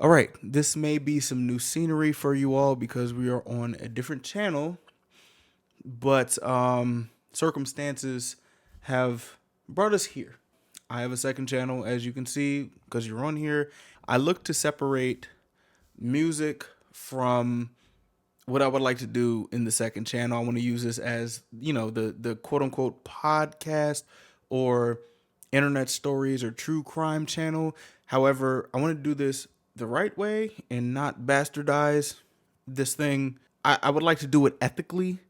All right, this may be some new scenery for you all because we are on a different channel, but circumstances have brought us here. I have a second channel, as you can see, because you're on here. I look to separate music from what I would like to do in the second channel. I want to use this as, the quote unquote podcast or internet stories or true crime channel. However, I want to do this the right way and not bastardize this thing. I would like to do it ethically.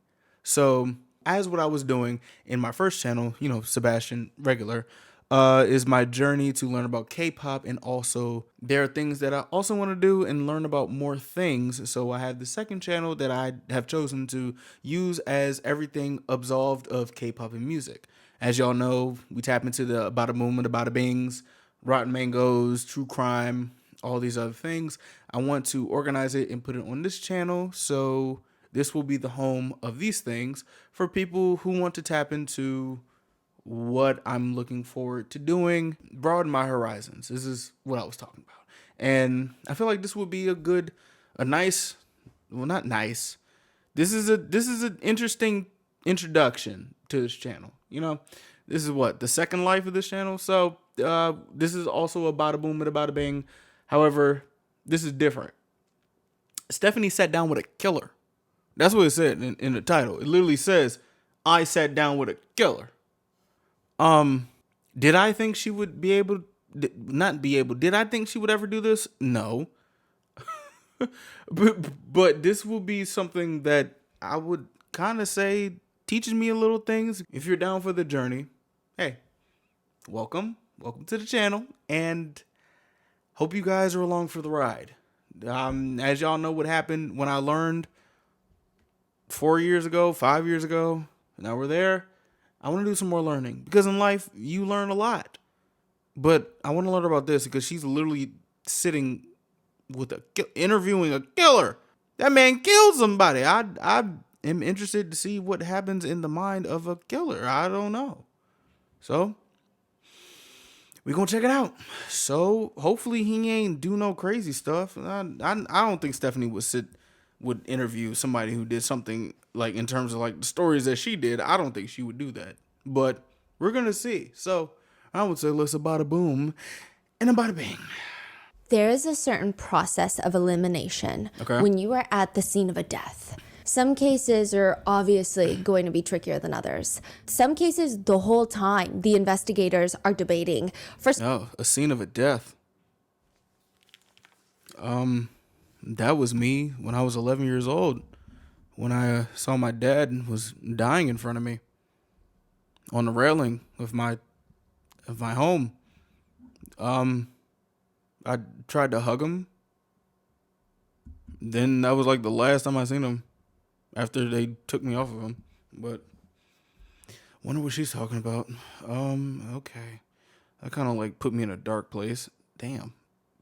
So, as what I was doing in my first channel, Sebastine regular, is my journey to learn about K-pop, and also there are things that I also want to do and learn about more things. So I have the second channel that I have chosen to use as everything absolved of K-pop and music. As y'all know, we tap into the Bada Boom and the Bada Bings, Rotten Mangoes, True Crime, all these other things. I want to organize it and put it on this channel. So this will be the home of these things for people who want to tap into what I'm looking forward to doing, broaden my horizons. This is what I was talking about. And I feel like this would be not nice. This is an interesting introduction to this channel. This is the second life of this channel. So this is also a bada boom and a bada bang. However, this is different. Stephanie sat down with a killer. That's what it said in the title. It literally says, I sat down with a killer. Did I think she would be able did I think she would ever do this? No. but this will be something that I would kind of say teaches me a little things. If you're down for the journey, hey, welcome to the channel, and hope you guys are along for the ride. As y'all know what happened when I learned 4 years ago, 5 years ago, now we're there. I want to do some more learning because in life you learn a lot. But I want to learn about this because she's literally sitting with interviewing a killer. That man killed somebody. I am interested to see what happens in the mind of a killer. I don't know. So we're going to check it out. So hopefully he ain't do no crazy stuff. I don't think Stephanie would interview somebody who did something like in terms of like the stories that she did. I don't think she would do that, but we're going to see. So I would say let's a bada boom and a bada bang. There is a certain process of elimination when you are at the scene of a death. Some cases are obviously going to be trickier than others. Some cases, the whole time, the investigators are debating. A scene of a death. That was me when I was 11 years old, when I saw my dad was dying in front of me on the railing of my home. I tried to hug him. Then that was like the last time I seen him after they took me off of him. But wonder what she's talking about. Okay. That kind of like put me in a dark place. Damn.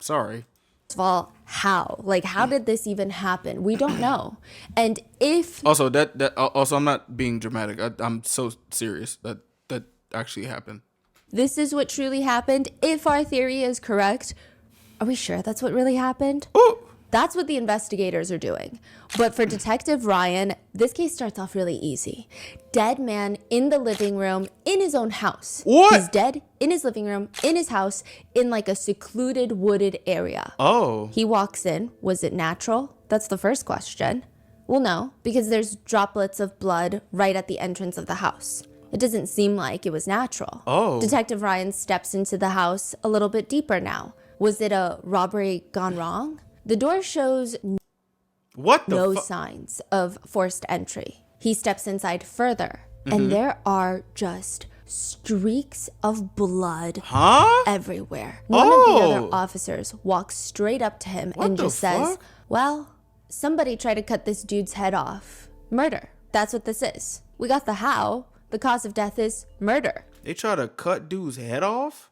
Sorry. First of all, how? Like, how did this even happen? We don't know. And if... Also, I'm not being dramatic. I'm so serious. That actually happened. This is what truly happened. If our theory is correct, are we sure that's what really happened? Ooh. That's what the investigators are doing. But for Detective Ryan, this case starts off really easy. Dead man in the living room in his own house. What? He's dead in his living room, in his house, in like a secluded wooded area. Oh. He walks in. Was it natural? That's the first question. Well, no, because there's droplets of blood right at the entrance of the house. It doesn't seem like it was natural. Oh. Detective Ryan steps into the house a little bit deeper now. Was it a robbery gone wrong? The door shows no signs of forced entry. He steps inside further, and there are just streaks of blood everywhere. One of the other officers walks straight up to him and just says, well, somebody tried to cut this dude's head off. Murder. That's what this is. We got the how. The cause of death is murder. They try to cut dude's head off?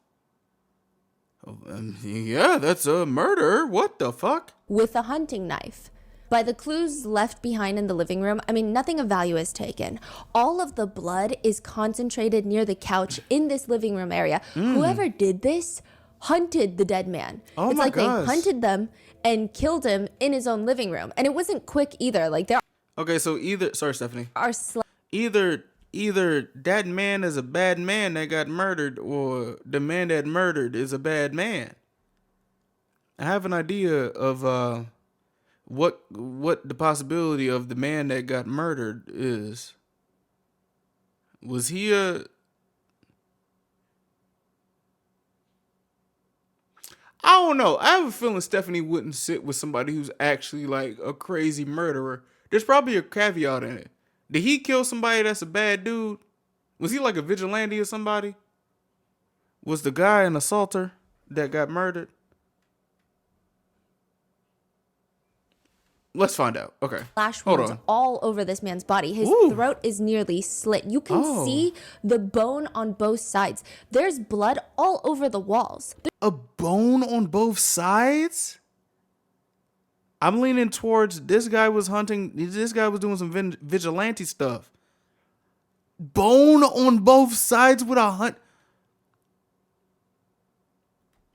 Yeah, that's a murder. What the fuck? With a hunting knife. By the clues left behind in the living room, nothing of value is taken. All of the blood is concentrated near the couch in this living room area. Whoever did this hunted the dead man. Oh it's my like gosh. they hunted them and killed him in his own living room. And it wasn't quick either. Like there Okay, so sorry, Stephanie. are Either that man is a bad man that got murdered, or the man that murdered is a bad man. I have an idea of what the possibility of the man that got murdered is. Was he a... I don't know. I have a feeling Stephanie wouldn't sit with somebody who's actually like a crazy murderer. There's probably a caveat in it. Did he kill somebody that's a bad dude? Was he like a vigilante or somebody? Was the guy an assaulter that got murdered? Let's find out. Okay. Flash wounds all over this man's body. His throat is nearly slit. You can see the bone on both sides. There's blood all over the walls. A bone on both sides? I'm leaning towards this guy was hunting. This guy was doing some vigilante stuff. Bone on both sides with a hunt.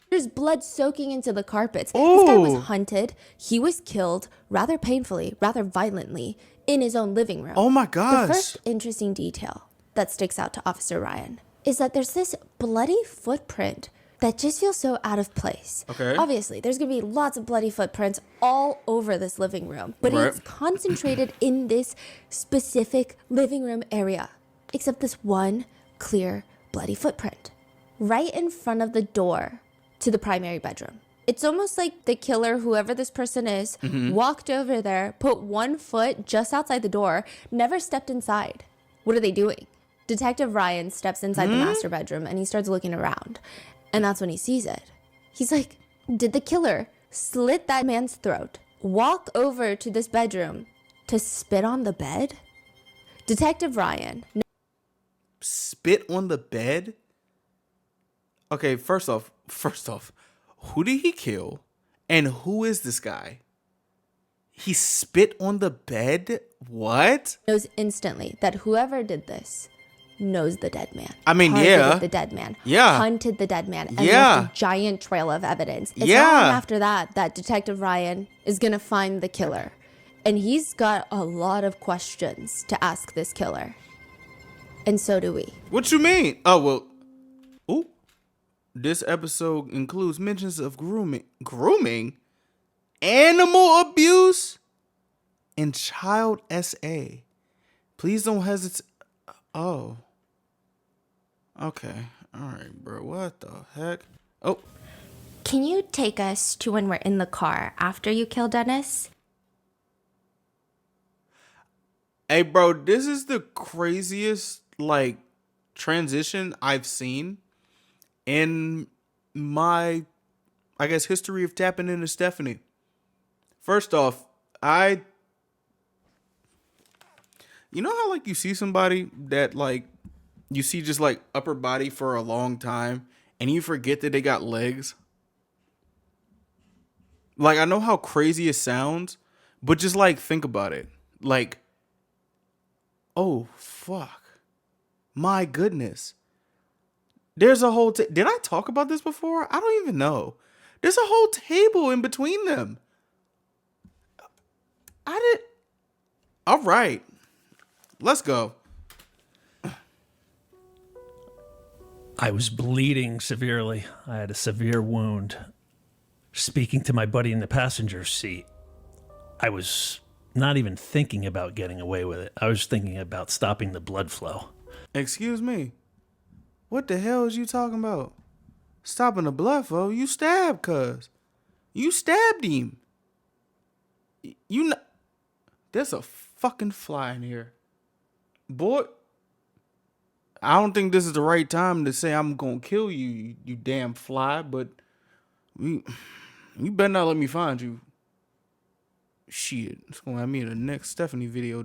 There's blood soaking into the carpets. This guy was hunted. He was killed rather painfully, rather violently in his own living room. Oh my gosh. The first interesting detail that sticks out to Officer Ryan is that there's this bloody footprint that just feels so out of place. Okay. Obviously, there's going to be lots of bloody footprints all over this living room, but it's concentrated in this specific living room area, except this one clear bloody footprint right in front of the door to the primary bedroom. It's almost like the killer, whoever this person is, walked over there, put one foot just outside the door, never stepped inside. What are they doing? Detective Ryan steps inside the master bedroom and he starts looking around. And that's when he sees it. He's like, did the killer slit that man's throat, walk over to this bedroom to spit on the bed? Detective Ryan. Spit on the bed? Okay, first off, who did he kill? And who is this guy? He spit on the bed? What? Knows instantly that whoever did this knows the dead man. I mean, targeted the dead man. Yeah. Hunted the dead man. And yeah. left a giant trail of evidence. It's not long after that Detective Ryan is going to find the killer. And he's got a lot of questions to ask this killer. And so do we. What you mean? Oh, well. Ooh. This episode includes mentions of grooming, animal abuse, and child SA. Please don't hesitate. Oh. Okay. All right, bro. What the heck? Oh. Can you take us to when we're in the car after you kill Dennis? Hey, bro, this is the craziest, like, transition I've seen in my, I guess, history of tapping into Stephanie. First off, you know how, like, you see somebody that, like, you see just, like, upper body for a long time and you forget that they got legs? Like, I know how crazy it sounds, but just, like, think about it. Like, oh, fuck. My goodness. There's a whole... Did I talk about this before? I don't even know. There's a whole table in between them. All right. Let's go. I was bleeding severely. I had a severe wound. Speaking to my buddy in the passenger seat, I was not even thinking about getting away with it. I was thinking about stopping the blood flow. Excuse me. What the hell is you talking about? Stopping the blood flow? You stabbed, cuz. You stabbed him. There's a fucking fly in here. Boy, I don't think this is the right time to say I'm gonna kill you, you damn fly, but you better not let me find you. Shit, it's gonna have me in the next Stephanie video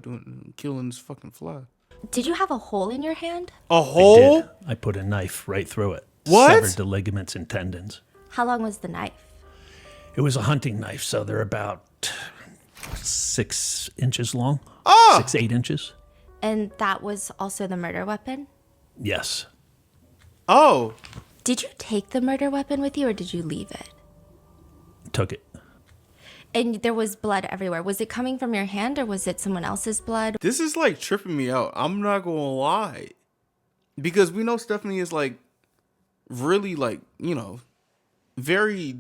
killing this fucking fly. Did you have a hole in your hand? A hole? I did. I put a knife right through it. What? Severed the ligaments and tendons. How long was the knife? It was a hunting knife, so they're about 6 inches long. 8 inches. And that was also the murder weapon? Yes. Oh. Did you take the murder weapon with you or did you leave it? Took it. And there was blood everywhere. Was it coming from your hand or was it someone else's blood? This is like tripping me out. I'm not gonna lie. Because we know Stephanie is like really like, very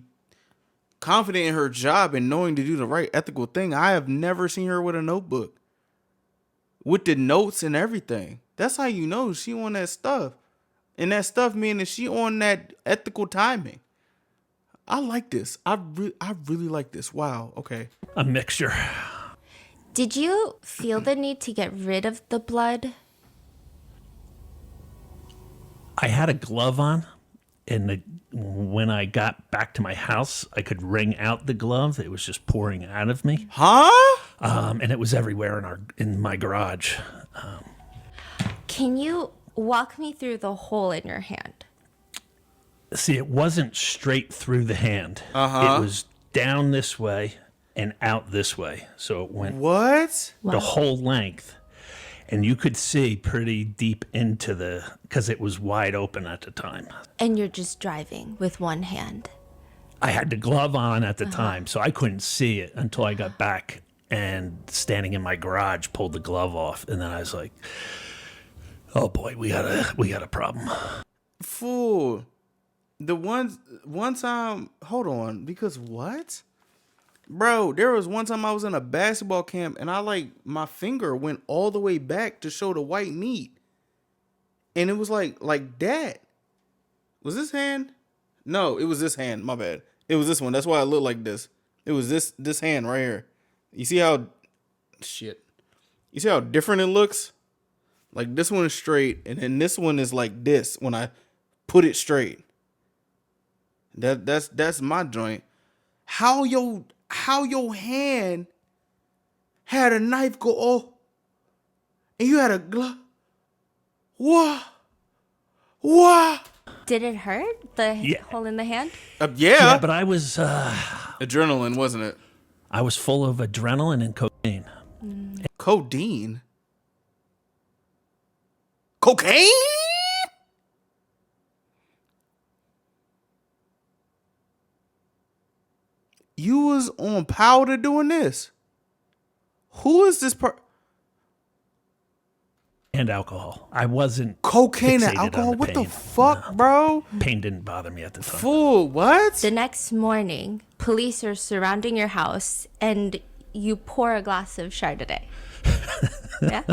confident in her job and knowing to do the right ethical thing. I have never seen her with a notebook. With the notes and everything. That's how you know she on that stuff. And that stuff meaning she on that ethical timing. I like this. I really like this. Wow. Okay. A mixture. Did you feel the need to get rid of the blood? I had a glove on, and when I got back to my house, I could wring out the glove. It was just pouring out of me. Huh? And it was everywhere in my garage. Can you walk me through the hole in your hand? See, it wasn't straight through the hand. Uh-huh. It was down this way and out this way. So it went What? the whole length. And you could see pretty deep into because it was wide open at the time. And you're just driving with one hand. I had the glove on at the time, so I couldn't see it until I got back and standing in my garage, pulled the glove off. And then I was like, oh boy, we got a problem. Fool. The one time, hold on, because what? Bro, there was one time I was in a basketball camp and my finger went all the way back to show the white meat. And it was like that. Was this hand? No, it was this hand. My bad. It was this one. That's why it looked like this. It was this hand right here. You see how You see how different it looks? Like this one is straight and then this one is like this when I put it straight. That's my joint. How your hand had a knife go oh and you had a glove. What? Did it hurt? The hole in the hand? Yeah. Yeah, but I was Adrenaline, wasn't it? I was full of adrenaline and cocaine. Codeine? Cocaine? You was on powder doing this. Who is this And alcohol. I wasn't cocaine fixated and on alcohol? What the pain. fuck, bro? Pain didn't bother me at the time. Fool, what? The next morning, police are surrounding your house and you pour a glass of Chardonnay. Yeah?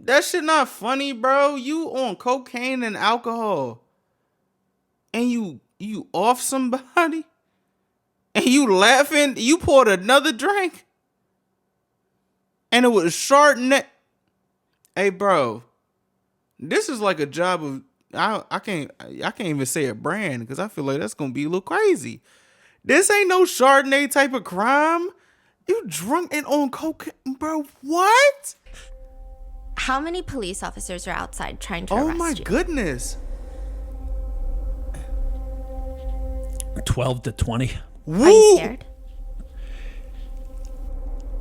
That shit not funny, bro. You on cocaine and alcohol. And you off somebody? And you laughing? You poured another drink? And it was Chardonnay. Hey, bro. This is like a job of I can't even say a brand because I feel like that's gonna be a little crazy. This ain't no Chardonnay type of crime. You drunk and on cocaine, bro. What? How many police officers are outside trying to arrest you? Oh my goodness. 12 to 20. Woo! Are you scared?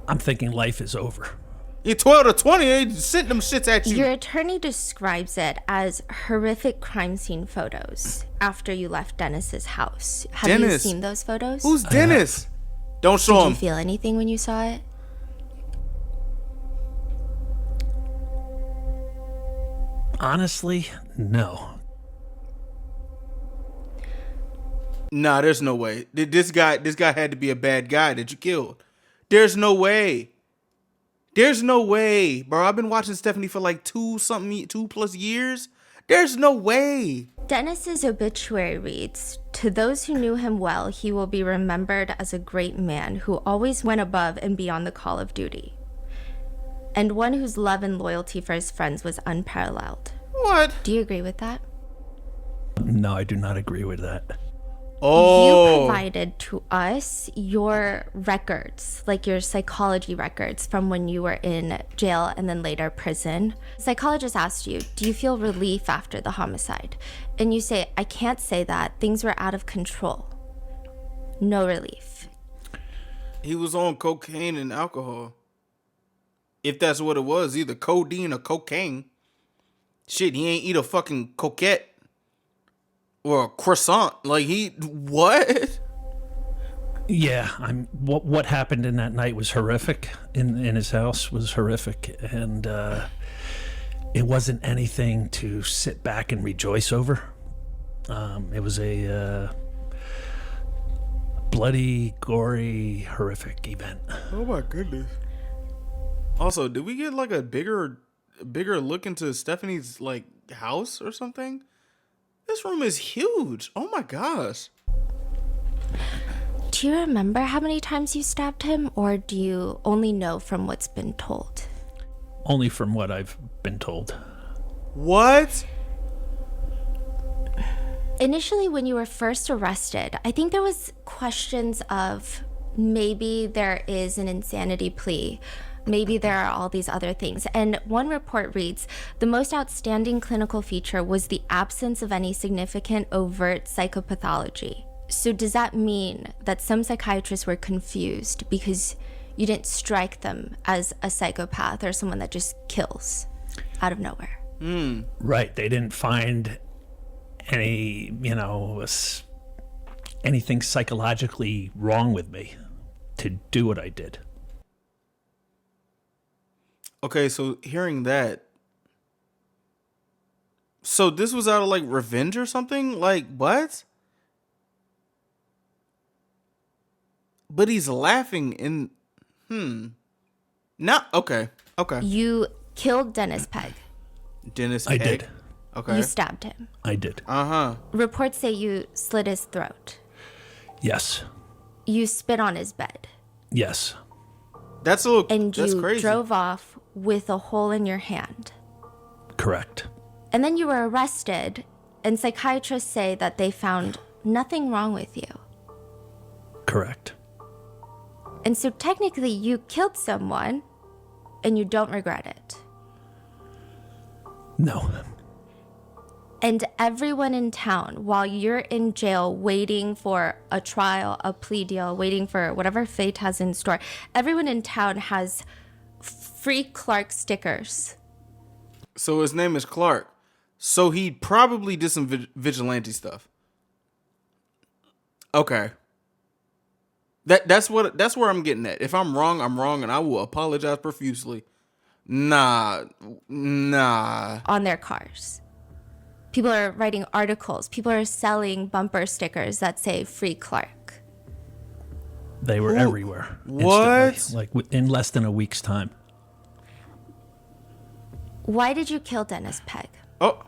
I'm thinking life is over. You're 12 to 20, they sent them shits at you. Your attorney describes it as horrific crime scene photos after you left Dennis's house. Have you Dennis? seen those photos? Who's Dennis? Don't show Did him. you feel anything when you saw it? Honestly, no. Nah, there's no way. This guy had to be a bad guy that you killed. There's no way. There's no way, bro. I've been watching Stephanie for like 2+ years. There's no way. Dennis's obituary reads, "To those who knew him well, he will be remembered as a great man who always went above and beyond the call of duty, and one whose love and loyalty for his friends was unparalleled." What? Do you agree with that? No, I do not agree with that. Oh. You provided to us your records, like your psychology records from when you were in jail and then later prison. The psychologist asked you, do you feel relief after the homicide? And you say, I can't say that. Things were out of control. No relief. He was on cocaine and alcohol. If that's what it was, either codeine or cocaine. Shit, he ain't eat a fucking coquette. or a croissant. Like what? Yeah, what happened in that night was horrific. In his house was horrific, and it wasn't anything to sit back and rejoice over. It was a bloody, gory, horrific event. Oh my goodness. Also, did we get like a bigger look into Stephanie's like house or something? This room is huge. Oh my gosh. Do you remember how many times you stabbed him, or do you only know from what's been told? Only from what I've been told. What? Initially, when you were first arrested, I think there was questions of maybe there is an insanity plea. Maybe there are all these other things. And one report reads, the most outstanding clinical feature was the absence of any significant overt psychopathology. So does that mean that some psychiatrists were confused because you didn't strike them as a psychopath or someone that just kills out of nowhere? Right. They didn't find any, anything psychologically wrong with me to do what I did. Okay, so hearing that, so this was out of like revenge or something? Like what? But he's laughing in No, okay. You killed Dennis Pegg. Dennis I Pegg? did. Okay. You stabbed him. I did. Uh-huh. Reports say you slit his throat. Yes. You spit on his bed. Yes. That's a little And that's you crazy. drove off with a hole in your hand. Correct. And then you were arrested, and psychiatrists say that they found nothing wrong with you. Correct. And so technically you killed someone, and you don't regret it. No. And everyone in town, while you're in jail waiting for a trial, a plea deal, waiting for whatever fate has in store, everyone in town has free Clark stickers. So his name is Clark. So he probably did some vigilante stuff. Okay. That's where I'm getting at. If I'm wrong, I'm wrong, and I will apologize profusely. Nah. On their cars. People are writing articles. People are selling bumper stickers that say Free Clark. They were everywhere. What? Instantly, like in less than a week's time. Why did you kill Dennis Pegg? Oh.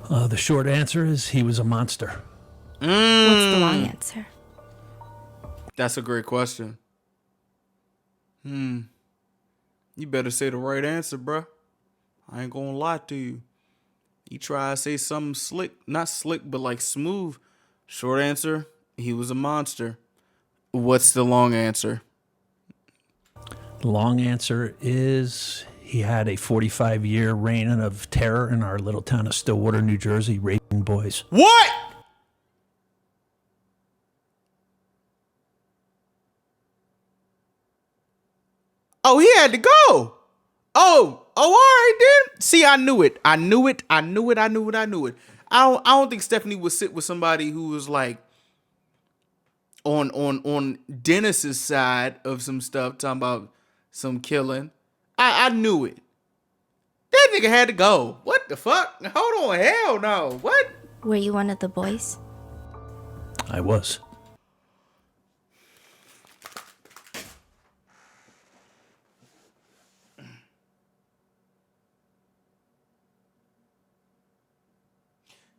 The short answer is he was a monster. What's the long answer? That's a great question. You better say the right answer, bruh. I ain't gonna lie to you. You try to say something slick, not slick, but like smooth. Short answer, he was a monster. What's the long answer? The long answer is he had a 45-year reign of terror in our little town of Stillwater, New Jersey, raping boys. What? Oh, he had to go. Oh, all right then. See, I knew it. I knew it. I don't think Stephanie would sit with somebody who was like on Dennis's side of some stuff, talking about some killing. I knew it. That nigga had to go. What the fuck? Hold on. Hell no. What? Were you one of the boys? I was.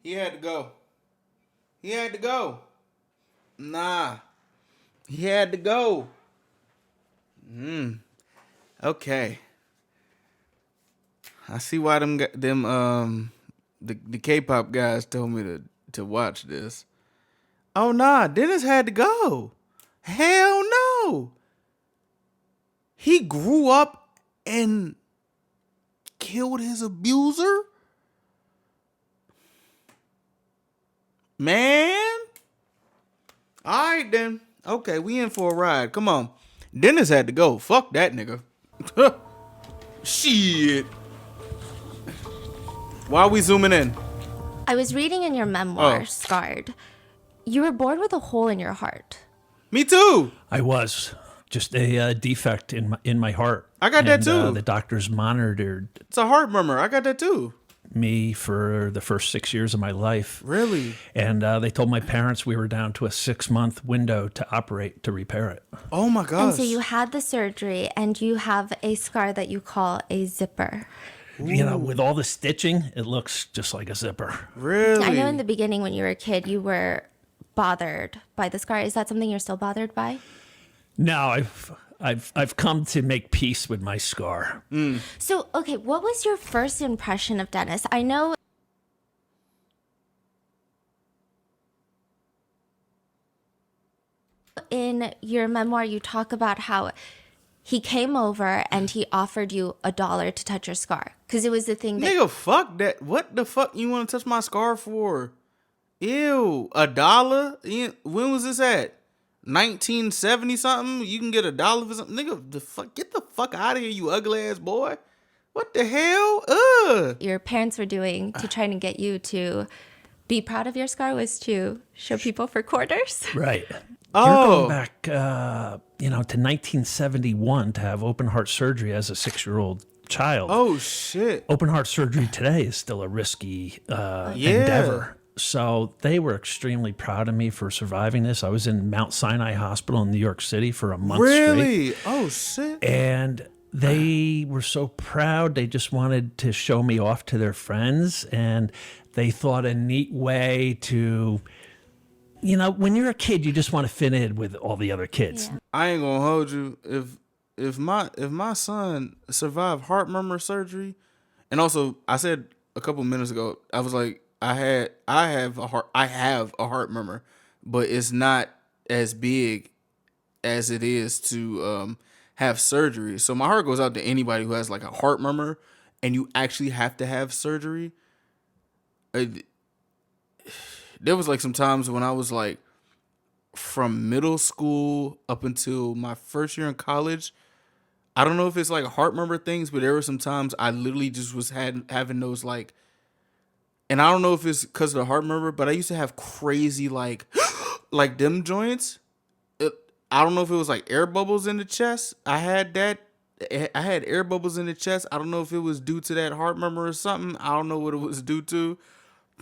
He had to go. He had to go. Nah. He had to go. Okay. I see why the K-pop guys told me to watch this. Oh nah, Dennis had to go. Hell no. He grew up and killed his abuser? Man. All right, then. Okay, we in for a ride. Come on. Dennis had to go. Fuck that nigga. Shit. Why are we zooming in? I was reading in your memoir, Scarred. You were born with a hole in your heart. Me too. I was just a defect in my heart. I got that too. The doctors monitored It's a heart murmur. I got that too. me for the first 6 years of my life. Really? And they told my parents we were down to a 6-month window to operate to repair it. Oh my gosh. And so you had the surgery and you have a scar that you call a zipper. You know, with all the stitching, it looks just like a zipper. Really? I know in the beginning when you were a kid, you were bothered by the scar. Is that something you're still bothered by? No, I've come to make peace with my scar. So, okay, what was your first impression of Dennis? I know in your memoir you talk about how he came over and he offered you $1 to touch your scar because it was the thing that Nigga, fuck that. What the fuck you want to touch my scar for? Ew, $1? When was this at? 1970 something? You can get $1 for something? Nigga, get the fuck out of here, you ugly ass boy. What the hell? Ugh. your parents were doing to try to get you to be proud of your scar was to show people for quarters. Right. Oh. You're going back, to 1971 to have open heart surgery as a 6-year-old child. Oh, shit. Open heart surgery today is still a risky endeavor. So they were extremely proud of me for surviving this. I was in Mount Sinai Hospital in New York City for a month straight. Really? Oh, shit. And they were so proud. They just wanted to show me off to their friends. And they thought a neat way to, when you're a kid, you just want to fit in with all the other kids. Yeah. I ain't gonna hold you. If my son survived heart murmur surgery, and also I said a couple minutes ago, I was like, I have a heart murmur, but it's not as big as it is to have surgery. So my heart goes out to anybody who has like a heart murmur and you actually have to have surgery. There was like some times when I was like from middle school up until my first year in college. I don't know if it's like heart murmur things, but there were some times I literally just was having those like, and I don't know if it's because of the heart murmur, but I used to have crazy like them joints. I don't know if it was like air bubbles in the chest. I had air bubbles in the chest. I don't know if it was due to that heart murmur or something. I don't know what it was due to,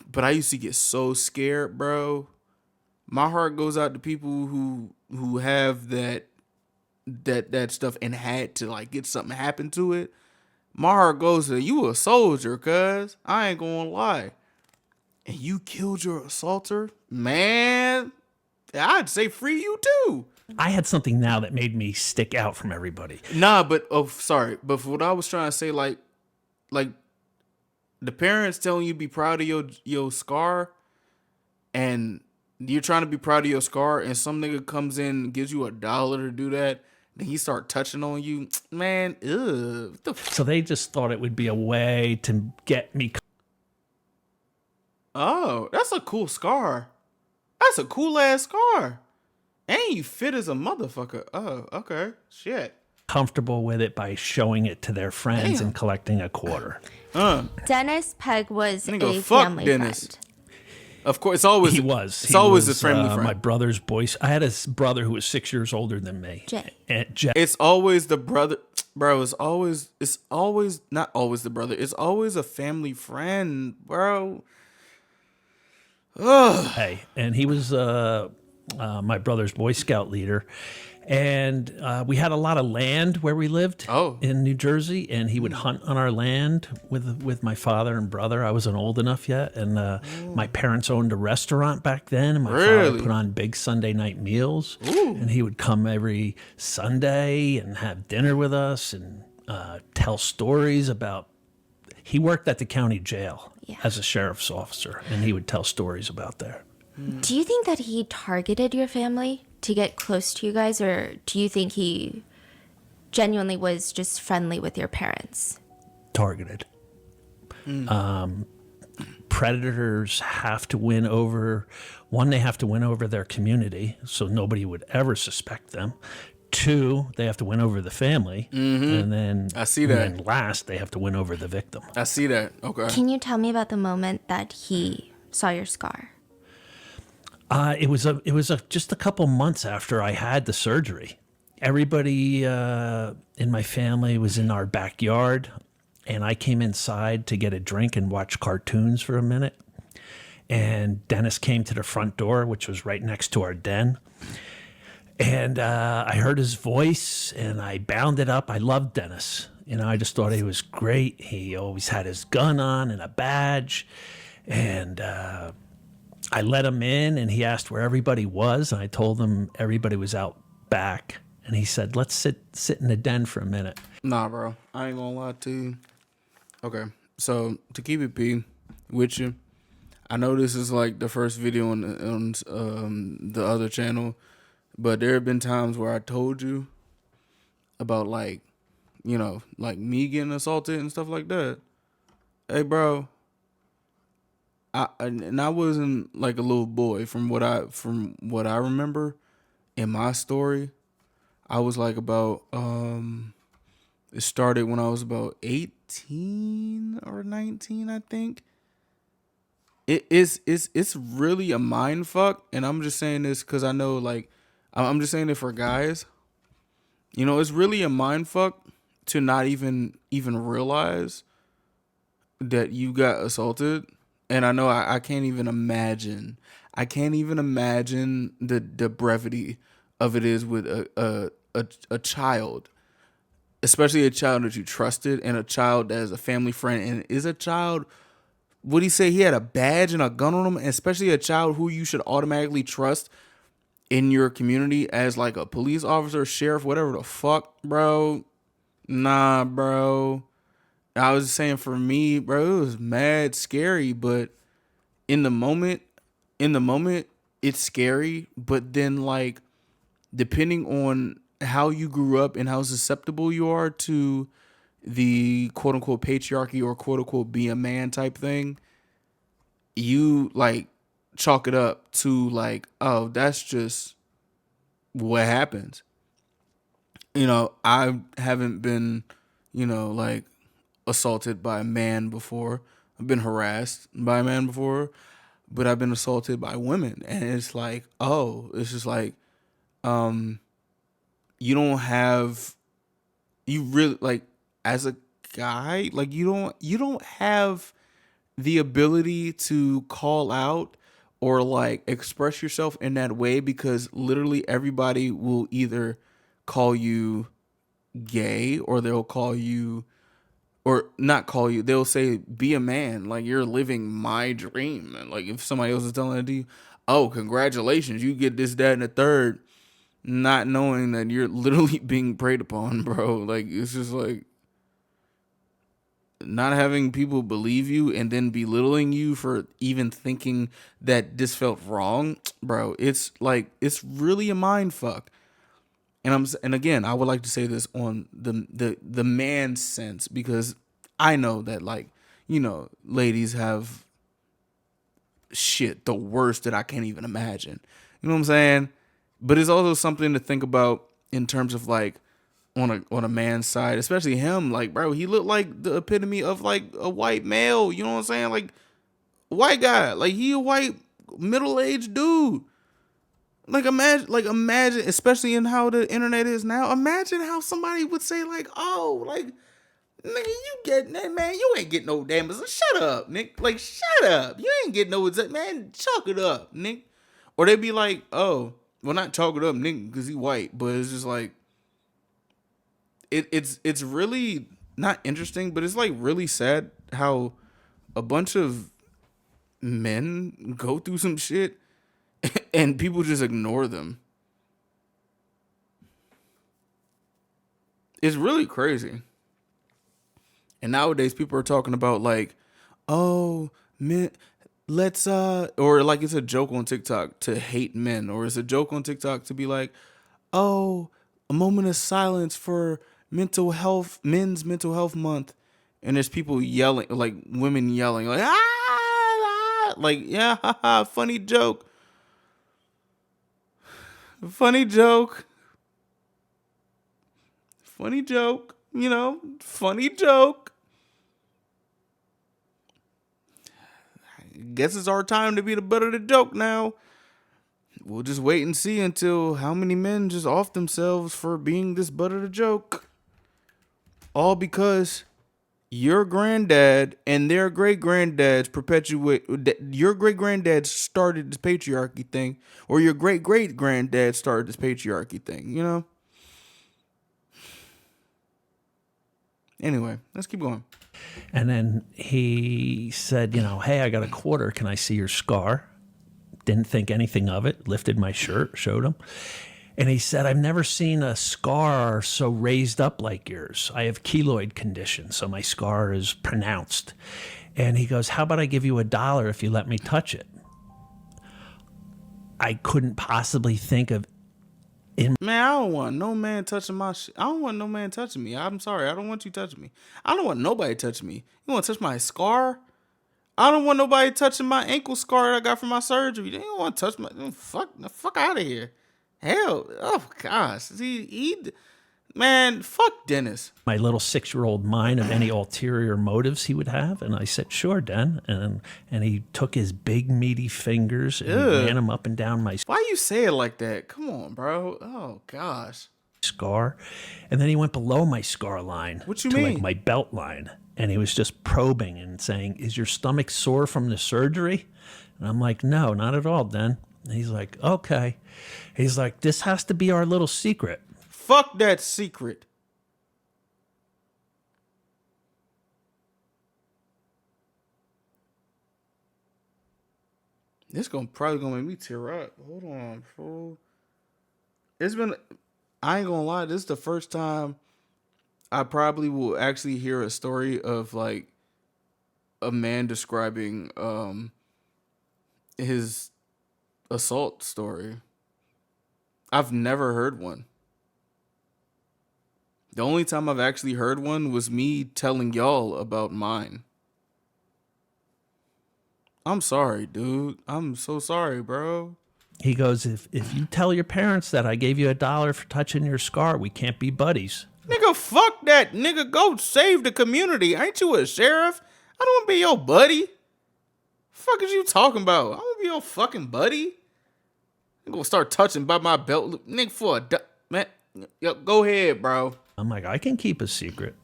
but I used to get so scared, bro. My heart goes out to people who have that stuff and had to like get something happen to it. My heart goes to you a soldier, cuz I ain't gonna lie. And you killed your assaulter? Man, I'd say free you too. I had something now that made me stick out from everybody. Nah, but sorry. But for what I was trying to say, like the parents telling you be proud of your scar, and you're trying to be proud of your scar, and some nigga comes in and gives you $1 to do that. Then he start touching on you, man. Ugh. What the So they just thought it would be a way to get me. Oh, that's a cool scar. That's a cool ass scar. And you fit as a motherfucker. Oh, okay. Shit. Comfortable with it by showing it to their friends and collecting a quarter. Dennis Pegg was Nigga, a fuck family Dennis. friend. Of course, it's always He always was, a family friend. My brother's boy. I had a brother who was 6 years older than me. Jay. It's always the brother, bro. It's always not always the brother. It's always a family friend, bro. Ugh. Hey, and he was my brother's Boy Scout leader, and we had a lot of land where we lived in New Jersey, and he would hunt on our land with my father and brother. I wasn't old enough yet, and my parents owned a restaurant back then, and my father put on big Sunday night meals, and he would come every Sunday and have dinner with us and tell stories about. He worked at the county jail as a sheriff's officer, and he would tell stories about there. Do you think that he targeted your family to get close to you guys, or do you think he genuinely was just friendly with your parents? Targeted. Predators have to win over, one, they have to win over their community so nobody would ever suspect them. 2, they have to win over the family. And then I see that. And then last, they have to win over the victim. I see that. Okay. Can you tell me about the moment that he saw your scar? It was just a couple months after I had the surgery. Everybody in my family was in our backyard, and I came inside to get a drink and watch cartoons for a minute. And Dennis came to the front door, which was right next to our den. And I heard his voice, and I bounded up. I loved Dennis. I just thought he was great. He always had his gun on and a badge. And I let him in, and he asked where everybody was. And I told him everybody was out back. And he said, let's sit in the den for a minute. Nah, bro. I ain't gonna lie to you. Okay. So, to keep it P with you, I know this is like the first video on the other channel, but there have been times where I told you about like me getting assaulted and stuff like that. Hey, bro, I wasn't like a little boy from what I remember in my story. I was like about it started when I was about 18 or 19, I think. It's really a mind fuck, and I'm just saying this because I know, like, I'm just saying it for guys. It's really a mind fuck to not even realize that you got assaulted. And I know I can't even imagine. I can't even imagine the brevity of it is with a child, especially a child that you trusted, and a child that is a family friend, and is a child. Would he say he had a badge and a gun on him? And especially a child who you should automatically trust in your community as like a police officer, sheriff, whatever the fuck, bro. Nah, bro. I was saying for me, bro, it was mad scary, but in the moment, it's scary. But then, like, depending on how you grew up and how susceptible you are to the quote unquote patriarchy or quote unquote be a man type thing, you like chalk it up to like, oh, that's just what happens. I haven't been, like assaulted by a man before. I've been harassed by a man before, but I've been assaulted by women. And it's like, oh, it's just like, you don't have, you really like, as a guy, like you don't have the ability to call out or like express yourself in that way, because literally everybody will either call you gay, or they'll call you, or not call you, they'll say be a man, like you're living my dream. And like if somebody else is telling it to you, oh, congratulations, you get this, that, and the third, not knowing that you're literally being preyed upon, bro. Like it's just like not having people believe you and then belittling you for even thinking that this felt wrong, bro. It's like, it's really a mind fuck. And again, I would like to say this on the man sense, because I know that, like, ladies have shit the worst that I can't even imagine. You know what I'm saying? But it's also something to think about in terms of like on a man's side, especially him. Like, bro, he looked like the epitome of like a white male. You know what I'm saying? Like, a white guy. Like, he a white middle-aged dude. Like imagine, especially in how the internet is now. Imagine how somebody would say like, oh, like, nigga, you get, man, you ain't get no damn. Shut up, Nick. Like, shut up. You ain't get no, man. Chalk it up, Nick. Or they'd be like, oh, well, not chalk it up, Nick, because he white, but it's just like, it's really not interesting, but it's like really sad how a bunch of men go through some shit and people just ignore them. It's really crazy. And nowadays people are talking about like, oh, men, let's or like it's a joke on TikTok to hate men, or it's a joke on TikTok to be like, oh, a moment of silence for men's mental health month. And there's people yelling, like women yelling like, like, yeah, haha, funny joke. Funny joke. Funny joke, funny joke. guess it's our time to be the butt of the joke now. We'll just wait and see until how many men just off themselves for being this butt of the joke. All because your granddad and their great-granddads perpetuate, your great-granddad started this patriarchy thing, or your great-great-granddad started this patriarchy thing, you know? Anyway, let's keep going. And then he said, you know, hey, I got a quarter. Can I see your scar? Didn't think anything of it. Lifted my shirt, showed him. And he said, I've never seen a scar so raised up like yours. I have keloid condition, so my scar is pronounced. And he goes, how about I give you $1 if you let me touch it? I couldn't possibly think of Man, I don't want no man touching my shit. I don't want no man touching me. I'm sorry. I don't want you touching me. I don't want nobody touching me. You want to touch my scar? I don't want nobody touching my ankle scar that I got from my surgery. They don't want to touch my... Fuck out of here. Hell, oh gosh. Man, fuck Dennis. My little 6-year-old mind of any ulterior motives he would have. And I said, sure, Den. And he took his big, meaty fingers and ran them up and down my Why you say it like that? Come on, bro. Oh, gosh. Scar. And then he went below my scar line. What you to mean? Like my belt line. And he was just probing and saying, is your stomach sore from the surgery? And I'm like, no, not at all, Den. And he's like, okay. He's like, this has to be our little secret. Fuck that secret. This probably gonna make me tear up. Hold on, fool. I ain't gonna lie, this is the first time I probably will actually hear a story of like a man describing his assault story. I've never heard one. The only time I've actually heard one was me telling y'all about mine. I'm sorry, dude. I'm so sorry, bro. He goes, if you tell your parents that I gave you $1 for touching your scar, we can't be buddies. Nigga, fuck that. Nigga, go save the community. Ain't you a sheriff? I don't want to be your buddy. Fuck is you talking about? I don't want to be your fucking buddy. I'm gonna start touching by my belt. Nigga, man. Yo, go ahead, bro. I'm like, I can keep a secret.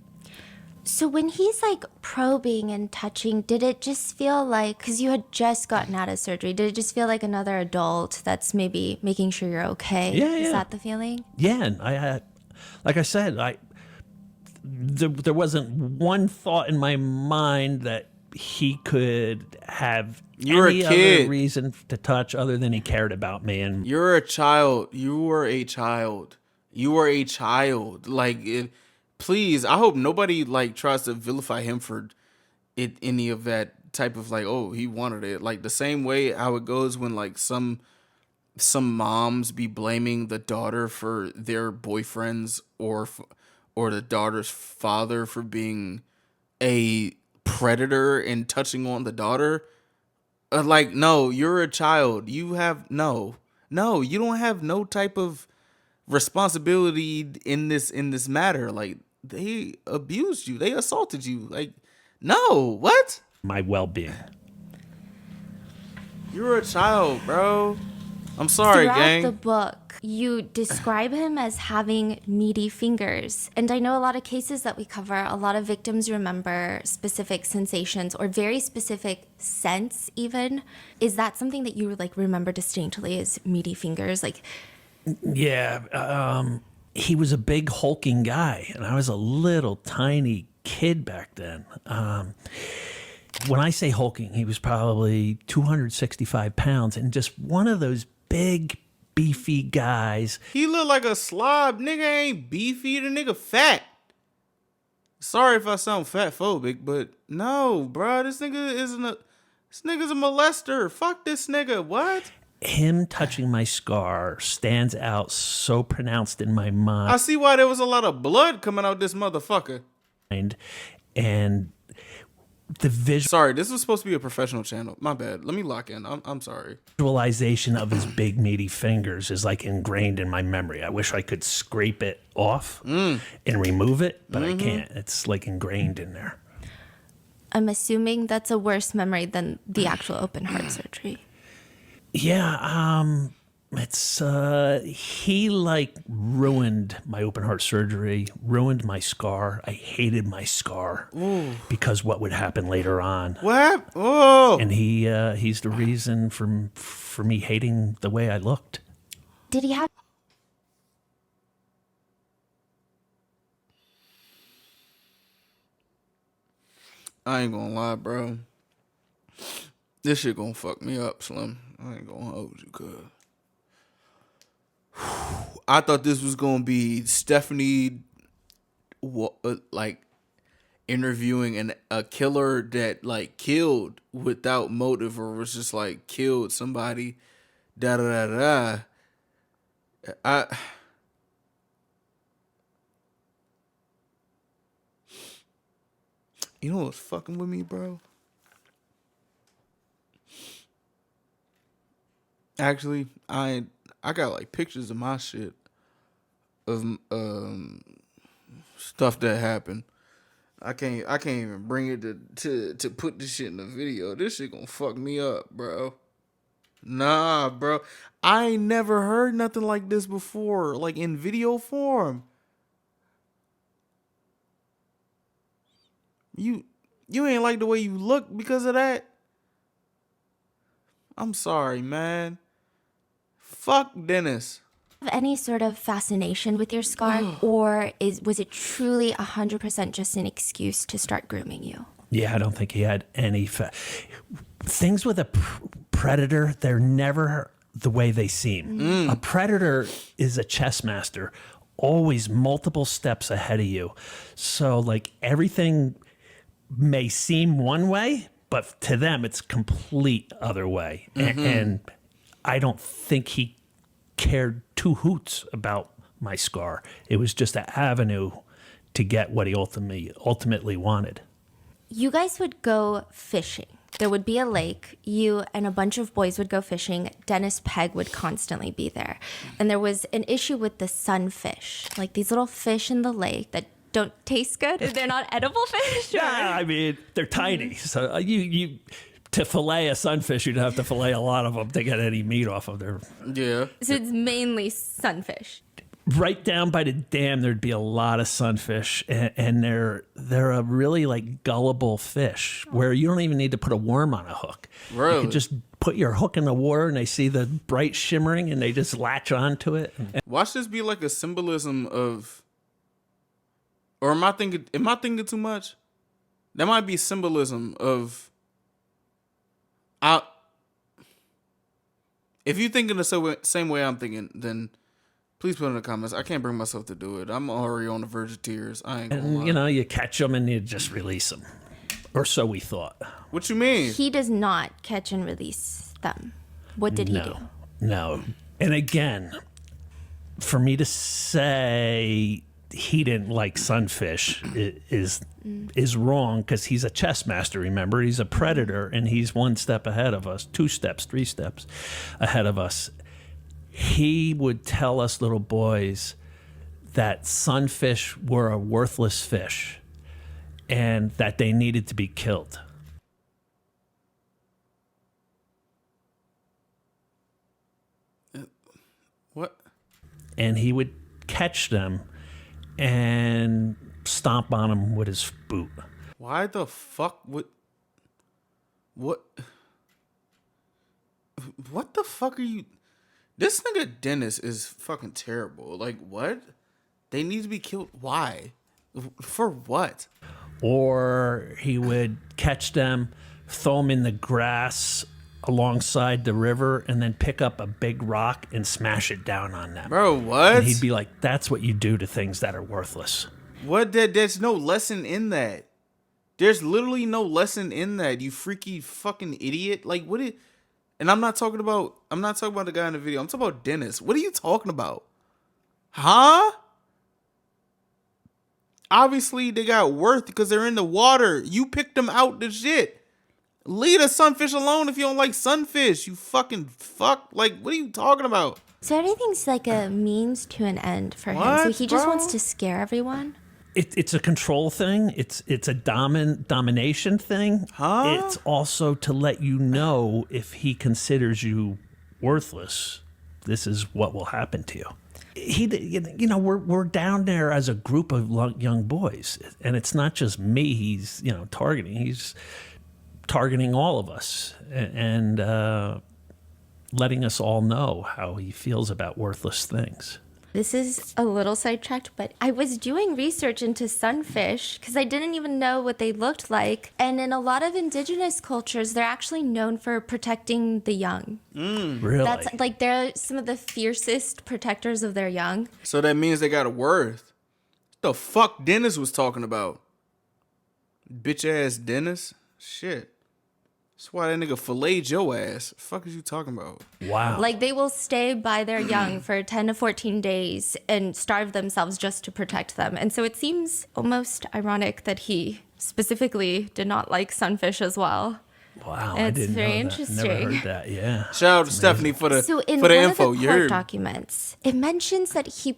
So when he's like probing and touching, did it just feel like, because you had just gotten out of surgery, did it just feel like another adult that's maybe making sure you're okay? Yeah. Is that the feeling? Yeah, and I had, like I said, there wasn't one thought in my mind that he could have any other reason to touch other than he cared about me. And you're a child. You were a child. You were a child. Like, please, I hope nobody like tries to vilify him for any of that type of like, oh, he wanted it. Like the same way how it goes when like some moms be blaming the daughter for their boyfriends or the daughter's father for being a predator and touching on the daughter. Like, no, you're a child. You have you don't have no type of responsibility in this matter. Like, they abused you, they assaulted you. Like, no, what? My well-being. You're a child, bro. I'm sorry, gang. Throughout the book, you describe him as having meaty fingers. And I know a lot of cases that we cover, a lot of victims remember specific sensations or very specific scents even. Is that something that you like remember distinctly as meaty fingers? Like, yeah, he was a big hulking guy, and I was a little tiny kid back then. When I say hulking, he was probably 265 pounds and just one of those big, beefy guys. He looked like a slob. Nigga ain't beefy. The nigga fat. Sorry if I sound fat phobic, but no, bro. This nigga's a molester. Fuck this nigga. What? Him touching my scar stands out so pronounced in my mind. I see why there was a lot of blood coming out this motherfucker. And the visual... Sorry, this was supposed to be a professional channel. My bad. Let me lock in. I'm sorry. Visualization of his big meaty fingers is like ingrained in my memory. I wish I could scrape it off and remove it, but I can't. It's like ingrained in there. I'm assuming that's a worse memory than the actual open heart surgery. Yeah, it's he like ruined my open heart surgery, ruined my scar. I hated my scar because what would happen later on. What? Oh. And he's the reason for me hating the way I looked. Did he have I ain't gonna lie, bro. This shit gonna fuck me up, Slim. I ain't gonna hold you, cuz. I thought this was gonna be Stephanie, like, interviewing a killer that, like, killed without motive or was just, like, killed somebody, da-da-da-da. You know what's fucking with me, bro? Actually, I got like pictures of my shit of stuff that happened. I can't even bring it to put this shit in the video. This shit gonna fuck me up, bro. Nah, bro. I ain't never heard nothing like this before, like in video form. You ain't like the way you look because of that? I'm sorry, man. Fuck Dennis. any sort of fascination with your scar, or was it truly 100% just an excuse to start grooming you? Yeah, I don't think he had any things with a predator. They're never the way they seem. A predator is a chess master, always multiple steps ahead of you. So like everything may seem one way, but to them it's complete other way. And I don't think he cared two hoots about my scar. It was just an avenue to get what he ultimately wanted. You guys would go fishing. There would be a lake. You and a bunch of boys would go fishing. Dennis Pegg would constantly be there. And there was an issue with the sunfish, like these little fish in the lake that don't taste good. They're not edible fish. Or? Yeah, I mean, they're tiny. So you to fillet a sunfish, you'd have to fillet a lot of them to get any meat off of there. Yeah. So it's mainly sunfish. Right down by the dam, there'd be a lot of sunfish, and they're a really like gullible fish where you don't even need to put a worm on a hook. Really? You can just put your hook in the water, and they see the bright shimmering, and they just latch onto it. Watch this be like a symbolism of, or am I thinking too much? That might be symbolism of. If you think in the same way I'm thinking, then please put in the comments. I can't bring myself to do it. I'm already on the verge of tears. I ain't gonna lie. And, you know, you catch them and you just release them. Or so we thought. What you mean? He does not catch and release them. What did he do? No. And again, for me to say he didn't like sunfish is wrong, because he's a chess master, remember? He's a predator, and he's one step ahead of us, 2 steps, 3 steps ahead of us. He would tell us little boys that sunfish were a worthless fish and that they needed to be killed. What? And he would catch them and stomp on them with his boot. Why the fuck would? What the fuck are you? This nigga Dennis is fucking terrible. Like, what? They need to be killed. Why? For what? Or he would catch them, throw them in the grass alongside the river, and then pick up a big rock and smash it down on them. Bro, what? And he'd be like, that's what you do to things that are worthless. What? There's no lesson in that. There's literally no lesson in that, you freaky fucking idiot. Like, what is... And I'm not talking about the guy in the video. I'm talking about Dennis. What are you talking about? Huh? Obviously, they got worth because they're in the water. You picked them out the shit. Leave the sunfish alone if you don't like sunfish. You fucking fuck. Like, what are you talking about? So everything's like a means to an end for him. So he just wants to scare everyone. It's a control thing. It's a domination thing. Huh? It's also to let you know if he considers you worthless, this is what will happen to you. We're down there as a group of young boys, and it's not just me. He's targeting. He's targeting all of us, and letting us all know how he feels about worthless things. This is a little sidetracked, but I was doing research into sunfish because I didn't even know what they looked like. And in a lot of indigenous cultures, they're actually known for protecting the young. Really? That's like they're some of the fiercest protectors of their young. So that means they got a worth. What the fuck Dennis was talking about? Bitch ass Dennis? Shit. That's why that nigga filleted your ass. The fuck is you talking about? Wow. Like they will stay by their young for 10 to 14 days and starve themselves just to protect them. And so it seems almost ironic that he specifically did not like sunfish as well. Wow, It's I didn't very know interesting. that. Never heard that. Yeah. Shout out to Stephanie for the So in for the one info. of the You court heard? documents, it mentions that he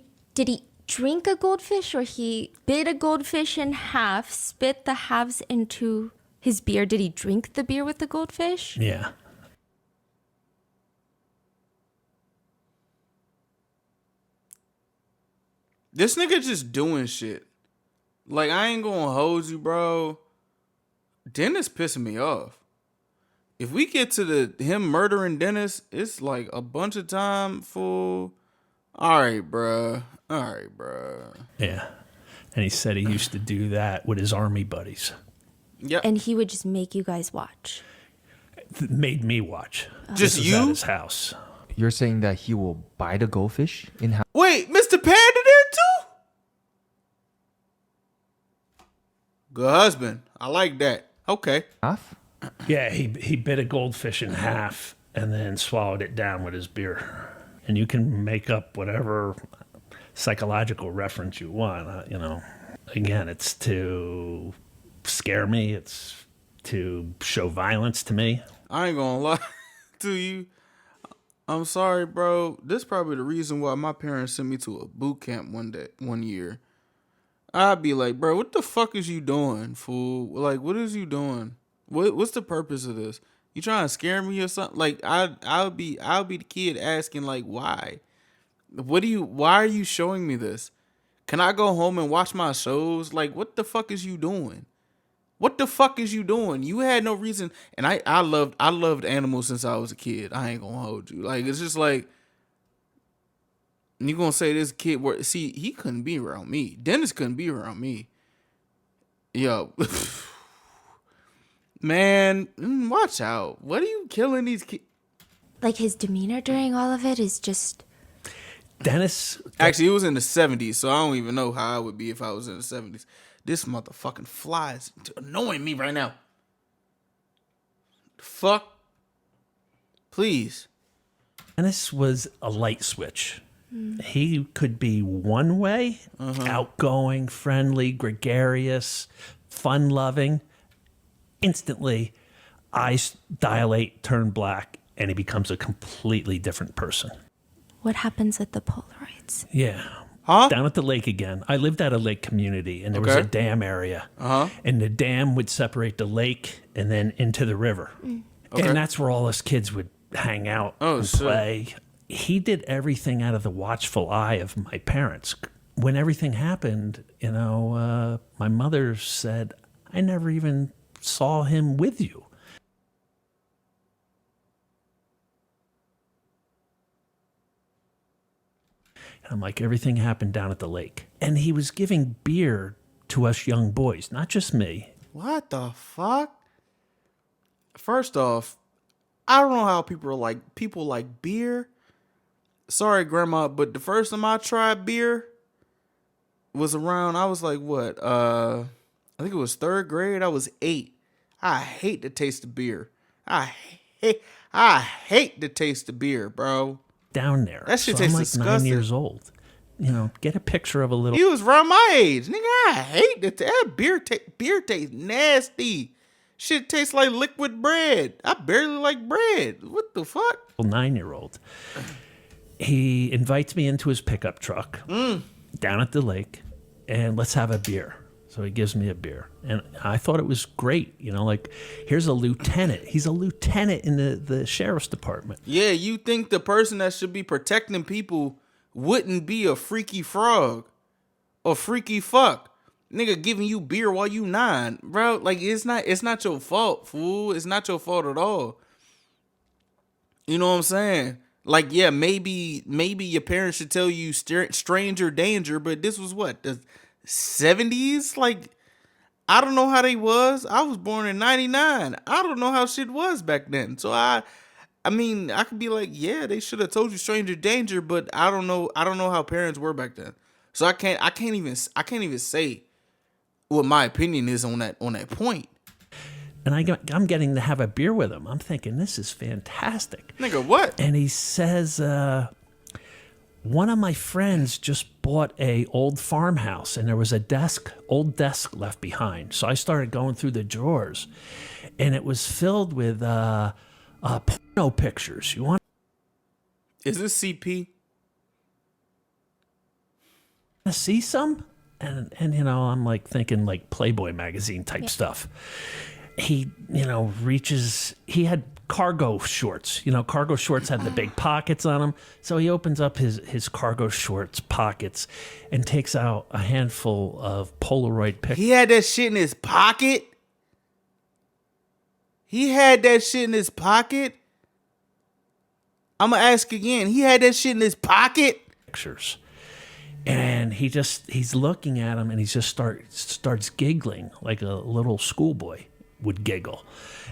drink a goldfish or he bit a goldfish in half, spit the halves into his beer. Did he drink the beer with the goldfish? Yeah. This nigga just doing shit. Like, I ain't gonna hold you, bro. Dennis pissing me off. If we get to him murdering Dennis, it's like a bunch of time for. All right, bruh. Yeah. And he said he used to do that with his army buddies. Yep. And he would just make you guys watch. Made me watch. Just This was you? at his house. You're saying that he will buy the goldfish in house? Wait, Mr. Panda there too? Good husband. I like that. Okay. Yeah, he bit a goldfish in half and then swallowed it down with his beer. And you can make up whatever psychological reference you want. Again, it's to scare me. It's to show violence to me. I ain't gonna lie to you. I'm sorry, bro. This is probably the reason why my parents sent me to a boot camp one year. I'd be like, bro, what the fuck is you doing, fool? Like, what is you doing? What's the purpose of this? You trying to scare me or something? Like, I'll be the kid asking, like, why? Why are you showing me this? Can I go home and watch my shows? Like, what the fuck is you doing? What the fuck is you doing? You had no reason. And I loved animals since I was a kid. I ain't gonna hold you. Like, it's just like, you gonna say this kid, see, he couldn't be around me. Dennis couldn't be around me. Yo. Man, watch out. What are you killing these kids? Like his demeanor during all of it is just... Dennis. Actually, it was in the 70s, so I don't even know how I would be if I was in the 70s. This motherfucking fly is annoying me right now. Fuck. Please. Dennis was a light switch. He could be one way, outgoing, friendly, gregarious, fun-loving. Instantly, eyes dilate, turn black, and he becomes a completely different person. What happens with the Polaroids? Yeah. Huh? Down at the lake again. I lived at a lake community, and there was a dam area. And the dam would separate the lake and then into the river. Okay. And that's where all us kids would hang out and play. He did everything out of the watchful eye of my parents. When everything happened, my mother said, I never even saw him with you. And I'm like, everything happened down at the lake. And he was giving beer to us young boys, not just me. What the fuck? First off, I don't know how people like beer. Sorry, Grandma, but the first time I tried beer was around, I was like, what? I think it was 3rd grade. I was 8. I hate the taste of beer. I hate the taste of beer, bro. Down there. That shit so tastes I'm like disgusting. 9 years old. Get a picture of a little. He was around my age. Nigga, I hate that beer tastes nasty. Shit tastes like liquid bread. I barely like bread. What the fuck? 9-year-old. He invites me into his pickup truck down at the lake, and let's have a beer. So he gives me a beer. And I thought it was great. You know, like, here's a lieutenant. He's a lieutenant in the sheriff's department. Yeah, you think the person that should be protecting people wouldn't be a freaky frog or freaky fuck. Nigga giving you beer while you 9. Bro, like, it's not your fault, fool. It's not your fault at all. You know what I'm saying? Like, yeah, maybe your parents should tell you stranger danger, but this was what, the 70s? Like, I don't know how they was. I was born in 99. I don't know how shit was back then. So I mean, I could be like, yeah, they should have told you stranger danger, but I don't know how parents were back then. So I can't even say what my opinion is on that point. And I'm getting to have a beer with him. I'm thinking, this is fantastic. Nigga, what? And he says, one of my friends just bought a old farmhouse, and there was a old desk left behind. So I started going through the drawers, and it was filled with porno pictures. You want? Is this CP? To see some? And you know, I'm like thinking like Playboy magazine type stuff. He, you know, he had cargo shorts. You know, cargo shorts had the big pockets on them. So he opens up his cargo shorts pockets and takes out a handful of Polaroid pictures. He had that shit in his pocket? He had that shit in his pocket? I'm going to ask again. He had that shit in his pocket? Pictures. And he's looking at him, and he just starts giggling like a little schoolboy would giggle.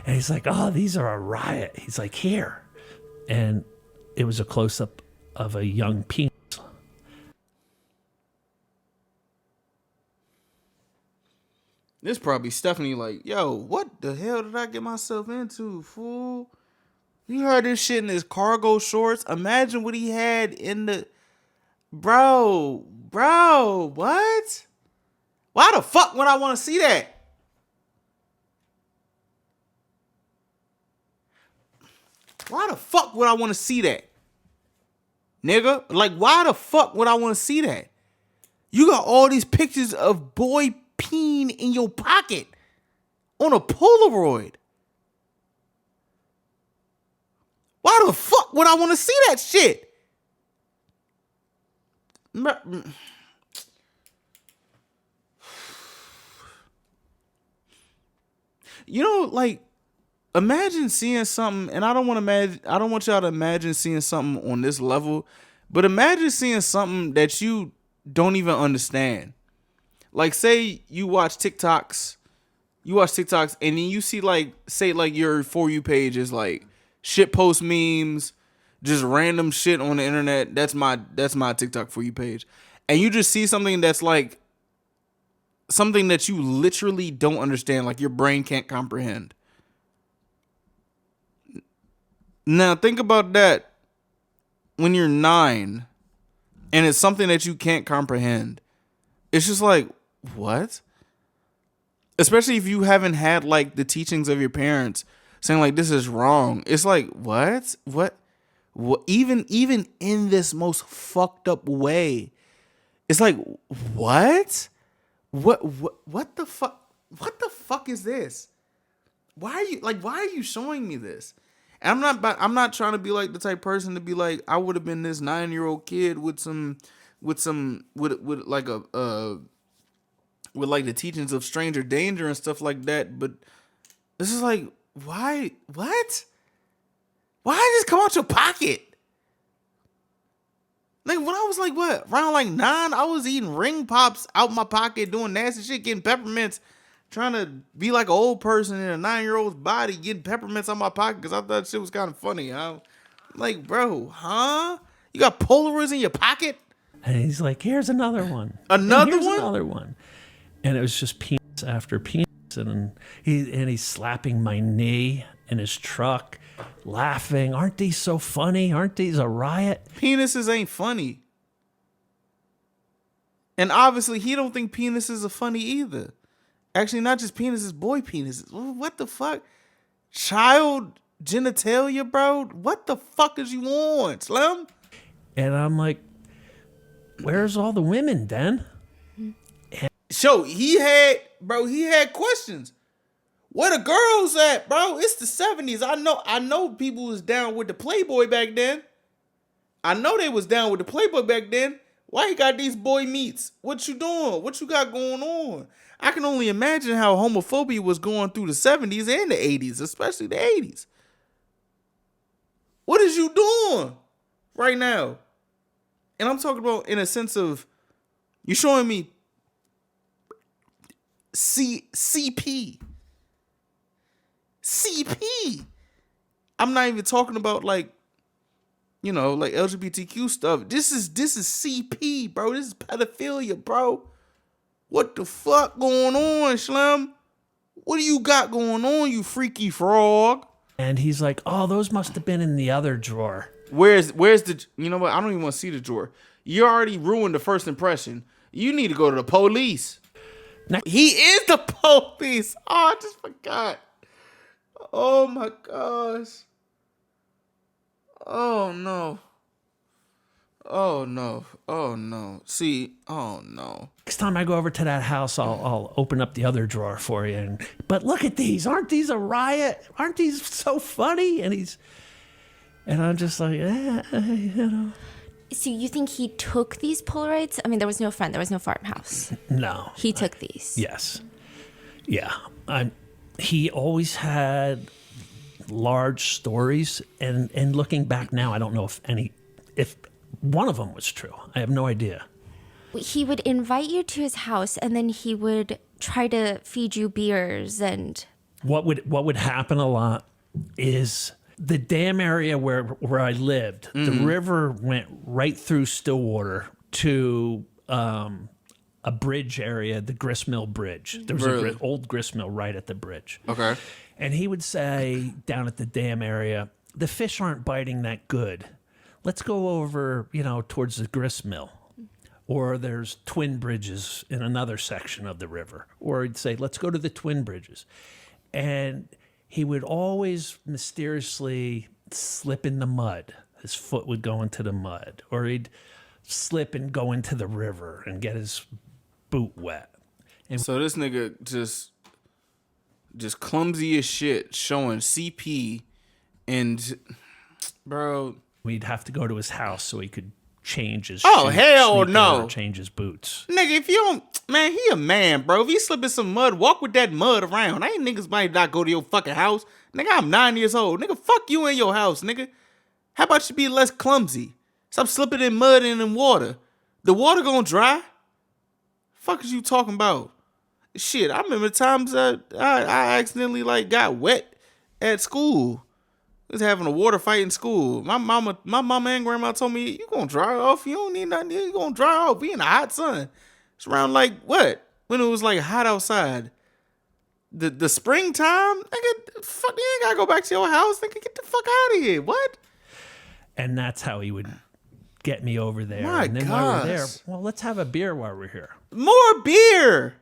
And he's like, oh, these are a riot. He's like, here. And it was a close-up of a young penis. This probably Stephanie like, yo, what the hell did I get myself into, fool? You heard this shit in his cargo shorts? Imagine what he had in the... Bro, what? Why the fuck would I want to see that? Why the fuck would I want to see that? Nigga, like, why the fuck would I want to see that? You got all these pictures of boy peen in your pocket on a Polaroid. Why the fuck would I want to see that shit? You know, like, imagine seeing something, and I don't want y'all to imagine seeing something on this level, but imagine seeing something that you don't even understand. Like, say you watch TikToks, and then you see, like, say, like, your For You page is like shit post memes, just random shit on the internet. That's my TikTok For You page. And you just see something that's like something that you literally don't understand, like your brain can't comprehend. Now think about that when you're 9 and it's something that you can't comprehend. It's just like, what? Especially if you haven't had like the teachings of your parents saying like this is wrong. It's like, what? Even in this most fucked up way. It's like, what? What the fuck? What the fuck is this? Why are you showing me this? And I'm not trying to be like the type of person to be like, I would have been this 9-year-old kid with like the teachings of stranger danger and stuff like that. But this is like, why? What? Why did this come out your pocket? Like, when I was like, what, around like 9, I was eating ring pops out my pocket, doing nasty shit, getting peppermints, trying to be like an old person in a 9-year-old's body, getting peppermints out my pocket because I thought shit was kind of funny. I'm like, bro, huh? You got Polaroids in your pocket? And he's like, here's another one. Another one. And it was just penis after penis. And he's slapping my knee in his truck, laughing. Aren't these so funny? Aren't these a riot? Penises ain't funny. And obviously he don't think penises are funny either. Actually, not just penises, boy penises. What the fuck? Child genitalia, bro? What the fuck is you on, Slim? And I'm like, where's all the women, Den? he had questions. Where the girls at, bro? It's the 70s. I know people was down with the Playboy back then. I know they was down with the Playboy back then. Why you got these boy meets? What you doing? What you got going on? I can only imagine how homophobia was going through the 70s and the 80s, especially the 80s. What is you doing right now? And I'm talking about in a sense of, you're showing me CP. I'm not even talking about like LGBTQ stuff. This is CP, bro. This is pedophilia, bro. What the fuck going on, Slim? What do you got going on, you freaky frog? And he's like, oh, those must have been in the other drawer. Where's the, you know what? I don't even want to see the drawer. You already ruined the first impression. You need to go to the police. He is the police. Oh, I just forgot. Oh my gosh. Oh no. Oh no. Oh no. See, oh no. Next time I go over to that house, I'll open up the other drawer for you. But look at these. Aren't these a riot? Aren't these so funny? And I'm just like, So you think he took these Polaroids? I mean, there was no farmhouse. No. He took these. Yes. Yeah. He always had large stories, and looking back now, I don't know if one of them was true. I have no idea. He would invite you to his house, and then he would try to feed you beers. And what would happen a lot is the dam area where I lived. The river went right through Stillwater to a bridge area, the Gristmill Bridge. There was an old gristmill right at the bridge. Okay. And he would say down at the dam area, the fish aren't biting that good. Let's go over, towards the gristmill. Or there's twin bridges in another section of the river. Or he'd say, let's go to the twin bridges. And he would always mysteriously slip in the mud. His foot would go into the mud. Or he'd slip and go into the river and get his boot wet. And so this nigga just clumsy as shit, showing CP, and bro, we'd have to go to his house so he could change his hell no, change his boots. Nigga, if you don't, man, he a man, bro. If he slip in some mud, walk with that mud around. Ain't niggas might not go to your fucking house. Nigga, I'm 9 years old. Nigga, fuck you in your house, nigga. How about you be less clumsy? Stop slipping in mud and in water. The water gonna dry. Fuck is you talking about? Shit, I remember times that I accidentally got wet at school. We was having a water fight in school. My mama and grandma told me, you gonna dry off. You don't need nothing. You gonna dry off. We in the hot sun. It's around what? When it was hot outside. The springtime? Nigga, fuck, you ain't gotta go back to your house. Nigga, get the fuck out of here. What? And that's how he would get me over there. My and then while we're there, well, let's have a beer while we're here. More beer.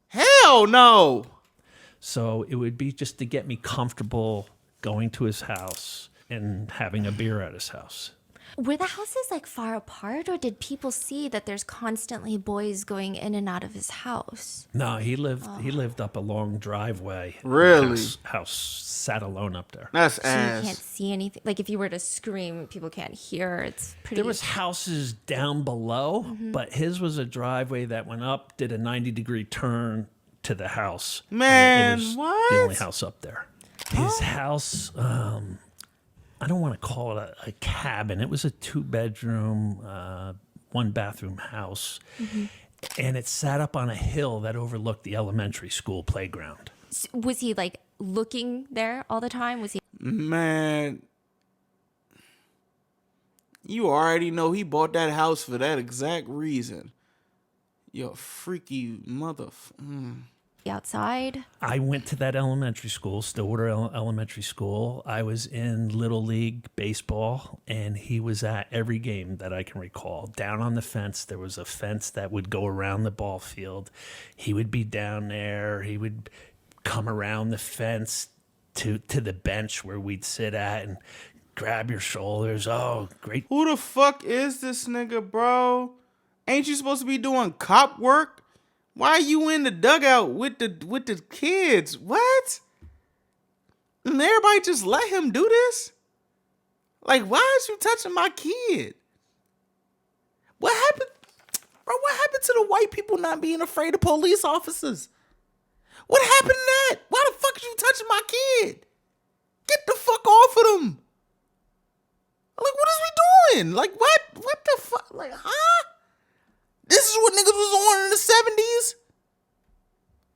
Hell no. So it would be just to get me comfortable going to his house and having a beer at his house. Were the houses far apart, or did people see that there's constantly boys going in and out of his house? No, he lived up a long driveway. Really? House sat alone up there. That's so ass. You can't see anything. If you were to scream, people can't hear. It's pretty. There was houses down below, but his was a driveway that went up, did a 90-degree turn to the house. Man, it was what? The only house up there. His house, I don't want to call it a cabin. It was a 2-bedroom, 1-bathroom house. Mm-hmm. And it sat up on a hill that overlooked the elementary school playground. Was he looking there all the time? Was he? Man, you already know he bought that house for that exact reason. You freaky Outside? I went to that elementary school, Stillwater Elementary School. I was in Little League baseball, and he was at every game that I can recall. Down on the fence, there was a fence that would go around the ball field. He would be down there. He would come around the fence to the bench where we'd sit at and grab your shoulders. Oh, great. Who the fuck is this nigga, bro? Ain't you supposed to be doing cop work? Why are you in the dugout with the kids? What? And everybody just let him do this? Like, why is you touching my kid? What happened? Bro, what happened to the white people not being afraid of police officers? What happened to that? Why the fuck are you touching my kid? Get the fuck off of them. Like, what is we doing? Like, what? What the fuck? Like, huh? This is what niggas was on in the 70s?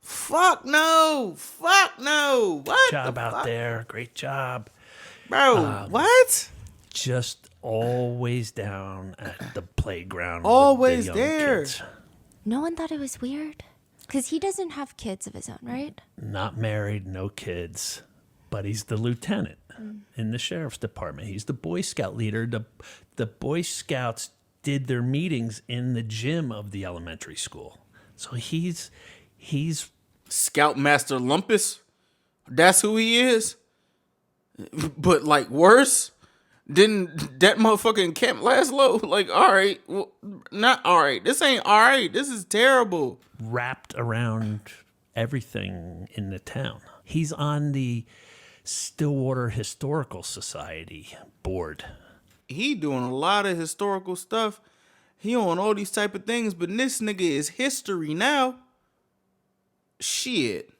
Fuck no. Fuck no. What? Good job out there. Great job. Bro, what? Just always down at the playground. Always with the young there. Kids. No one thought it was weird? Because he doesn't have kids of his own, right? Not married, no kids. But he's the lieutenant in the sheriff's department. He's the Boy Scout leader. The Boy Scouts did their meetings in the gym of the elementary school. So he's Scoutmaster Lumpus? That's who he is? But, like, worse? Didn't that motherfucker in Camp Laszlo? Like, all right. Well, not all right. This ain't all right. This is terrible. wrapped around everything in the town. He's on the Stillwater Historical Society board. He doing a lot of historical stuff. He on all these type of things, but this nigga is history now. Shit.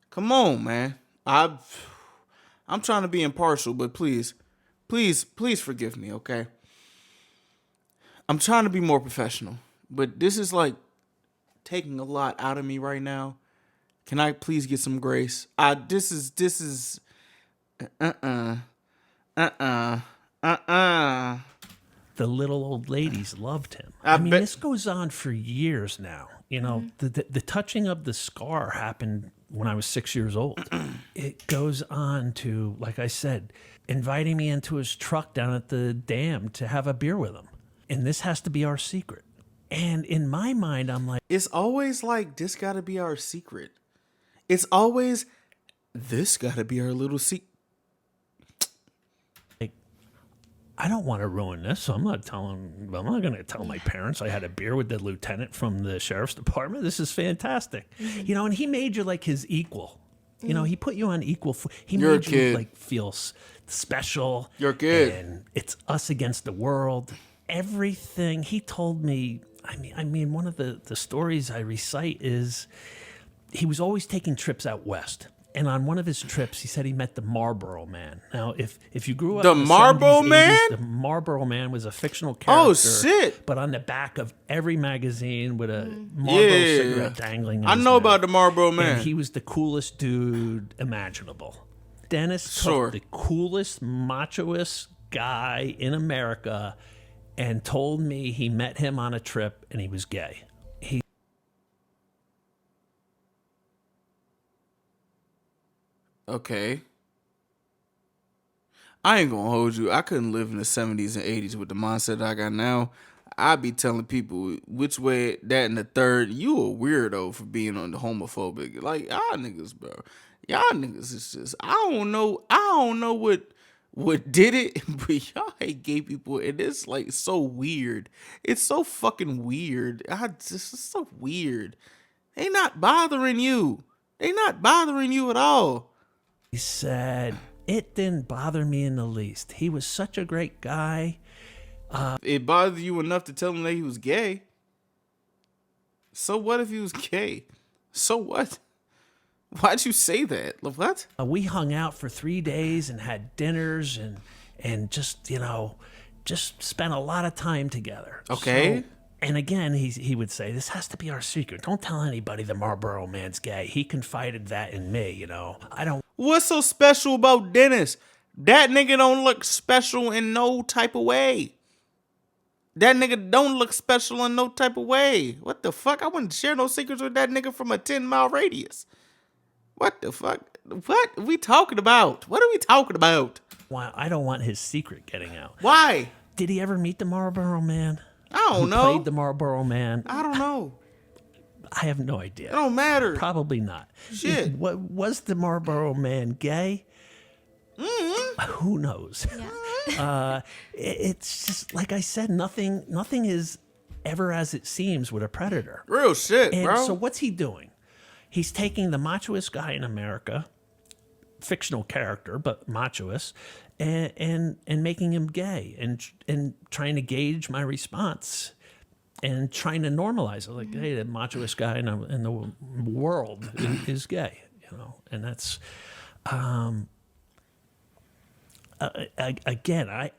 Come on, man. I'm trying to be impartial, but please forgive me, okay? I'm trying to be more professional, but this is like taking a lot out of me right now. Can I please get some grace? This is The little old ladies loved him. I I mean, bet- this goes on for years now. You know, the touching of the scar happened when I was 6 years old. It goes on to, like I said, inviting me into his truck down at the dam to have a beer with him. And this has to be our secret. And in my mind, I'm like, It's always like, this gotta be our secret. It's always, this gotta be our little secret. I don't want to ruin this, so I'm not going to tell my parents I had a beer with the lieutenant from the sheriff's department. This is fantastic. You know, and he made you like his equal. You know, he put you on equal. He You're a made you kid. like feel special. You're a kid. And it's us against the world. Everything he told me. I mean, one of the stories I recite is he was always taking trips out west. And on one of his trips, he said he met the Marlboro Man. Now, if you grew up The in the Marlboro 70s, 80s, Man? the Marlboro Man was a fictional character. Oh, shit. But on the back of every magazine with a Marlboro cigarette dangling in I his know mouth. about the Marlboro Man. And he was the coolest dude imaginable. Dennis Sure. took the coolest, machoest guy in America and told me he met him on a trip and he was gay. Okay. I ain't gonna hold you. I couldn't live in the 70s and 80s with the mindset I got now. I'd be telling people which way, that, and the third. You a weirdo for being on the homophobic. Like, y'all niggas, bro. Y'all niggas is just, I don't know what did it, but y'all hate gay people, and it's like so weird. It's so fucking weird. It's so weird. They not bothering you. They not bothering you at all. He said, it didn't bother me in the least. He was such a great guy. It bothered you enough to tell him that he was gay. So what if he was gay? So what? Why'd you say that? What? We hung out for 3 days and had dinners and just, just spent a lot of time together. Okay. So, and again, he would say, this has to be our secret. Don't tell anybody the Marlboro Man's gay. He confided that in me, I don't. What's so special about Dennis? That nigga don't look special in no type of way. That nigga don't look special in no type of way. What the fuck? I wouldn't share no secrets with that nigga from a 10-mile radius. What the fuck? What are we talking about? What are we talking about? Why I don't want his secret getting out. Why? Did he ever meet the Marlboro Man? I don't Who know. played the Marlboro Man? I don't know. I have no idea. It don't matter. Probably not. Shit. What was the Marlboro Man gay? Who knows? Yeah. It's just like I said. Nothing is ever as it seems with a predator. Real shit, And bro. so what's he doing? He's taking the machoist guy in America, fictional character, but machoist, and making him gay and trying to gauge my response and trying to normalize it. Like, hey, the machoist guy in the world is gay, you know, and that's, again, I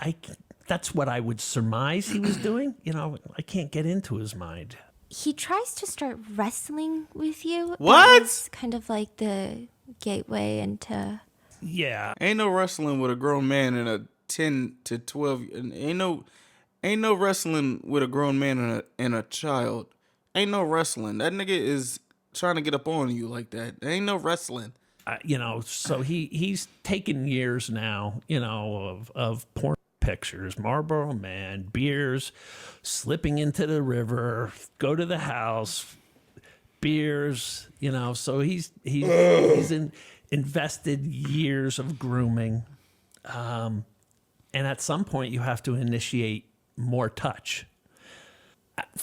that's what I would surmise he was doing. You know, I can't get into his mind. He tries to start wrestling with you. What? It's kind of like the gateway into... Yeah. Ain't no wrestling with a grown man and a 10 to 12. Ain't no wrestling with a grown man and a child. Ain't no wrestling. That nigga is trying to get up on you like that. There ain't no wrestling. You know, so he's taken years now, you know, of porn pictures, Marlboro Man, beers, slipping into the river, go to the house, beers, you know, so he's invested years of grooming. And at some point you have to initiate more touch.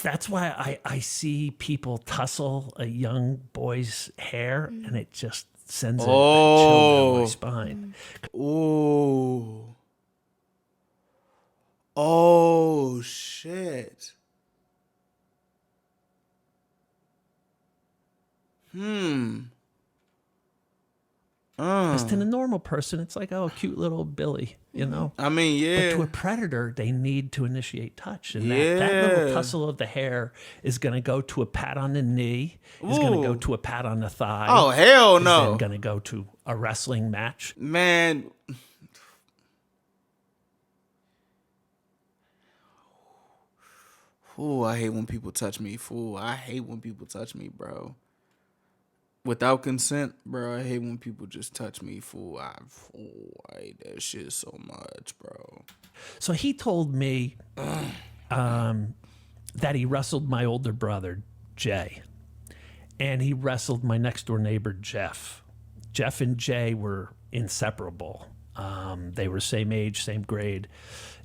That's why I see people tussle a young boy's hair and it just sends a chill down my spine. Ooh. Oh, shit. Because to the normal person, it's like, oh, cute little Billy, you know? I mean, yeah. But to a predator, they need to initiate touch. And that little tussle of the hair is going to go to a pat on the knee, is going to go to a pat on the thigh. Oh, hell is no. then going to go to a wrestling match. Man. Ooh, I hate when people touch me, fool. I hate when people touch me, bro. Without consent, bro, I hate when people just touch me, fool. I hate that shit so much, bro. So he told me that he wrestled my older brother, Jay. And he wrestled my next door neighbor, Jeff. Jeff and Jay were inseparable. They were same age, same grade,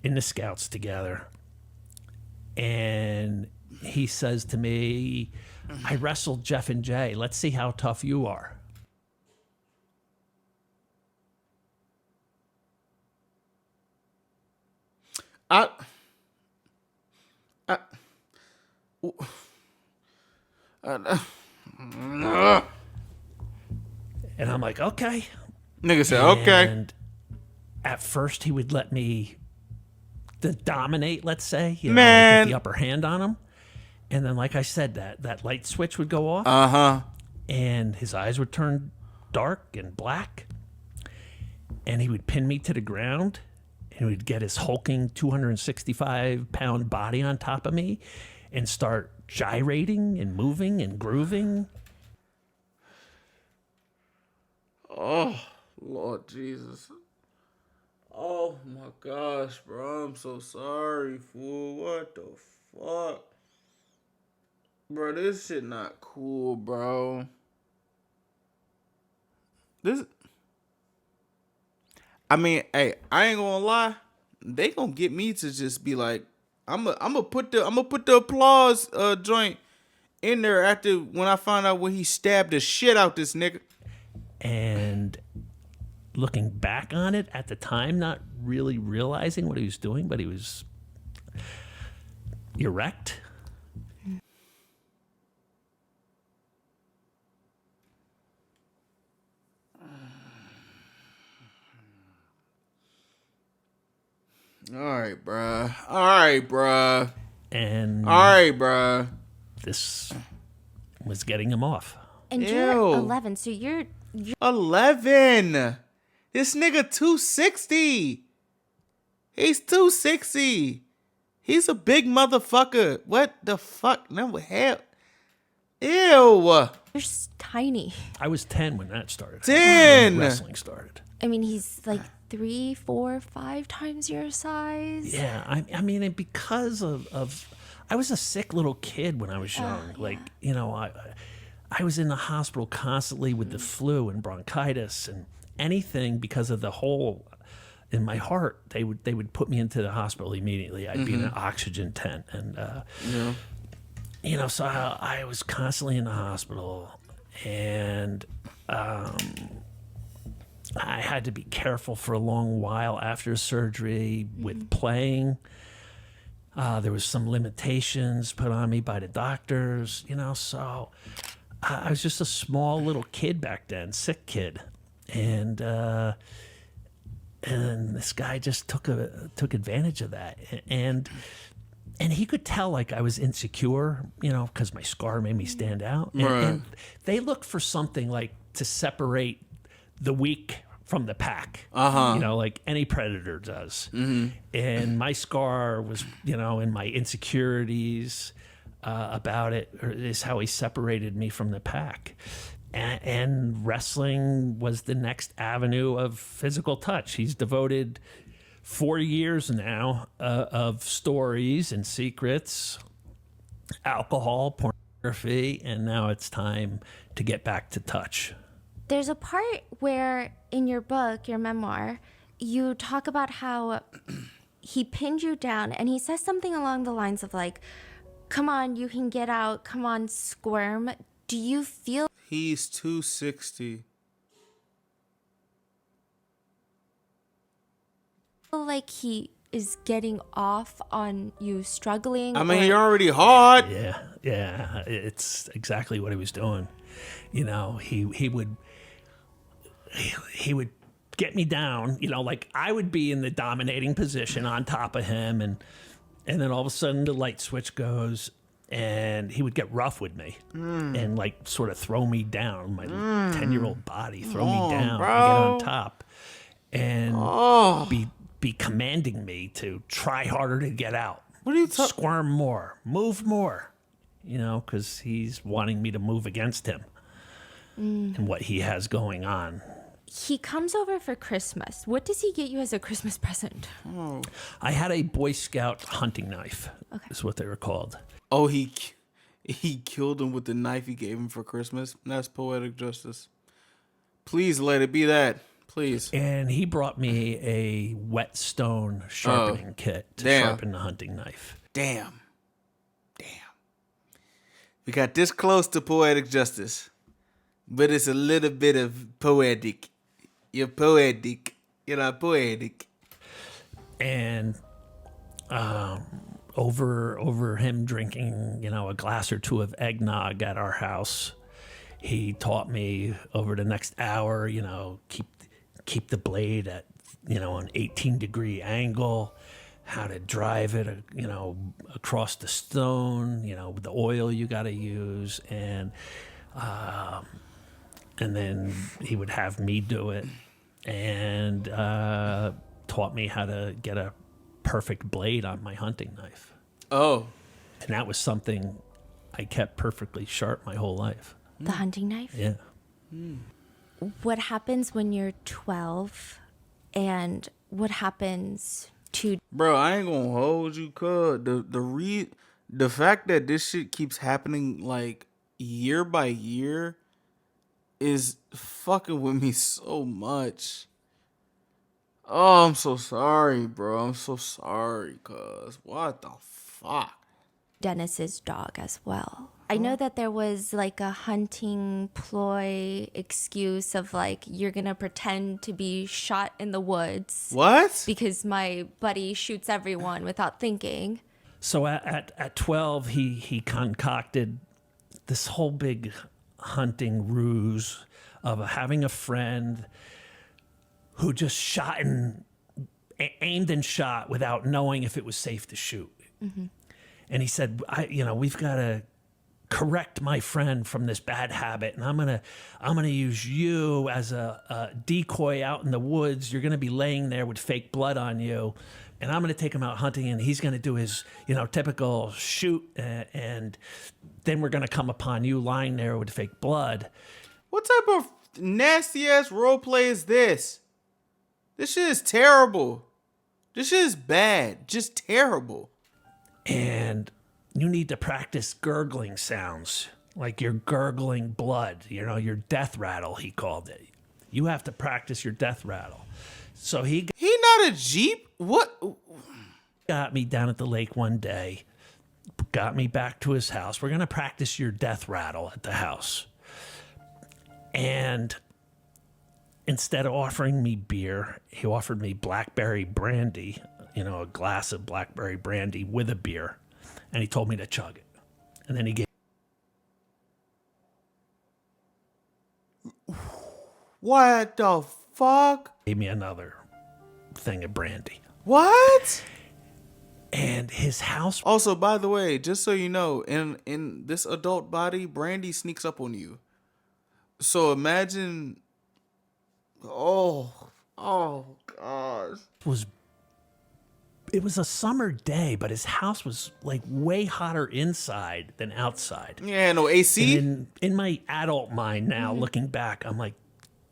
in the Scouts together. And he says to me, I wrestled Jeff and Jay. Let's see how tough you are. And I'm like, okay. Nigga said, okay. And at first he would let me dominate, let's say, you know, Man. get the upper hand on him. And then, like I said, that light switch would go off. Uh-huh. And his eyes would turn dark and black. And he would pin me to the ground. And he would get his hulking 265-pound body on top of me and start gyrating and moving and grooving. Oh, Lord Jesus. Oh, my gosh, bro. I'm so sorry, fool. What the fuck? Bro, this shit not cool, bro. I mean, hey, I ain't gonna lie. They gonna get me to just be like, I'm gonna put the applause joint in there after when I find out when he stabbed the shit out this nigga. And looking back on it at the time, not really realizing what he was doing, but he was erect. All right, bruh. And All right, bruh. this was getting him off. And Ew. you're 11, so you're 11. This nigga 260. He's 260. He's a big motherfucker. What the fuck? No hell. Ew. tiny. I was 10 when that started. 10. When wrestling started. I mean, he's like 3, 4, 5 times your size. Yeah, I mean, and because of I was a sick little kid when I was young. Like, you know, I was in the hospital constantly with the flu and bronchitis and anything because of the whole in my heart, they would put me into the hospital immediately. I'd be in an oxygen tent, and so I was constantly in the hospital, and I had to be careful for a long while after surgery with playing. There was some limitations put on me by the doctors, so I was just a small little kid back then, sick kid, and this guy just took advantage of that, and he could tell like I was insecure, because my scar made me stand out, and they looked for something like to separate the weak from the pack, like any predator does. And my scar was, and my insecurities about it is how he separated me from the pack. And wrestling was the next avenue of physical touch. He's devoted 4 years now of stories and secrets, alcohol, pornography, and now it's time to get back to touch. There's a part where in your book, your memoir, you talk about how he pinned you down and he says something along the lines of like, come on, you can get out. Come on, squirm. Do you feel he's 260? Like he is getting off on you struggling? I mean, you're already hard. Yeah. It's exactly what he was doing. He would get me down, like I would be in the dominating position on top of him, and then all of a sudden the light switch goes and he would get rough with me and like sort of throw me down, my 10-year-old body, throw me down, bro. and get on top, and be commanding me to try harder to get out. What are you talking? Squirm more, move more, because he's wanting me to move against him and what he has going on. He comes over for Christmas. What does he get you as a Christmas present? I had a Boy Scout hunting knife, is what they were called. Oh, he killed him with the knife he gave him for Christmas. That's poetic justice. Please let it be that. Please. And he brought me a whetstone sharpening kit to sharpen the hunting knife. Damn. We got this close to poetic justice, but it's a little bit of poetic. You're poetic. You're not poetic. And over him drinking, a glass or two of eggnog at our house, he taught me over the next hour, keep the blade at, an 18-degree angle, how to drive it, across the stone, the oil you got to use, and then he would have me do it, and taught me how to get a perfect blade on my hunting knife. Oh. And that was something I kept perfectly sharp my whole life. The hunting knife? Yeah. What happens when you're 12, and what happens to... Bro, I ain't gonna hold you, cuz. The fact that this shit keeps happening, like, year by year is fucking with me so much. Oh, I'm so sorry, bro. I'm so sorry, cuz. What the fuck? Dennis's dog as well. I know that there was like a hunting ploy excuse of like, you're gonna pretend to be shot in the woods. What? Because my buddy shoots everyone without thinking. So at 12, he concocted this whole big hunting ruse of having a friend who just aimed and shot without knowing if it was safe to shoot. Mm-hmm. And he said, we've got to correct my friend from this bad habit, and I'm gonna use you as a decoy out in the woods. You're gonna be laying there with fake blood on you, and I'm gonna take him out hunting, and he's gonna do his typical shoot, and then we're gonna come upon you lying there with fake blood. What type of nasty ass role play is this? This shit is terrible. This shit is bad, just terrible. And you need to practice gurgling sounds, like you're gurgling blood, your death rattle, he called it. You have to practice your death rattle. So he not a Jeep? What? got me down at the lake one day, got me back to his house. We're going to practice your death rattle at the house. And instead of offering me beer, he offered me blackberry brandy, a glass of blackberry brandy with a beer. And he told me to chug it. And then he gave What the fuck? me another thing of brandy. What? And his house. Also, by the way, just so you know, in this adult body, brandy sneaks up on you. So imagine. Oh gosh. It was a summer day, but his house was like way hotter inside than outside. Yeah, no AC. And in my adult mind now, looking back, I'm like,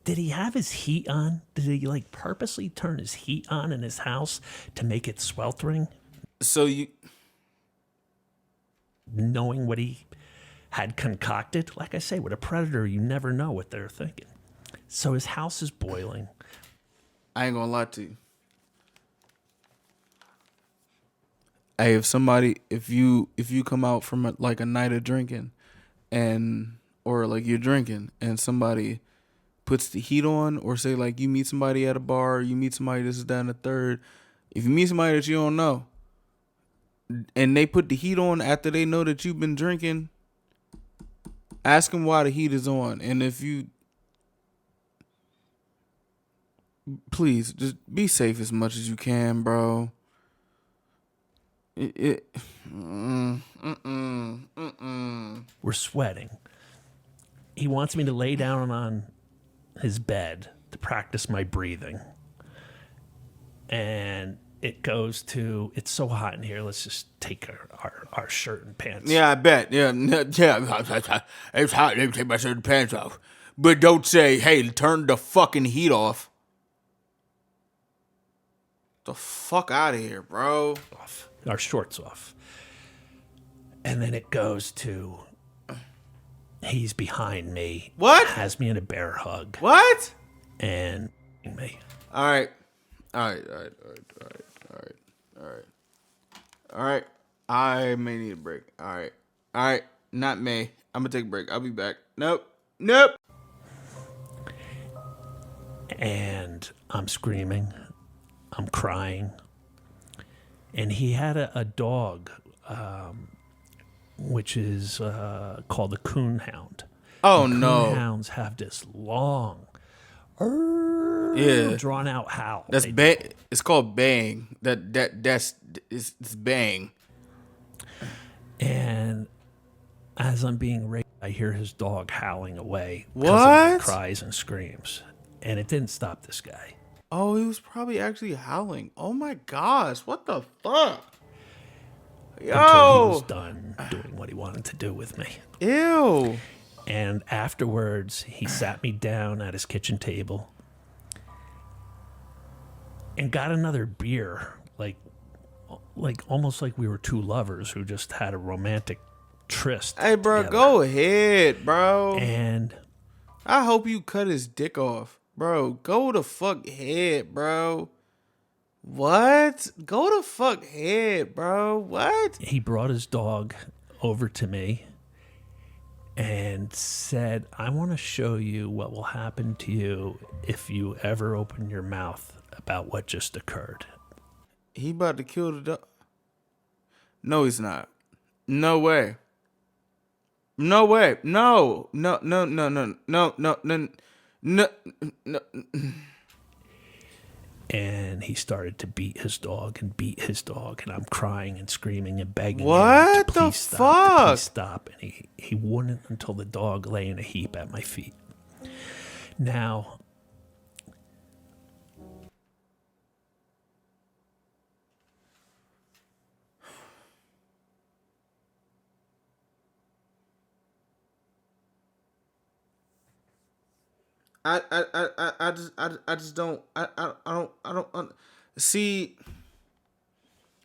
did he have his heat on? Did he like purposely turn his heat on in his house to make it sweltering? So you. Knowing what he had concocted, like I say, with a predator, you never know what they're thinking. So his house is boiling. I ain't gonna lie to you. Hey, if you come out from a night of drinking, or like you're drinking and somebody puts the heat on, or say like you meet somebody at a bar, you meet somebody this is down the third. If you meet somebody that you don't know, and they put the heat on after they know that you've been drinking, ask them why the heat is on, and if you. Please just be safe as much as you can, bro. We're sweating. He wants me to lay down on his bed to practice my breathing. And it goes to, it's so hot in here, let's just take our shirt and pants. Yeah, I bet. Yeah. It's hot. Let me take my shirt and pants off. But don't say, hey, turn the fucking heat off. The fuck out of here, bro. Off. Our shorts off. And then it goes to, he's behind me. What? Has me in a bear hug. What? And me. All right. I may need a break. All right. Not me. I'm gonna take a break. I'll be back. Nope. And I'm screaming. I'm crying. And he had a dog, which is called a coon hound. Oh, and no. Coon hounds have this long, drawn out howl. That's It's called bang. It's bang. And as I'm being raped, I hear his dog howling away. What? Because of the cries and screams. And it didn't stop this guy. Oh, he was probably actually howling. Oh my gosh, what the fuck? Yo! Until he was done doing what he wanted to do with me. Ew. And afterwards, he sat me down at his kitchen table and got another beer, like almost like we were two lovers who just had a romantic tryst. Hey, bro, together. go ahead, bro. And I hope you cut his dick off. Bro, go the fuck ahead, bro. What? Go the fuck ahead, bro. What? he brought his dog over to me and said, I want to show you what will happen to you if you ever open your mouth about what just occurred. He about to kill the dog. No, he's not. No way. No way. No. No. And he started to beat his dog, and I'm crying and screaming and begging What him to the please stop, fuck? to please stop. And he wouldn't until the dog lay in a heap at my feet. Now, I just don't see.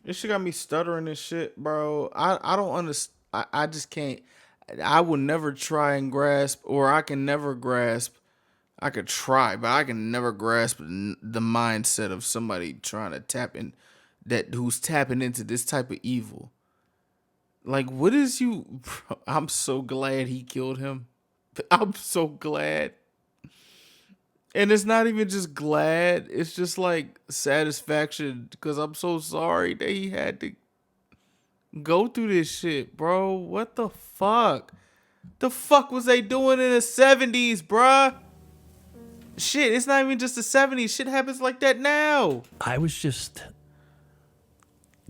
This shit got me stuttering and shit, bro. I don't understand. I just can't. I will never try and grasp, or I can never grasp I could try, but I can never grasp the mindset of somebody trying to who's tapping into this type of evil. Like, what is you? Bro, I'm so glad he killed him. I'm so glad. And it's not even just glad. It's just like satisfaction because I'm so sorry that he had to go through this shit, bro. What the fuck? The fuck was they doing in the 70s, bruh? Shit, it's not even just the 70s. Shit happens like that now. I was just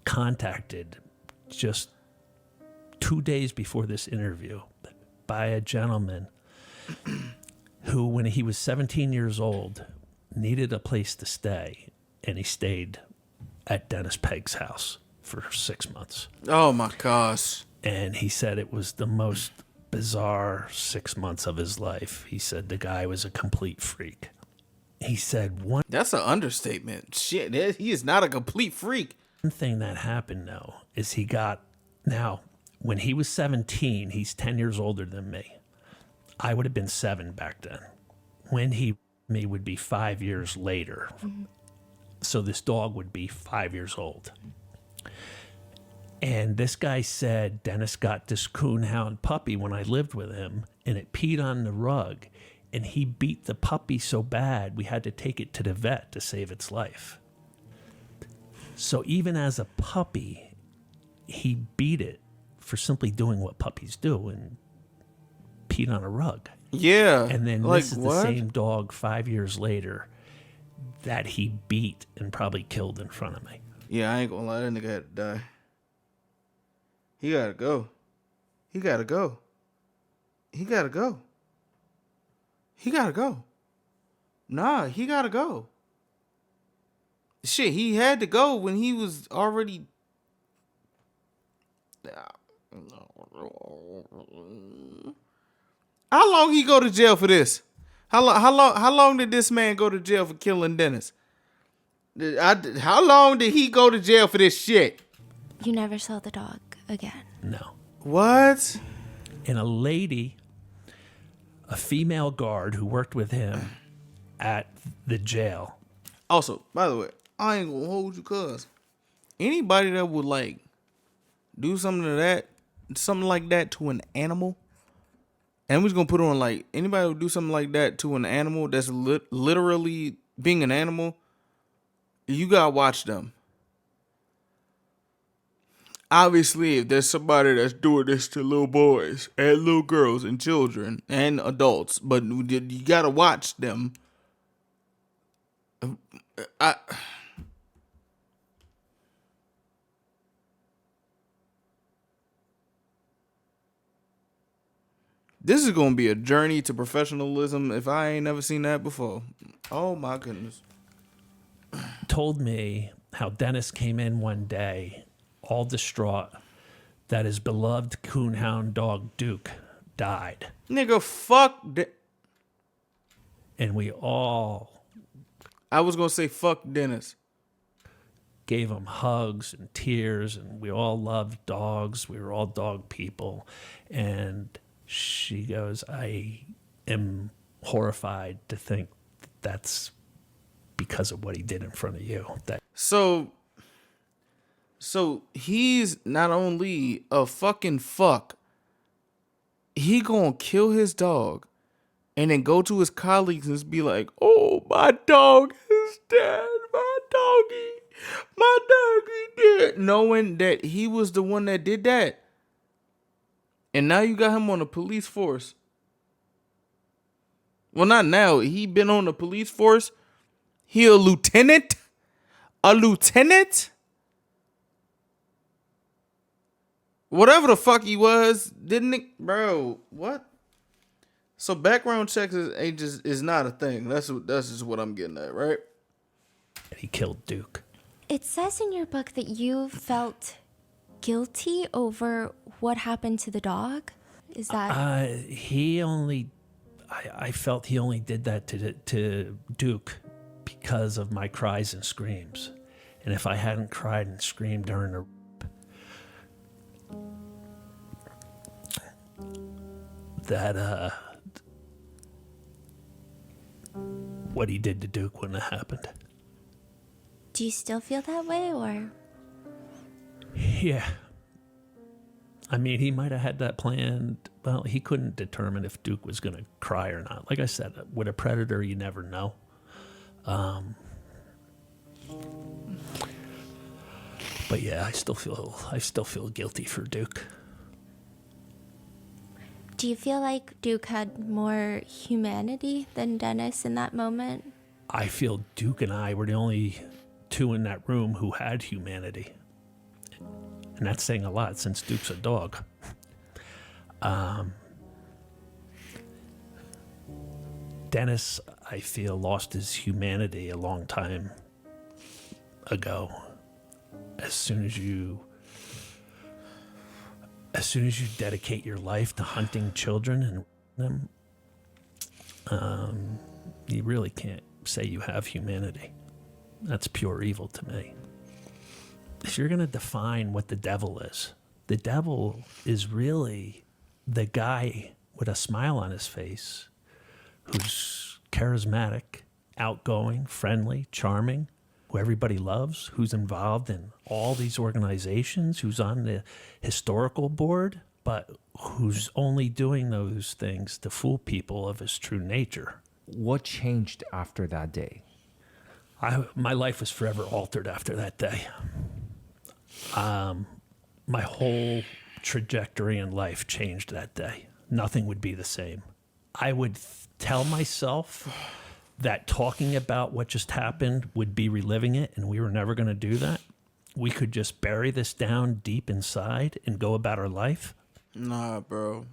contacted just 2 days before this interview by a gentleman who, when he was 17 years old, needed a place to stay, and he stayed at Dennis Pegg's house for 6 months. Oh my gosh. And he said it was the most bizarre 6 months of his life. He said the guy was a complete freak. He said one That's an understatement. Shit, he is not a complete freak. thing that happened, though, is now, when he was 17, he's 10 years older than me. I would have been 7 back then. When me would be 5 years later. So this dog would be 5 years old. And this guy said Dennis got this coonhound puppy when I lived with him, and it peed on the rug. And he beat the puppy so bad, we had to take it to the vet to save its life. So even as a puppy, he beat it for simply doing what puppies do and peed on a rug. Yeah. And then like, this is what? the same dog 5 years later that he beat and probably killed in front of me. Yeah, I ain't gonna lie, that nigga had to die. He gotta go. He gotta go. He gotta go. He gotta go. Nah, he gotta go. Shit, he had to go when he was already. How long he go to jail for this? How long did this man go to jail for killing Dennis? How long did he go to jail for this shit? You never saw the dog again. No. What? And a female guard who worked with him at the jail. Also, by the way, I ain't gonna hold you, cuz anybody that would like do something like that to an animal, and we're just gonna put on like anybody who would do something like that to an animal that's literally being an animal, you gotta watch them. Obviously, if there's somebody that's doing this to little boys and little girls and children and adults, but you gotta watch them. This is gonna be a journey to professionalism if I ain't never seen that before. Oh my goodness. Told me how Dennis came in one day, all distraught, that his beloved coonhound dog Duke died. Nigga, fuck. And we all I was gonna say fuck Dennis. gave him hugs and tears, and we all loved dogs. We were all dog people. And she goes, I am horrified to think that's because of what he did in front of you. So he's not only a fucking fuck, he gonna kill his dog and then go to his colleagues and be like, oh, my dog is dead. My doggy dead. Knowing that he was the one that did that. And now you got him on the police force. Well, not now. He been on the police force. He a lieutenant? A lieutenant? Whatever the fuck he was, didn't it? Bro, what? So background checks is not a thing. That's just what I'm getting at, right? He killed Duke. It says in your book that you felt guilty over what happened to the dog. Is that? I felt he only did that to Duke because of my cries and screams. And if I hadn't cried and screamed during the what he did to Duke wouldn't have happened. Do you still feel that way, or? Yeah. I mean, he might have had that planned. Well, he couldn't determine if Duke was going to cry or not. Like I said, with a predator, you never know. But yeah, I still feel guilty for Duke. Do you feel like Duke had more humanity than Dennis in that moment? I feel Duke and I were the only two in that room who had humanity. And that's saying a lot since Duke's a dog. Dennis, I feel, lost his humanity a long time ago. As soon as you dedicate your life to hunting children and them, you really can't say you have humanity. That's pure evil to me. If you're going to define what the devil is really the guy with a smile on his face who's charismatic, outgoing, friendly, charming, who everybody loves, who's involved in all these organizations, who's on the historical board, but who's only doing those things to fool people of his true nature. What changed after that day? My life was forever altered after that day. My whole trajectory in life changed that day. Nothing would be the same. I would tell myself that talking about what just happened would be reliving it, and we were never going to do that. We could just bury this down deep inside and go about our life. Nah, bro.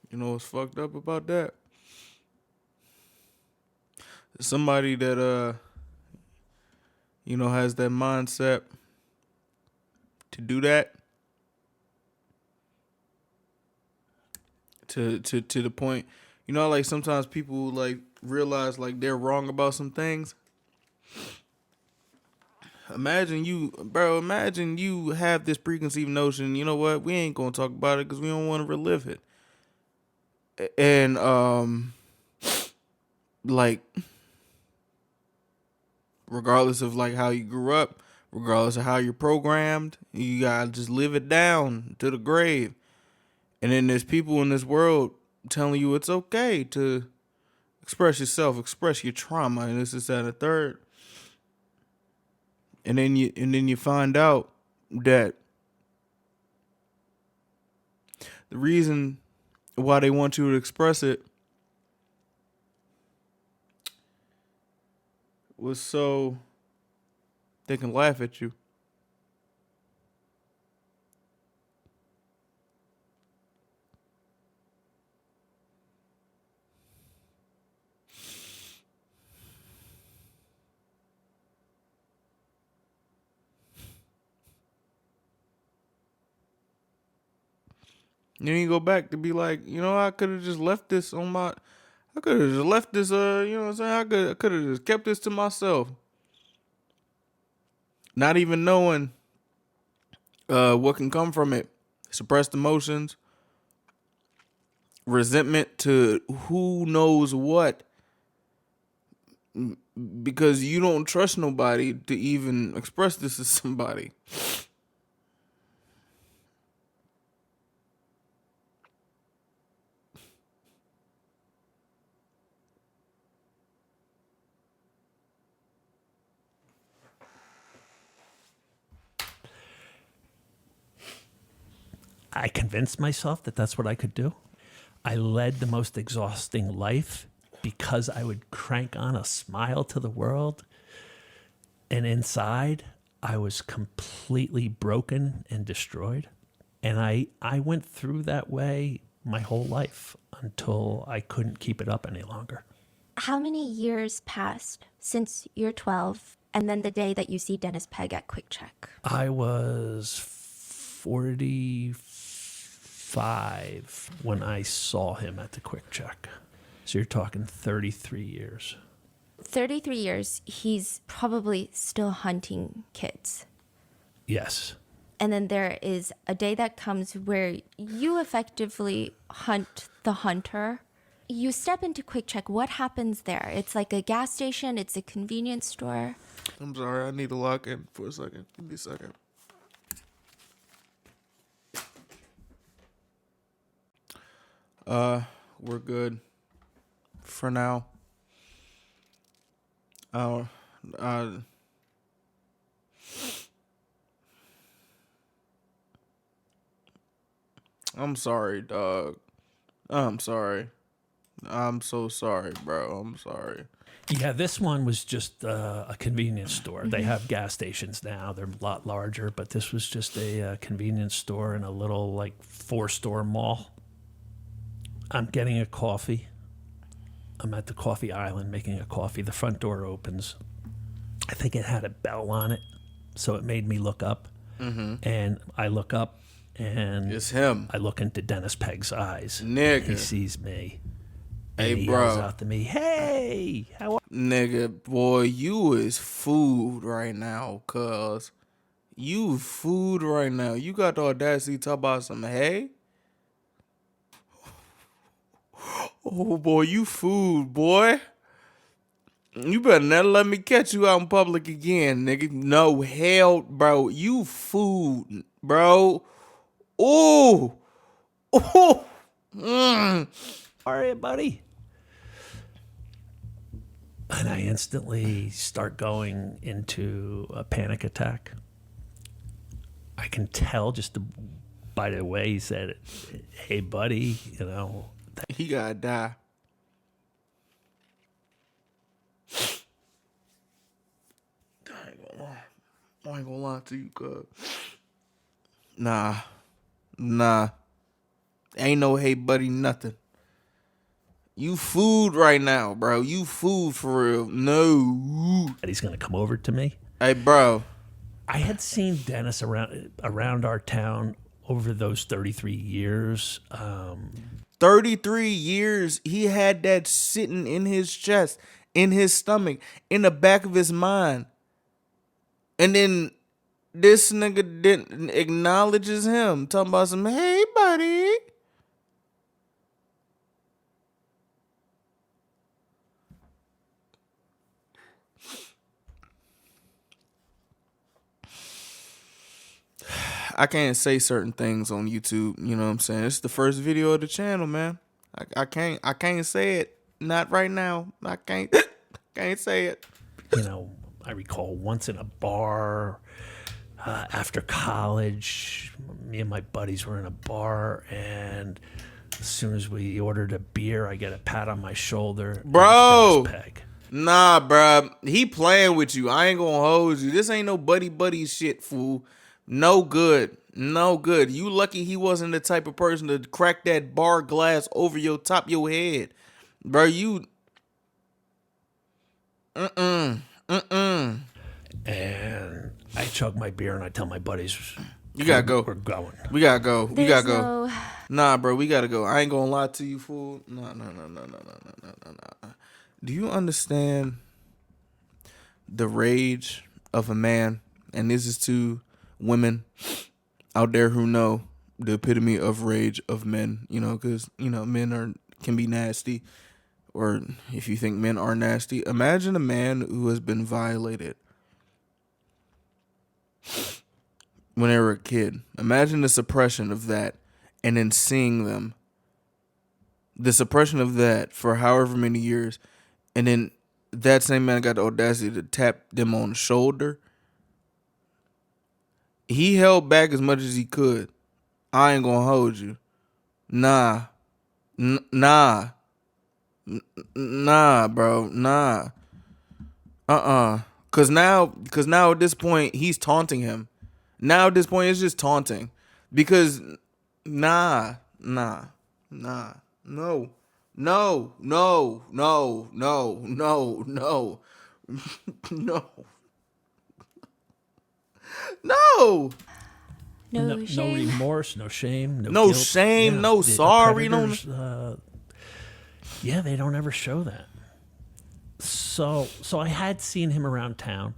You know what's fucked up about that? Somebody that has that mindset to do that to the point, like sometimes people like realize like they're wrong about some things. Imagine you have this preconceived notion, you know what, we ain't gonna talk about it because we don't want to relive it. And like regardless of like how you grew up, regardless of how you're programmed, you gotta just live it down to the grave. And then there's people in this world telling you it's okay to express yourself, express your trauma, and this is that and the third. And then you find out that the reason why they want you to express it was so they can laugh at you. Then you go back to be like, I could have just left this I could have just left this, what I'm saying? I could have just kept this to myself. Not even knowing what can come from it. Suppressed emotions, resentment to who knows what. Because you don't trust nobody to even express this to somebody. I convinced myself that that's what I could do. I led the most exhausting life because I would crank on a smile to the world. And inside, I was completely broken and destroyed. And I went through that way my whole life until I couldn't keep it up any longer. How many years passed since you're 12 and then the day that you see Dennis Pegg at Quick Check? I was 45 when I saw him at the Quick Check. So you're talking 33 years. 33 years, he's probably still hunting kids. Yes. And then there is a day that comes where you effectively hunt the hunter. You step into Quick Check. What happens there? It's like a gas station. It's a convenience store. I'm sorry. I need to lock in for a second. Give me a second. We're good for now. I'm sorry, dog. I'm sorry. I'm so sorry, bro. I'm sorry. Yeah, this one was just a convenience store. They have gas stations now. They're a lot larger, but this was just a convenience store in a little, like, 4-store mall. I'm getting a coffee. I'm at the coffee island making a coffee. The front door opens. I think it had a bell on it, so it made me look up. And I look up, and It's him. I look into Dennis Pegg's eyes. Nigga. He sees me. Hey, And he bro. yells out to me, "Hey, how are Nigga, boy, you is food right now, cuz. You food right now. You got the audacity to talk about some hey? Oh, boy, you food, boy. You better never let me catch you out in public again, nigga. No, hell, bro. You food, bro. Ooh. Ooh. you, buddy?" And I instantly start going into a panic attack. I can tell just by the way he said it, "Hey, buddy," you know. He gotta die. I ain't gonna lie to you, cuz. Nah. Ain't no hey buddy nothing. You food right now, bro. You food for real. No. That he's going to come over to me. Hey, bro. I had seen Dennis around our town over those 33 years. 33 years, he had that sitting in his chest, in his stomach, in the back of his mind. And then this nigga didn't acknowledges him, talking about some, hey, buddy. I can't say certain things on YouTube, you know what I'm saying? It's the first video of the channel, man. I can't say it. Not right now. I can't say it. You know, I recall once in a bar after college, me and my buddies were in a bar, and as soon as we ordered a beer, I get a pat on my shoulder. Bro. Dennis Pegg. Nah, bruh. He playing with you. I ain't gonna hold you. This ain't no buddy shit, fool. No good. No good. You lucky he wasn't the type of person to crack that bar glass over your top of your head. Bro, you... And I chug my beer and I tell my buddies, You gotta go. We're going. We gotta go. We There's gotta go. Nah, bro, we gotta go. I ain't gonna lie to you, fool. No. Do you understand the rage of a man? And this is to women out there who know the epitome of rage of men, you know, because, you know, men can be nasty. Or if you think men are nasty, imagine a man who has been violated when they were a kid. Imagine the suppression of that, and then seeing them. The suppression of that for however many years, and then that same man got the audacity to tap them on the shoulder. He held back as much as he could. I ain't gonna hold you. Nah, bro. Nah. Cause now at this point he's taunting him. Now at this point it's just taunting. Because no. No. No shame. remorse, no shame, no No guilt. shame, no the sorry, no- Predators, yeah, they don't ever show that. So I had seen him around town,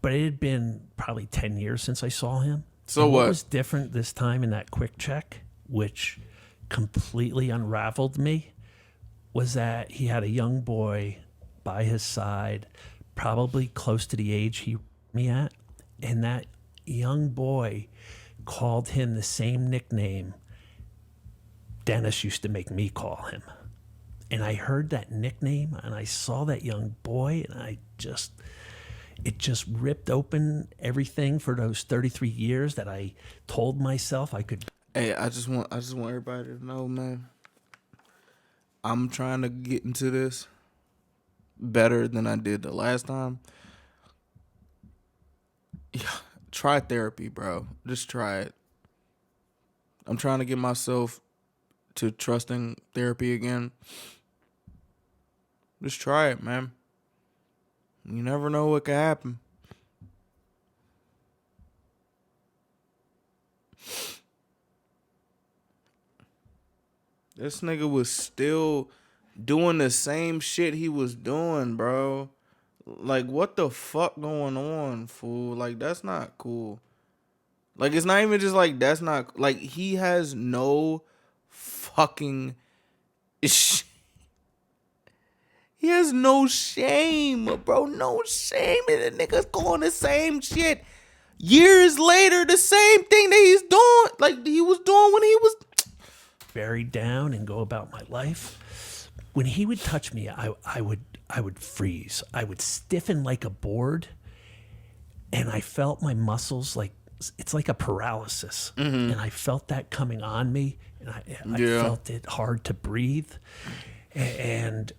but it had been probably 10 years since I saw him. So and what was different this time in that quick check, which completely unraveled me, was that he had a young boy by his side, probably close to the age he me at, and that young boy called him the same nickname Dennis used to make me call him. And I heard that nickname and I saw that young boy, and it just ripped open everything for those 33 years that I told myself I could. Hey, I just want everybody to know, man. I'm trying to get into this better than I did the last time. Yeah, try therapy, bro. Just try it. I'm trying to get myself to trusting therapy again. Just try it, man. You never know what could happen. This nigga was still doing the same shit he was doing, bro. Like, what the fuck going on, fool? Like, that's not cool. Like, it's not even just like, that's not, like, he has no fucking he has no shame, bro. No shame. And the nigga's going the same shit. Years later, the same thing that he's doing, like he was doing when he was buried down and go about my life. When he would touch me, I would freeze. I would stiffen like a board, and I felt my muscles like it's like a paralysis. And I felt that coming on me, and I felt it hard to breathe, and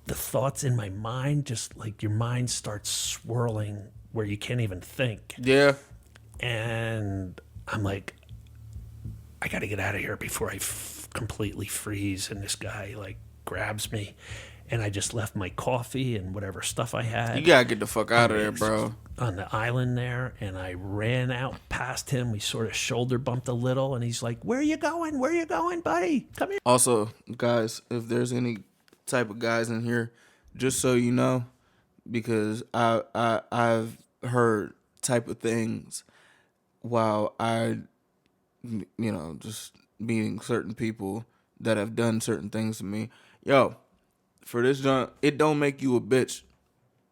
the thoughts in my mind, just like your mind starts swirling where you can't even think. Yeah. And I'm like, I got to get out of here before I completely freeze. And this guy like grabs me, and I just left my coffee and whatever stuff I had. You gotta get the fuck out of there, bro. On the island there, and I ran out past him. We sort of shoulder bumped a little, and he's like, "Where are you going? Where are you going, buddy? Come here." Also, guys, if there's any type of guys in here, just so you know, because I've heard type of things while just meeting certain people that have done certain things to me. Yo, for this junk, it don't make you a bitch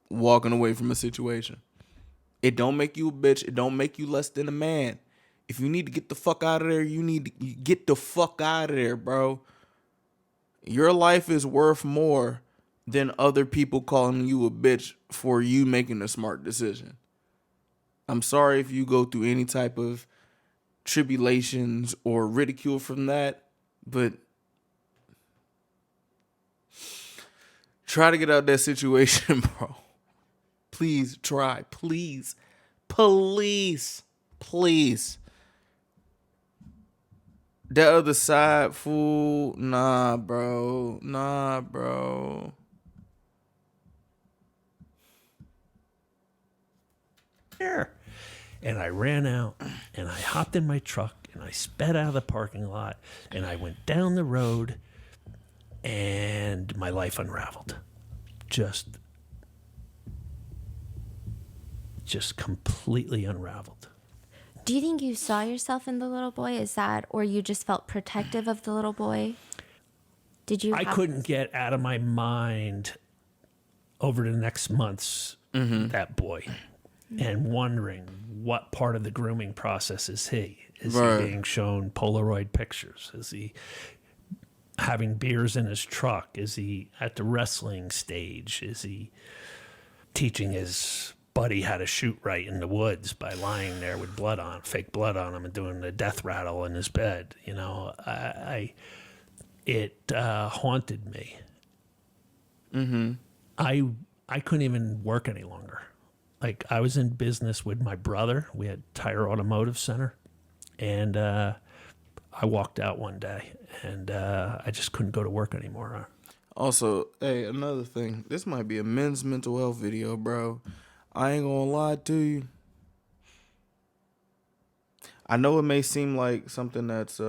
walking away from a situation. It don't make you a bitch. It don't make you less than a man. If you need to get the fuck out of there, you need to get the fuck out of there, bro. Your life is worth more than other people calling you a bitch for you making a smart decision. I'm sorry if you go through any type of tribulations or ridicule from that, but try to get out of that situation, bro. Please try. Please. Please. Please. That other side, fool. Nah, bro. Nah, bro. Here. And I ran out, and I hopped in my truck, and I sped out of the parking lot, and I went down the road, and my life unraveled. Just completely unraveled. Do you think you saw yourself in the little boy? Is that, or you just felt protective of the little boy? I couldn't get out of my mind over the next months that boy, and wondering what part of the grooming process is he? Is he being shown Polaroid pictures? Is he having beers in his truck? Is he at the wrestling stage? Is he teaching his buddy how to shoot right in the woods by lying there with fake blood on him, and doing the death rattle in his bed? You know, it haunted me. I couldn't even work any longer. Like, I was in business with my brother. We had Tire Automotive Center, and I walked out one day, and I just couldn't go to work anymore. Also, hey, another thing. This might be a men's mental health video, bro. I ain't gonna lie to you. I know it may seem like something that's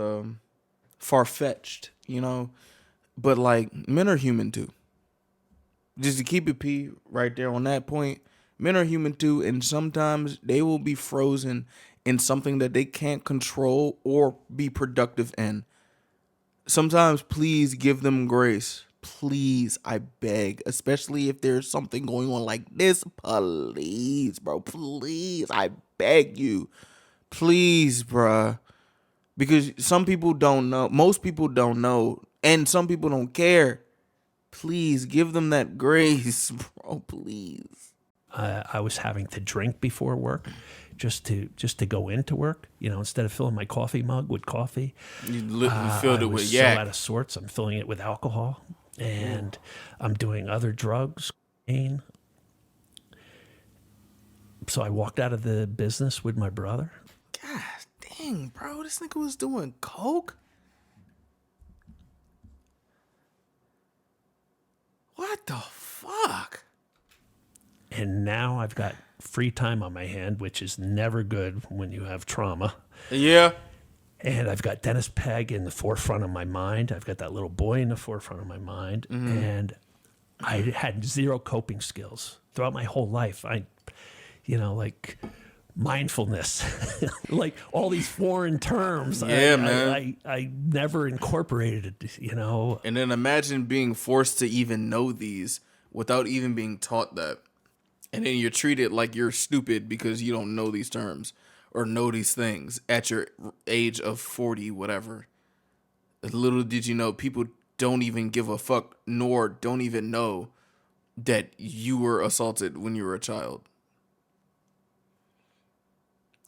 far-fetched, you know, but like, men are human too. Just to keep it P right there on that point, Men are human too, and sometimes they will be frozen in something that they can't control or be productive in. Sometimes please give them grace. Please, I beg, especially if there's something going on like this. Please, bro, please, I beg you. Please, bruh. Because some people don't know. Most people don't know. And some people don't care. Please give them that grace, bro, please. I was having to drink before work just to go into work. Instead of filling my coffee mug with coffee, You filled I it was with so yak. out of sorts. I'm filling it with alcohol, and I'm doing other drugs. So I walked out of the business with my brother. God dang, bro. This nigga was doing coke? What the fuck? And now I've got free time on my hand, which is never good when you have trauma. Yeah. And I've got Dennis Pegg in the forefront of my mind. I've got that little boy in the forefront of my mind. And I had zero coping skills throughout my whole life. Like mindfulness, like all these foreign terms. Yeah, man. I never incorporated it, And then imagine being forced to even know these without even being taught that. And then you're treated like you're stupid because you don't know these terms or know these things at your age of 40, whatever. Little did you know, people don't even give a fuck, nor don't even know that you were assaulted when you were a child.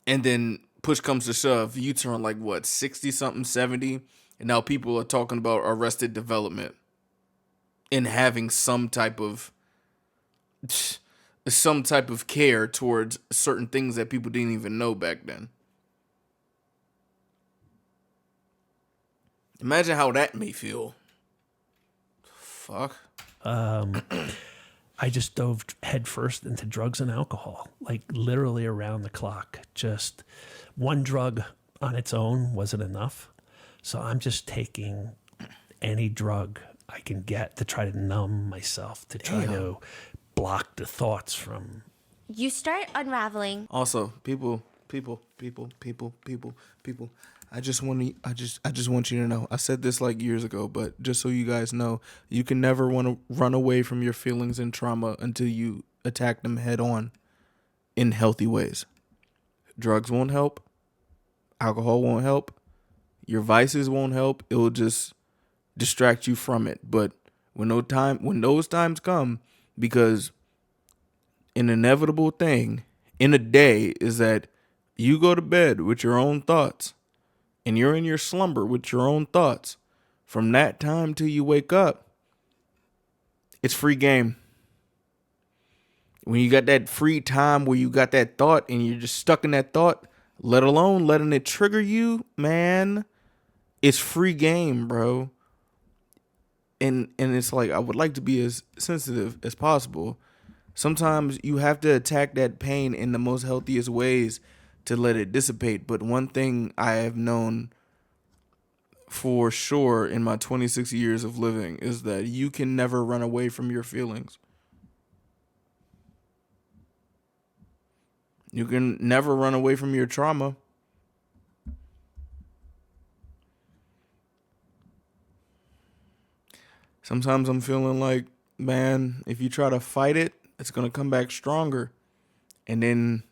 And then push comes to shove, you turn like what, 60 something, 70, and now people are talking about arrested development and having some type of care towards certain things that people didn't even know back then. Imagine how that may feel. Fuck. I just dove headfirst into drugs and alcohol, like literally around the clock. Just one drug on its own wasn't enough. So I'm just taking any drug I can get to try to numb myself, to try to block the thoughts from. You start unraveling. Also, people. I just want you to know. I said this like years ago, but just so you guys know, you can never want to run away from your feelings and trauma until you attack them head on in healthy ways. Drugs won't help. Alcohol won't help. Your vices won't help. It will just distract you from it. But when those times come, because an inevitable thing in a day is that you go to bed with your own thoughts and you're in your slumber with your own thoughts. From that time till you wake up, it's free game. When you got that free time where you got that thought and you're just stuck in that thought, let alone letting it trigger you, man, it's free game, bro. And it's like, I would like to be as sensitive as possible. Sometimes you have to attack that pain in the most healthiest ways to let it dissipate. But one thing I have known for sure in my 26 years of living is that you can never run away from your feelings. You can never run away from your trauma. Sometimes I'm feeling like, man, if you try to fight it, it's going to come back stronger. And then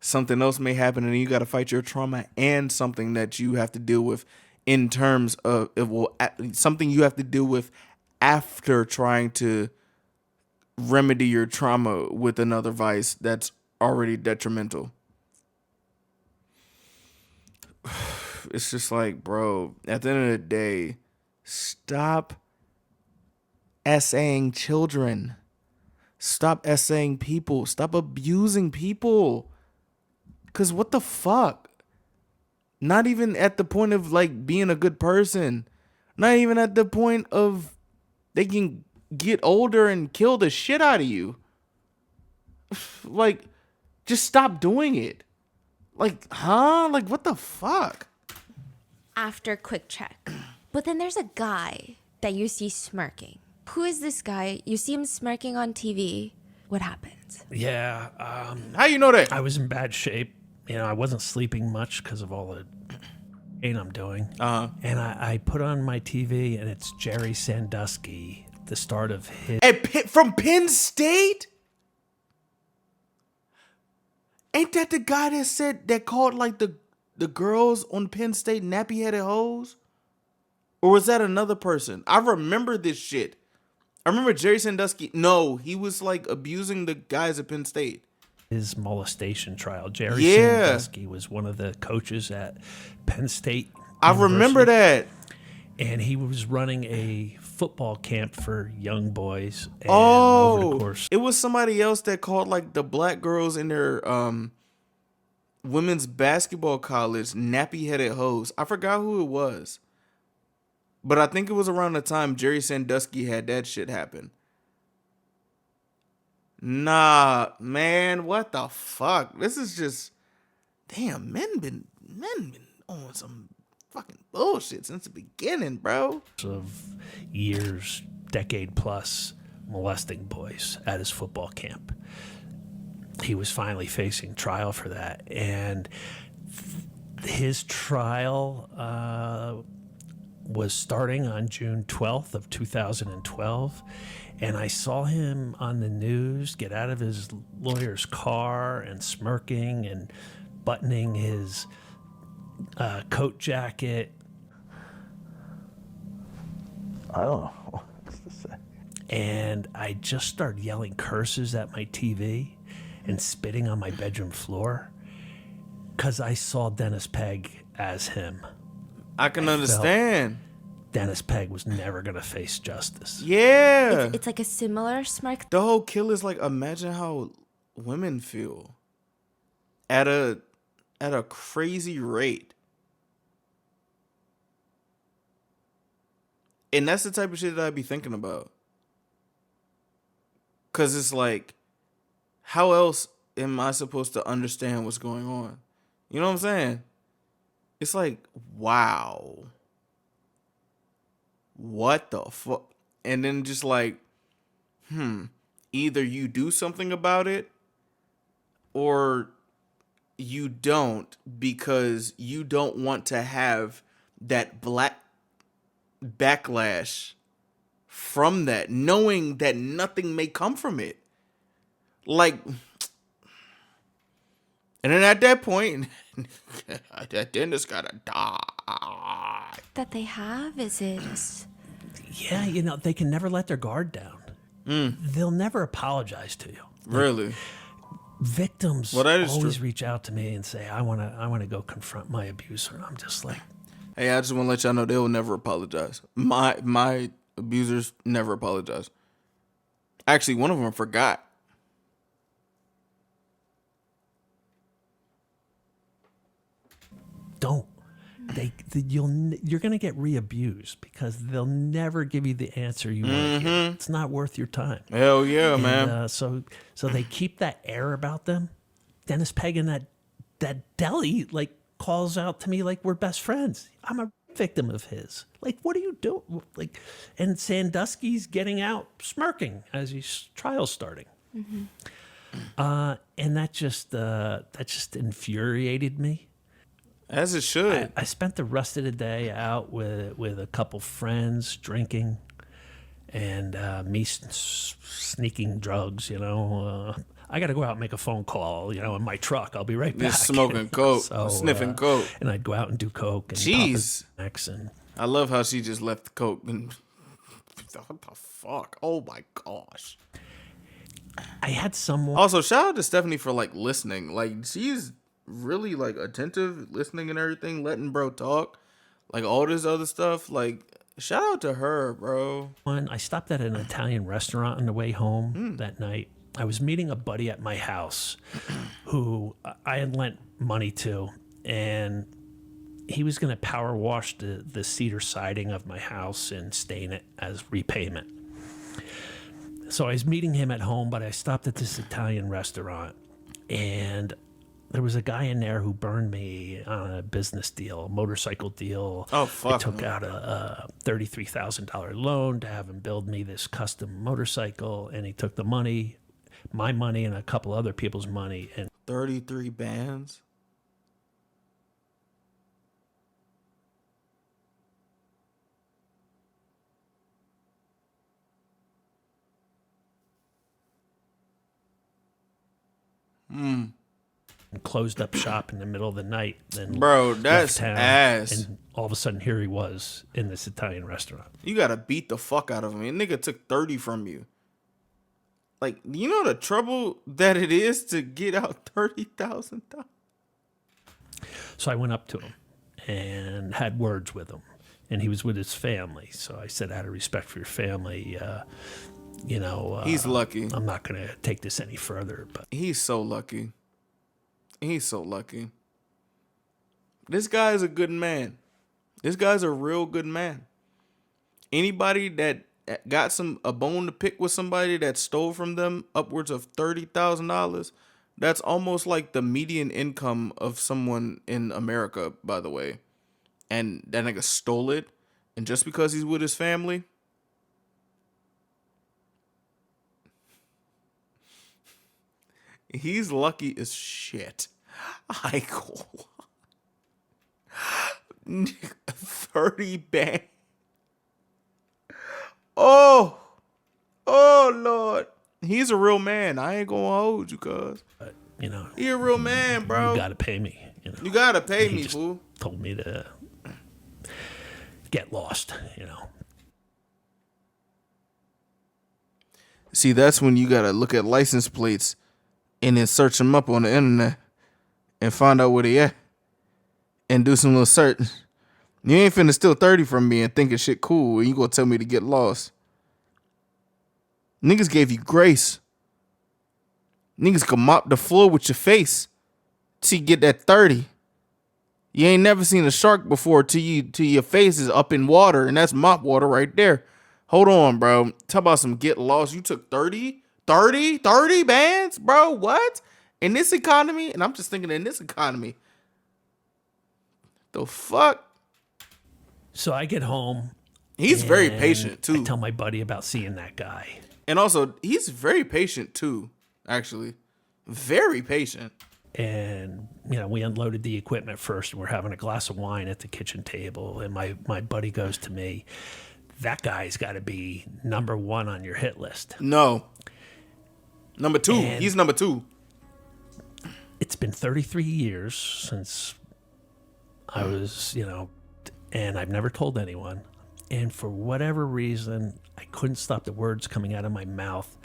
something else may happen and you got to fight your trauma and something that you have to deal with in terms of, something you have to deal with after trying to remedy your trauma with another vice that's already detrimental. It's just like, bro, at the end of the day, stop essaying children. Stop essaying people. Stop abusing people. Because what the fuck? Not even at the point of like being a good person. Not even at the point of they can get older and kill the shit out of you. Like, just stop doing it. Like, huh? Like, what the fuck? After quick check. But then there's a guy that you see smirking. Who is this guy? You see him smirking on TV. What happens? night. Yeah. How you know that? I was in bad shape. You know, I wasn't sleeping much because of all the pain I'm doing. And I put on my TV, and it's Jerry Sandusky, the start of his... From Penn State? Ain't that the guy that called like the girls on Penn State nappy-headed hoes? Or was that another person? I remember this shit. I remember Jerry Sandusky. No, he was like abusing the guys at Penn State. His molestation trial. Jerry Sandusky was one of the coaches at Penn State I University, remember that. and he was running a football camp for young boys. And over the course, it was somebody else that called like the black girls in their women's basketball college nappy-headed hoes. I forgot who it was, but I think it was around the time Jerry Sandusky had that shit happen. Nah, man, what the fuck? This is just, damn, men been on some fucking bullshit since the beginning, bro. of years, decade plus, molesting boys at his football camp. He was finally facing trial for that, and his trial was starting on June 12th of 2012. And I saw him on the news get out of his lawyer's car and smirking and buttoning his coat jacket. I don't know what else to say. And I just started yelling curses at my TV and spitting on my bedroom floor because I saw Dennis Pegg as him. I can understand. Dennis Pegg was never going to face justice. Yeah. It's like a similar smirk. The whole kill is like, imagine how women feel at a crazy rate. And that's the type of shit that I'd be thinking about. Cause it's like, how else am I supposed to understand what's going on? You know what I'm saying? It's like, wow. What the fuck? And then just like, either you do something about it or you don't, because you don't want to have that black backlash from that, knowing that nothing may come from it. Like, and then at that point, that dentist gotta die. That they have? Is it? Yeah, you know, they can never let their guard down. They'll never apologize to you. Really? Victims that is always true. reach out to me and say, I want to go confront my abuser. And I'm just like, Hey, I just want to let y'all know they will never apologize. My abusers never apologize. Actually, one of them forgot. don't. You're going to get re-abused because they'll never give you the answer you want to get. It's not worth your time. Hell yeah, man. And, so they keep that air about them. Dennis Pegg in that deli like calls out to me like we're best friends. I'm a victim of his. Like, what do you do? Like, and Sandusky's getting out smirking as his trial's starting. And that just infuriated me. As it should. I spent the rest of the day out with a couple friends drinking and me sneaking drugs, you know. I got to go out and make a phone call, you know, in my truck. I'll be right back. Just smoking coke, sniffing coke. And I'd go out and do coke. And Jeez. And I love how she just left the coke. And what the fuck? Oh my gosh. I had someone. Also, shout out to Stephanie for like listening. Like, she's really like attentive, listening and everything, letting bro talk, like all this other stuff. Like, shout out to her, bro. I stopped at an Italian restaurant on the way home that night. I was meeting a buddy at my house who I had lent money to, and he was going to power wash the cedar siding of my house and stain it as repayment. So I was meeting him at home, but I stopped at this Italian restaurant, and there was a guy in there who burned me on a business deal, a motorcycle deal. Oh, fuck. I took out a $33,000 loan to have him build me this custom motorcycle, and he took the money, my money and a couple other people's money. And 33 bands? closed up shop in the middle of the night. Then Bro, that's left town, ass. And all of a sudden, here he was in this Italian restaurant. You gotta beat the fuck out of him. And nigga took 30 from you. Like, you know the trouble that it is to get out $30,000? So I went up to him and had words with him. And he was with his family. So I said, out of respect for your family, he's lucky. I'm not going to take this any further. But He's so lucky. He's so lucky. This guy is a good man. This guy's a real good man. Anybody that got a bone to pick with somebody that stole from them upwards of $30,000, that's almost like the median income of someone in America, by the way. And that nigga stole it. And just because he's with his family, he's lucky as shit. I go 30 band. Oh Lord. He's a real man. I ain't gonna hold you, cuz. He a real man, bro. you got to pay me. You gotta pay He me, just fool. told me to get lost, See, that's when you gotta look at license plates and then search them up on the internet and find out where they at and do some little search. You ain't finna steal 30 from me and thinking shit cool and you gonna tell me to get lost. Niggas gave you grace. Niggas can mop the floor with your face till you get that 30. You ain't never seen a shark before till your face is up in water, and that's mop water right there. Hold on, bro. Talk about some get lost. You took 30 bands, bro. What? In this economy? And I'm just thinking in this economy. The fuck? So I get home. He's very and patient too. I tell my buddy about seeing that guy. And also, he's very patient too, actually. Very patient. And, we unloaded the equipment first, and we're having a glass of wine at the kitchen table. And my buddy goes to me, that guy's got to be number one on your hit list. No. Number two. And he's number two. It's been 33 years since I was, and I've never told anyone. And for whatever reason, I couldn't stop the words coming out of my mouth.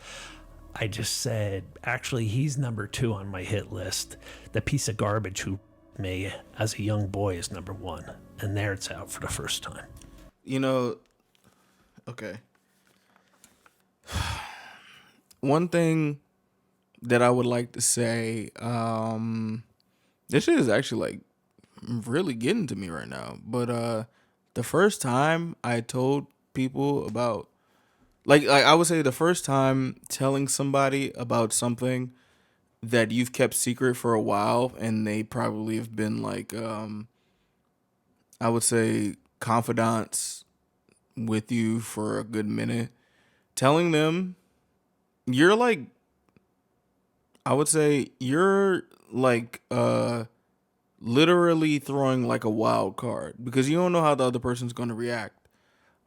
I just said, actually, he's number two on my hit list. The piece of garbage who me as a young boy is number one. And there it's out for the first time. Okay. One thing that I would like to say, this shit is actually like really getting to me right now. But the first time I told people about, like I would say the first time telling somebody about something that you've kept secret for a while, and they probably have been like, I would say confidants with you for a good minute, telling them you're like, I would say you're like literally throwing like a wild card, because you don't know how the other person's going to react.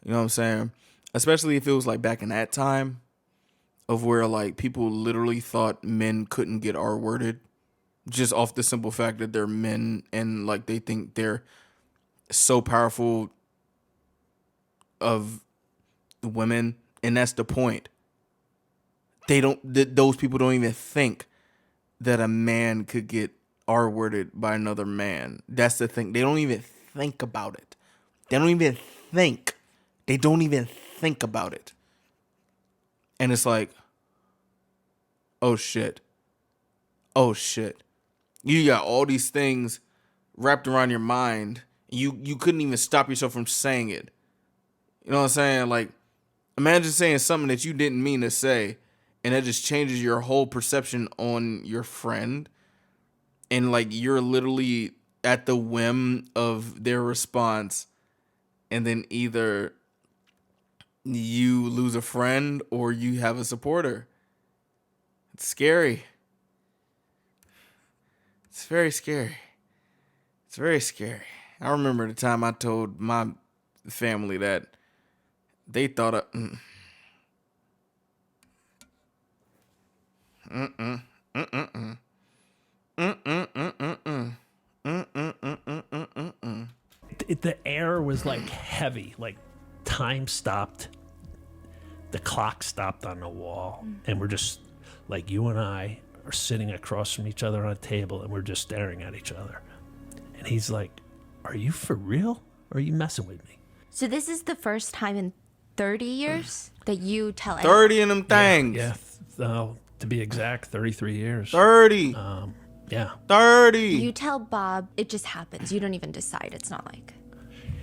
You know what I'm saying? Especially if it was like back in that time of where like people literally thought men couldn't get R-worded just off the simple fact that they're men, and like they think they're so powerful of women, and that's the point. Those people don't even think that a man could get R-worded by another man. That's the thing. They don't even think about it. They don't even think about it. And it's like, oh shit. You got all these things wrapped around your mind. You couldn't even stop yourself from saying it. You know what I'm saying? Like, imagine saying something that you didn't mean to say, and that just changes your whole perception on your friend. And like, you're literally at the whim of their response. And then either you lose a friend or you have a supporter. It's scary. It's very scary. It's very scary. I remember the time I told my family that they thought of... The air was like heavy, like time stopped. The clock stopped on the wall, and we're just like, you and I are sitting across from each other on a table, and we're just staring at each other. And he's like, "Are you for real, or are you messing with me?" So this is the first time in 30 years that you tell 30 in them things. Yeah. To be exact, 33 years. 30. Yeah. 30. You tell Bob, it just happens. You don't even decide. It's not like...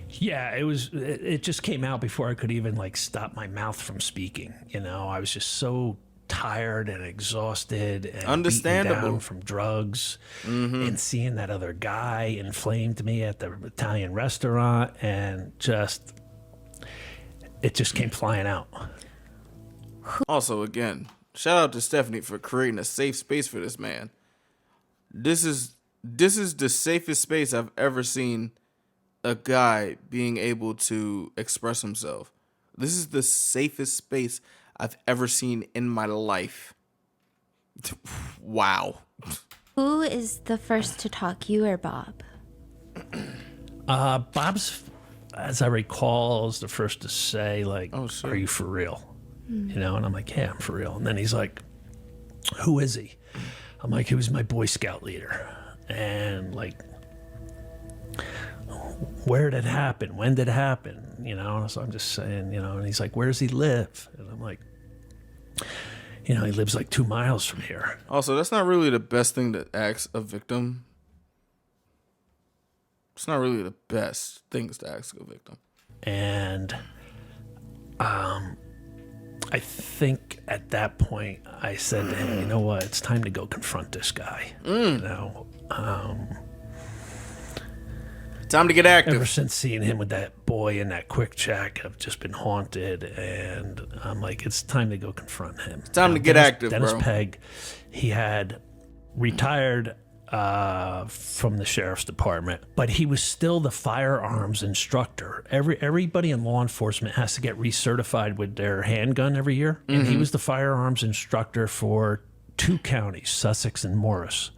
Yeah, it just came out before I could even like stop my mouth from speaking. You know, I was just so tired and exhausted and Understandable. beaten down from drugs, and seeing that other guy inflamed me at the Italian restaurant, and it just came flying out. Also, again, shout out to Stephanie for creating a safe space for this man. This is the safest space I've ever seen a guy being able to express himself. This is the safest space I've ever seen in my life. Wow. Who is the first to talk, you or Bob? Bob's, as I recall, is the first to say, like, Oh, shit. "Are you for real?" You know, and I'm like, "Yeah, I'm for real." And then he's like, "Who is he?" I'm like, "He was my Boy Scout leader." And like, "Where did it happen? When did it happen?" You know, so I'm just saying, you know, and he's like, "Where does he live?" And I'm like, "You know, he lives like 2 miles from here." Also, that's not really the best thing to ask a victim. It's not really the best things to ask a victim. And I think at that point I said to him, "You know what? It's time to go confront this guy." You know, Time to get active. ever since seeing him with that boy in that quick check, I've just been haunted, and I'm like, it's time to go confront him. Time to get active, Dennis bro. Pegg, he had retired from the sheriff's department, but he was still the firearms instructor. Everybody in law enforcement has to get recertified with their handgun every year, and he was the firearms instructor for 2 counties, Sussex and Morris.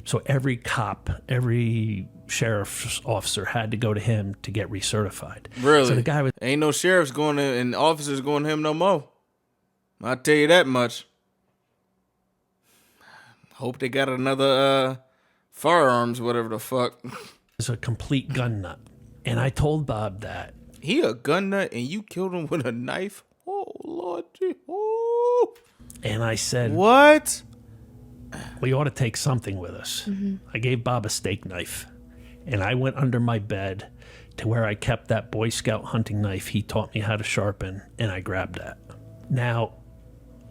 So every cop, every sheriff's officer had to go to him to get recertified. Really? So the guy was Ain't no sheriffs going to, and officers going to him no more. I'll tell you that much. Hope they got another firearms, whatever the fuck. a complete gun nut. And I told Bob that. He a gun nut and you killed him with a knife? Oh, Lord. Oh. And I said, What? we ought to take something with us. I gave Bob a steak knife. And I went under my bed to where I kept that Boy Scout hunting knife he taught me how to sharpen, and I grabbed that. Now,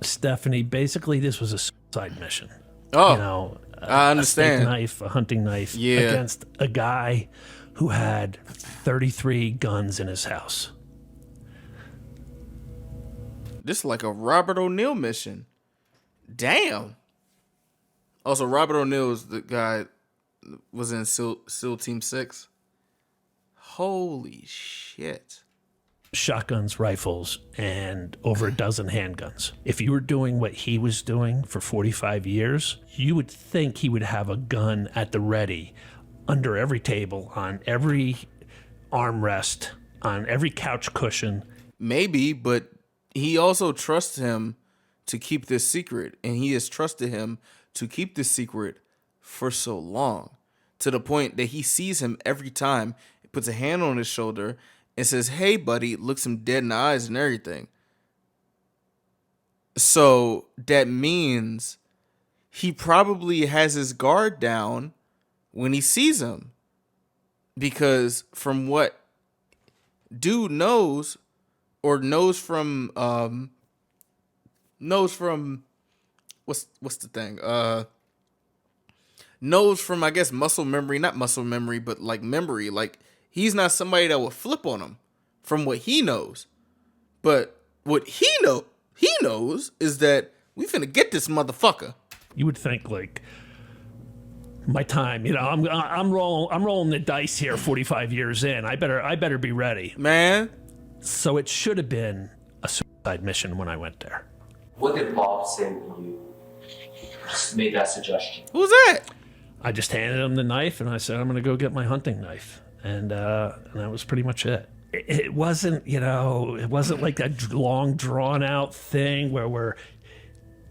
Stephanie, basically this was a suicide mission. Oh, You know, I understand. A steak knife, a hunting knife, Yeah. against a guy who had 33 guns in his house. This is like a Robert O'Neill mission. Damn. Also, Robert O'Neill is the guy was in SEAL Team 6. Holy shit. Shotguns, rifles, and over a dozen handguns. If you were doing what he was doing for 45 years, you would think he would have a gun at the ready under every table, on every armrest, on every couch cushion. Maybe, but he also trusts him to keep this secret, and he has trusted him to keep this secret for so long, to the point that he sees him every time, puts a hand on his shoulder, and says, "Hey, buddy," looks him dead in the eyes and everything. So that means he probably has his guard down when he sees him, because from what dude knows, or knows from what's the thing? Knows from, I guess, muscle memory, not muscle memory, but like memory. Like, he's not somebody that will flip on him from what he knows. But what he knows is that We finna get this motherfucker. You would think like my time, I'm rolling the dice here 45 years in. I better be ready. Man. So it should have been a suicide mission when I went there. What did Bob say when you made that suggestion? Who's that? I just handed him the knife and I said, I'm going to go get my hunting knife. And that was pretty much it. It wasn't, it wasn't like that long drawn out thing where we're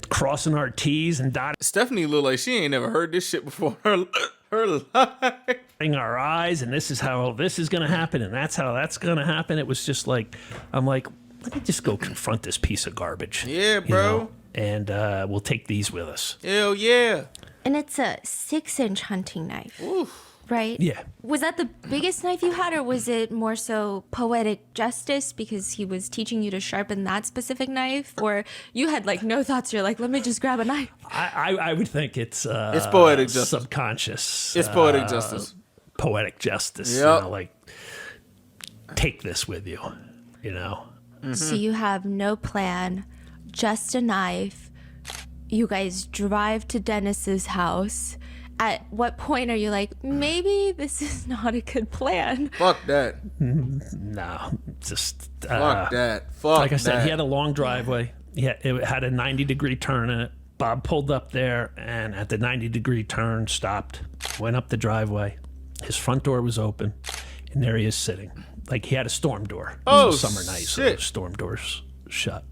crossing our T's and dotting Stephanie look like she ain't never heard this shit before in her life. our eyes, and this is how this is going to happen, and that's how that's going to happen. It was just like, I'm like, let me just go confront this piece of garbage. Yeah, bro. And we'll take these with us. Hell yeah. And it's a 6-inch hunting knife. Oof. Right? Yeah. Was that the biggest knife you had, or was it more so poetic justice because he was teaching you to sharpen that specific knife? Or you had like no thoughts, you're like, let me just grab a knife? I would think it's poetic justice. Subconscious. It's poetic justice. Poetic justice. Yep. Like, take this with you, So you have no plan, just a knife. You guys drive to Dennis's house. At what point are you like, maybe this is not a good plan? Fuck that. No, just Fuck that. Fuck like I said, that. he had a long driveway. It had a 90-degree turn in it. Bob pulled up there, and at the 90-degree turn, stopped, went up the driveway. His front door was open, and there he is sitting. Like he had a storm door. It was a summer night, so shit. the storm door's shut.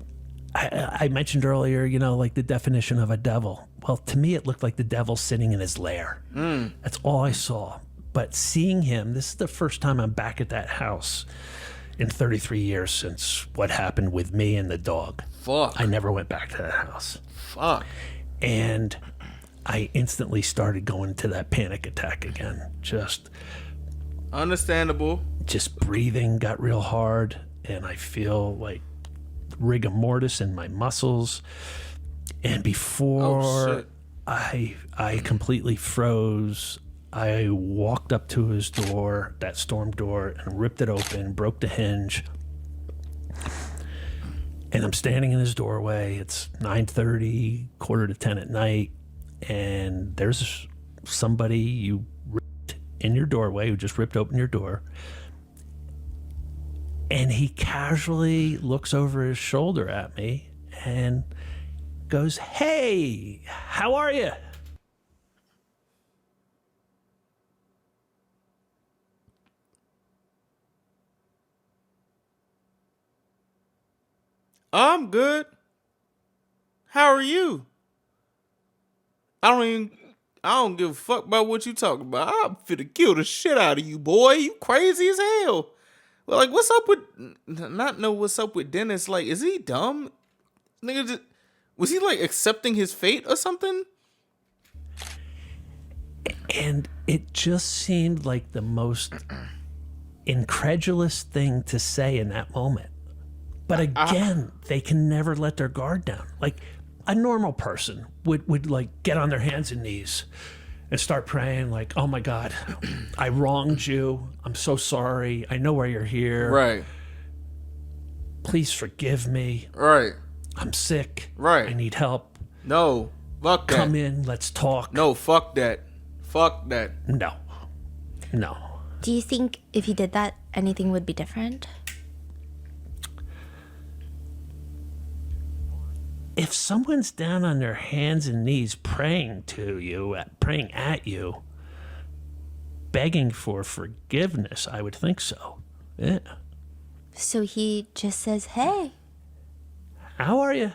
I mentioned earlier, like the definition of a devil. Well, to me, it looked like the devil sitting in his lair. That's all I saw. But seeing him, this is the first time I'm back at that house in 33 years since what happened with me and the dog. Fuck. I never went back to that house. Fuck. And I instantly started going into that panic attack again. Just Understandable. breathing got real hard, and I feel like rigor mortis in my muscles. And before I completely froze, I walked up to his door, that storm door, and ripped it open, broke the hinge. And I'm standing in his doorway. It's 9:30, 9:45 at night, and there's somebody you ripped in your doorway who just ripped open your door. And he casually looks over his shoulder at me and goes, "Hey, how are you?" I'm good. How are you? I don't give a fuck about what you talking about. I'm finna kill the shit out of you, boy. You crazy as hell. Well, like, what's up with, not know what's up with Dennis? Like, is he dumb? Nigga, was he like accepting his fate or something? And it just seemed like the most incredulous thing to say in that moment. But again, they can never let their guard down. Like a normal person would like get on their hands and knees and start praying like, "Oh my God, I wronged you. I'm so sorry. I know why you're here. Right. Please forgive me. Right. I'm sick. Right. I need help. No. Fuck that. Come in. Let's talk." No, fuck that. Fuck that. No. Do you think if he did that, anything would be different? If someone's down on their hands and knees praying at you, begging for forgiveness, I would think so. Yeah. So he just says, hey, How are you?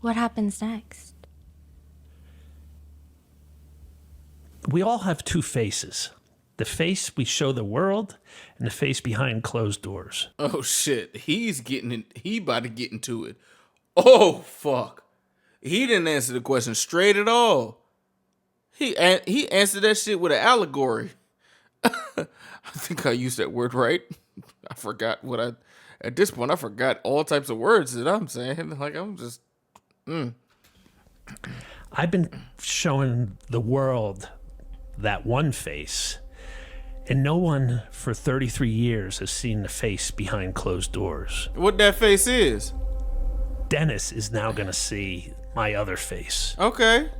what happens next? We all have two faces. The face we show the world and the face behind closed doors. Oh shit. He about to get into it. Oh fuck. He didn't answer the question straight at all. He answered that shit with an allegory. I think I used that word right. I forgot at this point I forgot all types of words that I'm saying. Like I'm just I've been showing the world that one face, and no one for 33 years has seen the face behind closed doors. what that face is. Dennis is now going to see my other face. Okay.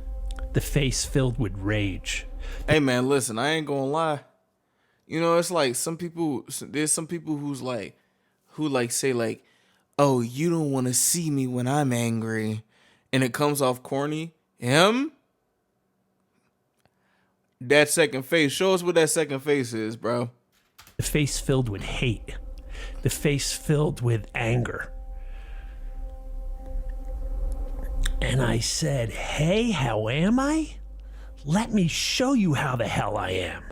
The face filled with rage. Hey man, listen, I ain't gonna lie. You know, it's like there's some people who say like, oh, you don't want to see me when I'm angry. And it comes off corny. Him? That second face. Show us what that second face is, bro. The face filled with hate. The face filled with anger. And I said, hey, how am I? Let me show you how the hell I am.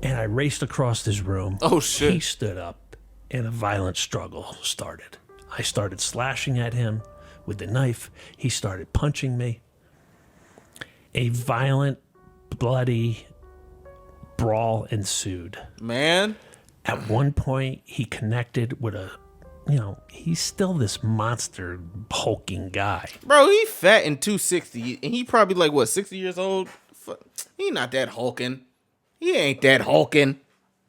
And I raced across his room. Oh, shit. He stood up and a violent struggle started. I started slashing at him with the knife. He started punching me. A violent, bloody brawl ensued. Man. At one point, he connected with he's still this monster hulking guy. Bro, he fat and 260. And he probably like, what, 60 years old? He not that hulking. He ain't that hulking.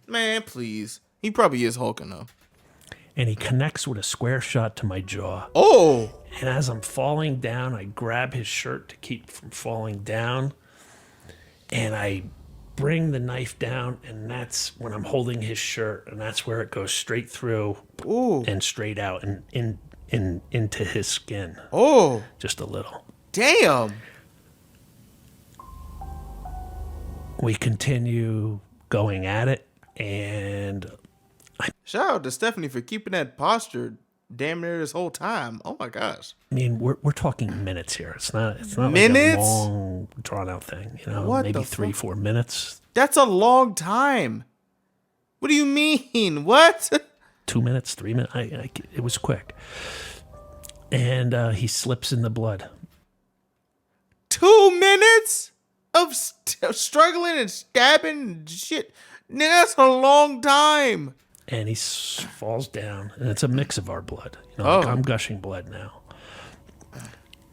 Man, please. He probably is hulking, though. And he connects with a square shot to my jaw. Oh! And as I'm falling down, I grab his shirt to keep from falling down. And I bring the knife down, and that's when I'm holding his shirt, and that's where it goes straight through. Ooh. And straight out and into his skin. Oh. Just a little. Damn. We continue going at it, and shout out to Stephanie for keeping that posture damn near this whole time. Oh my gosh. I mean, we're talking minutes here. It's not minutes? Like a long drawn out thing. You know, What maybe the 3-4 minutes. That's a long time. What do you mean? What? 2 minutes, 3 minutes. It was quick. And he slips in the blood. 2 minutes of struggling and stabbing and shit. That's a long time. And he falls down, and it's a mix of our blood. You know, like I'm gushing blood now.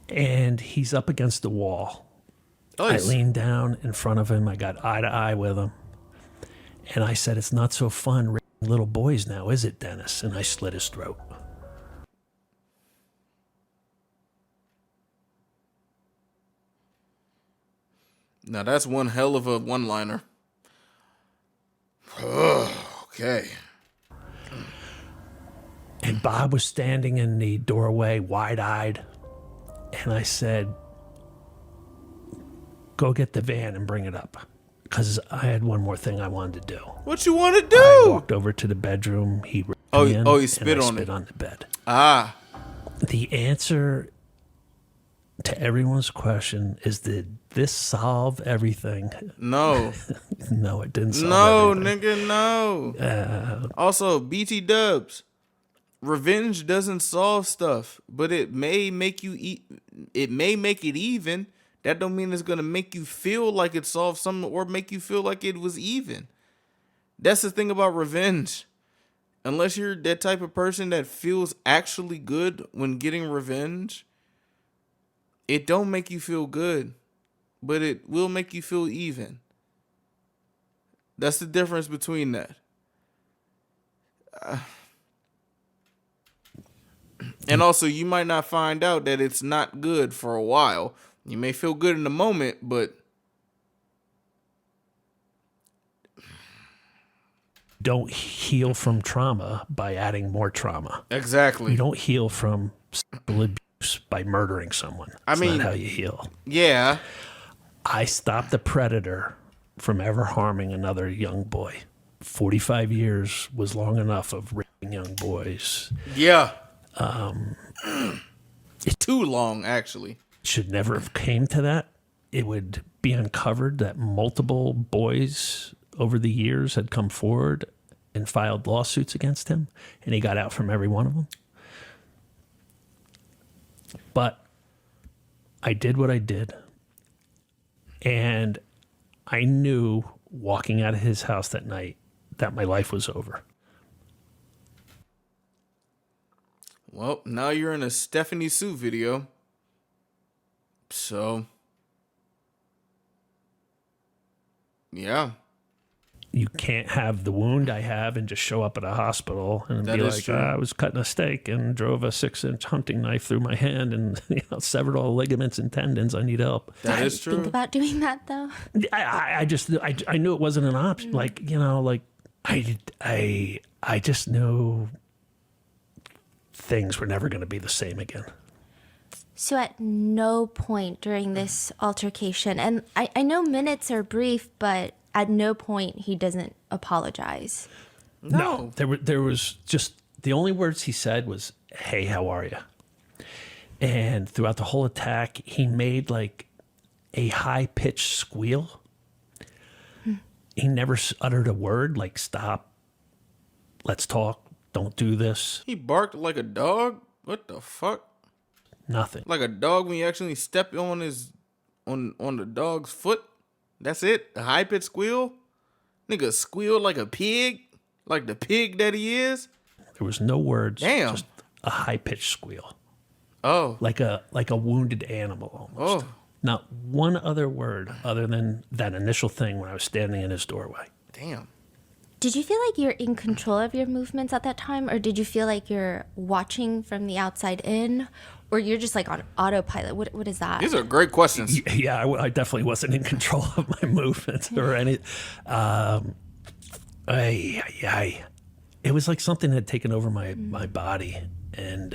And he's up against the wall. Nice. I leaned down in front of him. I got eye to eye with him. And I said, it's not so fun raising little boys now, is it, Dennis? And I slit his throat. Now that's one hell of a one-liner. Okay. And Bob was standing in the doorway, wide-eyed. And I said, go get the van and bring it up. Because I had one more thing I wanted to do. What you want to do? I walked over to the bedroom. He ripped me in, he spit and I on spit it. on the bed. Ah. The answer to everyone's question is, did this solve everything? No. No, it didn't solve No, everything. nigga, no. Also, BT Dubs. Revenge doesn't solve stuff, but it may make you eat. It may make it even. That don't mean it's gonna make you feel like it solved something or make you feel like it was even. That's the thing about revenge. Unless you're that type of person that feels actually good when getting revenge, it don't make you feel good, but it will make you feel even. That's the difference between that. And also, you might not find out that it's not good for a while. You may feel good in the moment, but don't heal from trauma by adding more trauma. Exactly. You don't heal from sexual abuse by murdering someone. That's not how you heal. Yeah. I stopped the predator from ever harming another young boy. 45 years was long enough of raping young boys. Yeah. It's too long, actually. Should never have came to that. It would be uncovered that multiple boys over the years had come forward and filed lawsuits against him, and he got out from every one of them. But I did what I did, and I knew walking out of his house that night that my life was over. Well, now you're in a Stephanie Sue video. So, yeah. You can't have the wound I have and just show up at a hospital and That be is like, true. I was cutting a steak and drove a 6-inch hunting knife through my hand and severed all the ligaments and tendons. I need help. That is Think true. about doing that though. I knew it wasn't an option. I just knew things were never going to be the same again. So at no point during this altercation, and I know minutes are brief, but at no point he doesn't apologize. No. There was just the only words he said was, "Hey, how are you?" And throughout the whole attack, he made like a high-pitched squeal. He never uttered a word like "stop," "let's talk," "don't do this." He barked like a dog? What the fuck? Nothing. Like a dog when you actually step on on the dog's foot? That's it? A high-pitched squeal? Nigga squealed like a pig? Like the pig that he is? There was no words. Damn. Just a high-pitched squeal, Oh. like a wounded animal almost. Oh. Not one other word other than that initial thing when I was standing in his doorway. Damn. Did you feel like you're in control of your movements at that time, or did you feel like you're watching from the outside in, or you're just like on autopilot? What is that? These are great questions. Yeah, I definitely wasn't in control of my movements or any. It was like something had taken over my body, and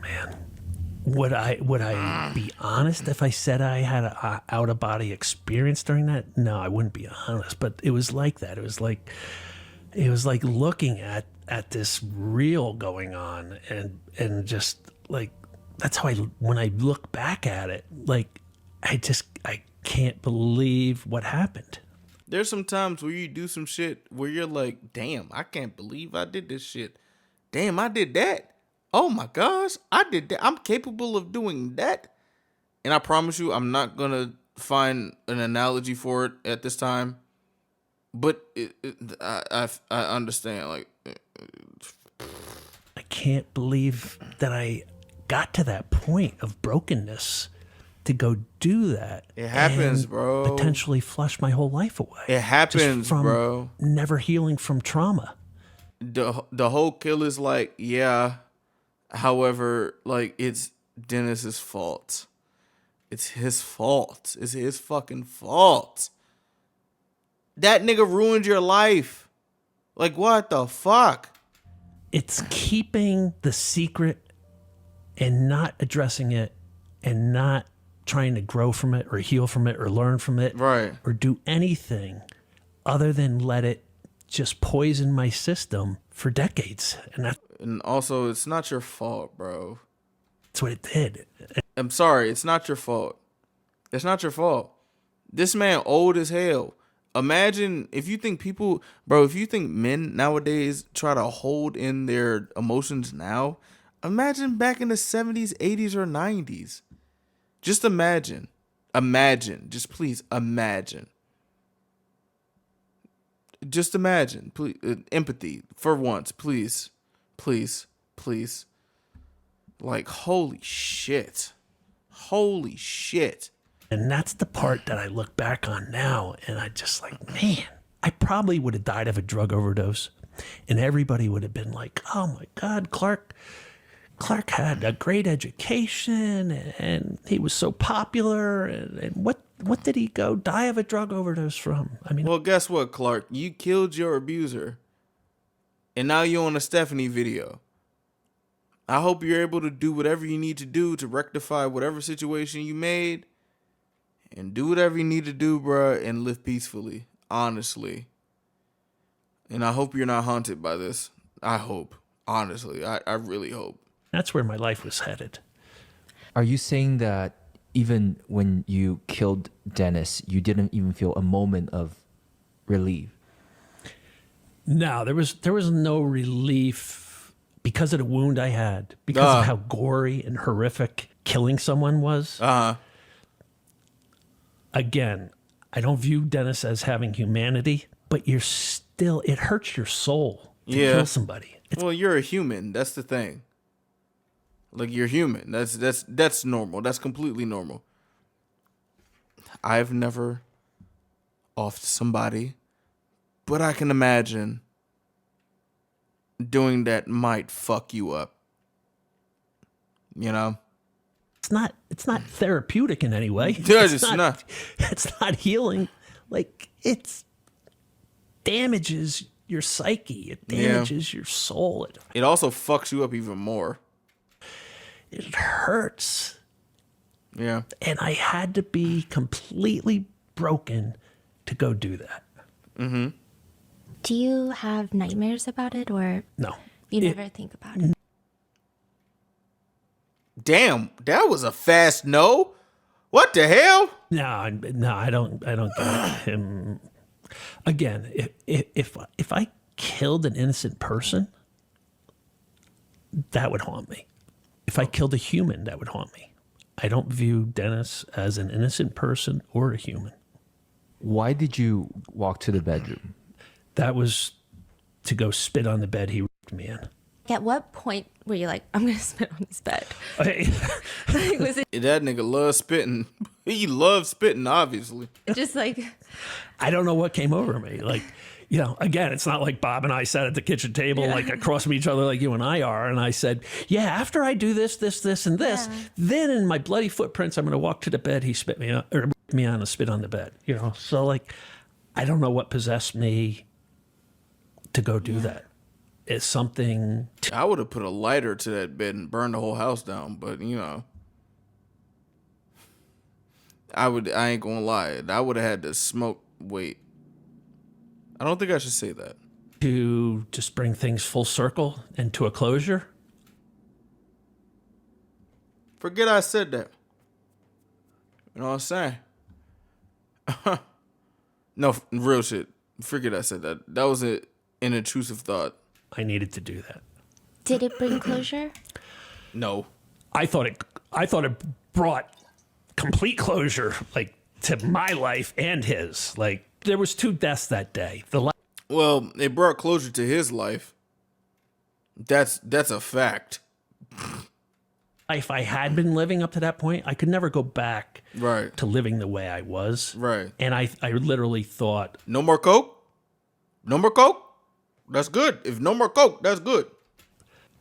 man, would I be honest if I said I had a out of body experience during that? No, I wouldn't be honest. But it was like that. It was like looking at this reel going on, and just like that's how when I look back at it, like I can't believe what happened. There's some times where you do some shit where you're like, damn, I can't believe I did this shit. Damn, I did that. Oh my gosh, I did that. I'm capable of doing that. And I promise you, I'm not going to find an analogy for it at this time. But I understand. Like, I can't believe that I got to that point of brokenness to go do that. It happens, and bro. Potentially flush my whole life away. It happens, just from bro. Never healing from trauma. The whole kill is like, yeah. However, like, it's Dennis's fault. It's his fault. It's his fucking fault. That nigga ruined your life. Like, what the fuck? It's keeping the secret and not addressing it and not trying to grow from it or heal from it or learn from it. Right. Or do anything other than let it just poison my system for decades. And also, it's not your fault, bro. That's what it did. I'm sorry, it's not your fault. It's not your fault. This man old as hell. Imagine if you think people, bro, if you think men nowadays try to hold in their emotions now, imagine back in the 70s, 80s, or 90s. Just imagine. Imagine. Just please imagine. Just imagine. Please, empathy for once, please. Please. Please. Like, holy shit. Holy shit. And that's the part that I look back on now, and I just like, man, I probably would have died of a drug overdose, and everybody would have been like, oh my God, Clark had a great education, and he was so popular, and what did he go die of a drug overdose from? I mean, well, guess what, Clark? You killed your abuser, and now you're on a Stephanie video. I hope you're able to do whatever you need to do to rectify whatever situation you made. And do whatever you need to do, bruh, and live peacefully, honestly. And I hope you're not haunted by this. I hope. Honestly, I really hope. that's where my life was headed. Are you saying that even when you killed Dennis, you didn't even feel a moment of relief? No, there was no relief because of the wound I had, because of how gory and horrific killing someone was. Again, I don't view Dennis as having humanity, but it hurts your soul to kill somebody. Well, you're a human. That's the thing. Like, you're human. That's normal. That's completely normal. I've never off to somebody, but I can imagine doing that might fuck you up. You know? It's not therapeutic in any way. Yeah, it's not. It's not healing. Like, it's damages your psyche. It damages your soul. It also fucks you up even more. It hurts. Yeah. And I had to be completely broken to go do that. Mm-hmm. Do you have nightmares about it, or No. you never think about it? Damn, that was a fast no. What the hell? No, I don't get him. Again, if I killed an innocent person, that would haunt me. If I killed a human, that would haunt me. I don't view Dennis as an innocent person or a human. Why did you walk to the bedroom? That was to go spit on the bed he raped me in. At what point were you like, I'm going to spit on this bed? Hey, Like, was it That nigga loves spitting. He loves spitting, obviously. just like, I don't know what came over me. Like, you know, again, it's not like Bob and I sat at the kitchen table, like across from each other, like you and I are. And I said, yeah, after I do this, and this, then in my bloody footprints, I'm going to walk to the bed. He spit me on, or me on and spit on the bed, you know? So like, I don't know what possessed me to go do that. It's something. I would have put a lighter to that bed and burned the whole house down, but you know. I ain't gonna lie. I would have had to smoke. Wait. I don't think I should say that. To just bring things full circle and to a closure. Forget I said that. You know what I'm saying? No, real shit. Forget I said that. That was an intrusive thought. I needed to do that. did it bring closure? No. I thought it brought complete closure, like, to my life and his. Like, there was 2 deaths that day. Well, it brought closure to his life. That's a fact. Life I had been living up to that point, I could never go back Right. to living the way I was. Right. And I literally thought, No more coke? No more coke? That's good. If no more coke, that's good.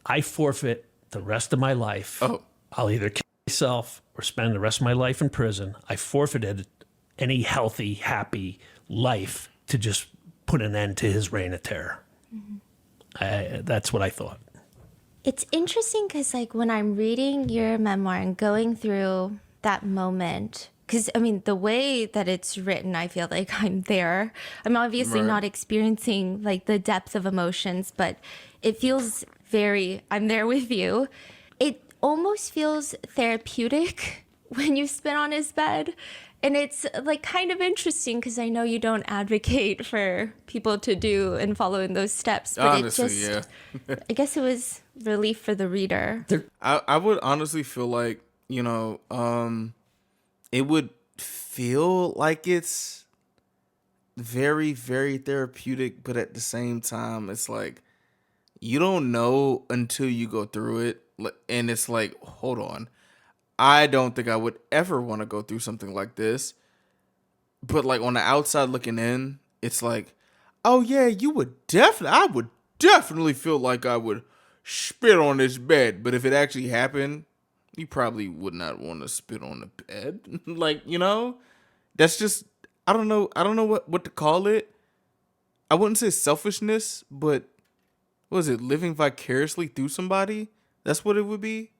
I forfeit the rest of my life. Oh. I'll either kill myself or spend the rest of my life in prison. I forfeited any healthy, happy life to just put an end to his reign of terror. That's what I thought. It's interesting because, like, when I'm reading your memoir and going through that moment, because, I mean, the way that it's written, I feel like I'm there. I'm obviously Right. not experiencing, like, the depth of emotions, but it feels I'm there with you. It almost feels therapeutic when you spit on his bed. And it's, like, kind of interesting because I know you don't advocate for people to do and follow in those steps. But Honestly, it just, yeah. I guess it was relief for the reader. I would honestly feel like, you know, it would feel like it's very, very therapeutic, but at the same time, it's like you don't know until you go through it. And it's like, hold on. I don't think I would ever want to go through something like this. But like on the outside looking in, it's like, oh yeah, I would definitely feel like I would spit on this bed. But if it actually happened, you probably would not want to spit on the bed. Like, you know, that's just, I don't know what to call it. I wouldn't say selfishness, but what is it, living vicariously through somebody? That's what it would be.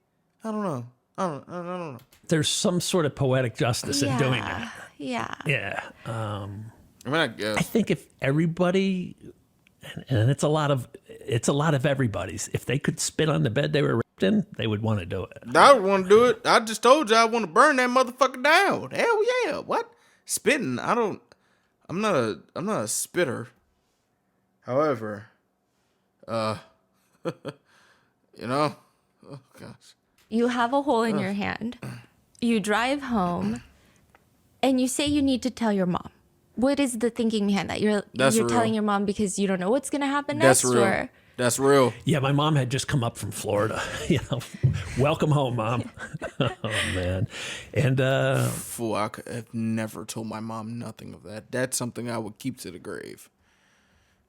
I don't know. I don't know. There's some sort of poetic justice in doing that. Yeah. Yeah. I mean, I guess. I think if everybody, and it's a lot of everybody's, if they could spit on the bed they were raped in, they would want to do it. I would want to do it. I just told you I want to burn that motherfucker down. Hell yeah. What? Spitting? I'm not a spitter. However, you know, oh gosh. You have a hole in your hand. You drive home, and you say you need to tell your mom. What is the thinking behind that? You're That's real. telling your mom because you don't know what's gonna happen That's next, real. or That's real. Yeah, my mom had just come up from Florida. Welcome home, Mom. Oh, man. And Fool, I could have never told my mom nothing of that. That's something I would keep to the grave.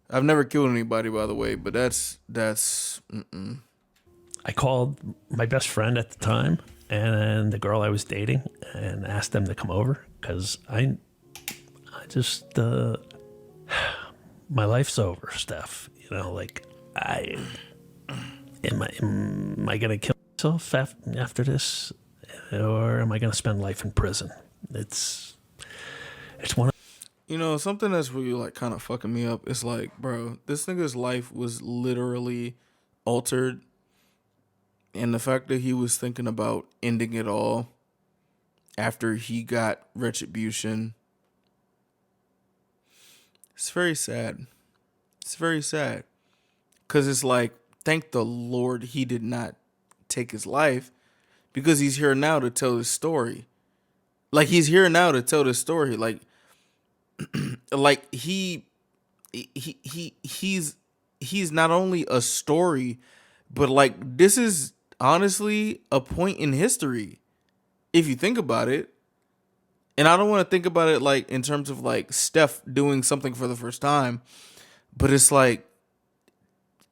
I've never killed anybody, by the way, but that's I called my best friend at the time and the girl I was dating and asked them to come over because I just, my life's over, Steph. Like, am I going to kill myself after this, or am I going to spend life in prison? It's one of something that's really like kind of fucking me up. It's like, bro, this nigga's life was literally altered, and the fact that he was thinking about ending it all after he got retribution, it's very sad. It's very sad. Because it's like, thank the Lord he did not take his life, because he's here now to tell his story. Like, he's here now to tell this story. Like he's not only a story, but like, this is honestly a point in history if you think about it. And I don't want to think about it like in terms of like Steph doing something for the first time, but it's like,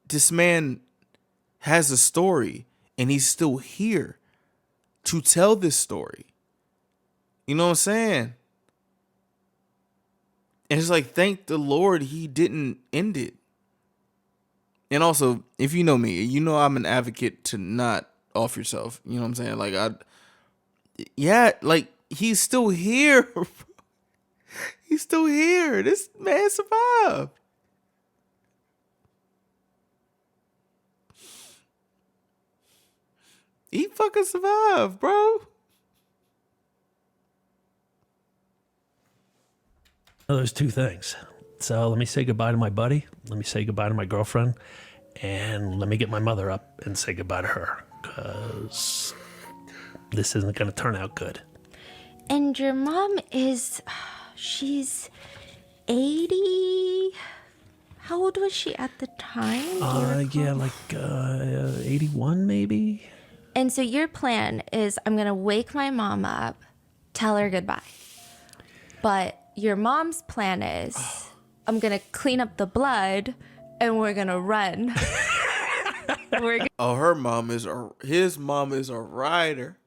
this man has a story and he's still here to tell this story. You know what I'm saying? And it's like, thank the Lord he didn't end it. And also, if you know me, you know I'm an advocate to not off yourself. You know what I'm saying? Like, like, he's still here. He's still here. This man survived. He fucking survived, bro. those two things. So let me say goodbye to my buddy. Let me say goodbye to my girlfriend. And let me get my mother up and say goodbye to her. Because this isn't going to turn out good. And your mom she's 80. How old was she at the time? Yeah, like 81 maybe. And so your plan is, I'm going to wake my mom up, tell her goodbye. But your mom's plan is, I'm going to clean up the blood and we're going to run. His mom is a rider.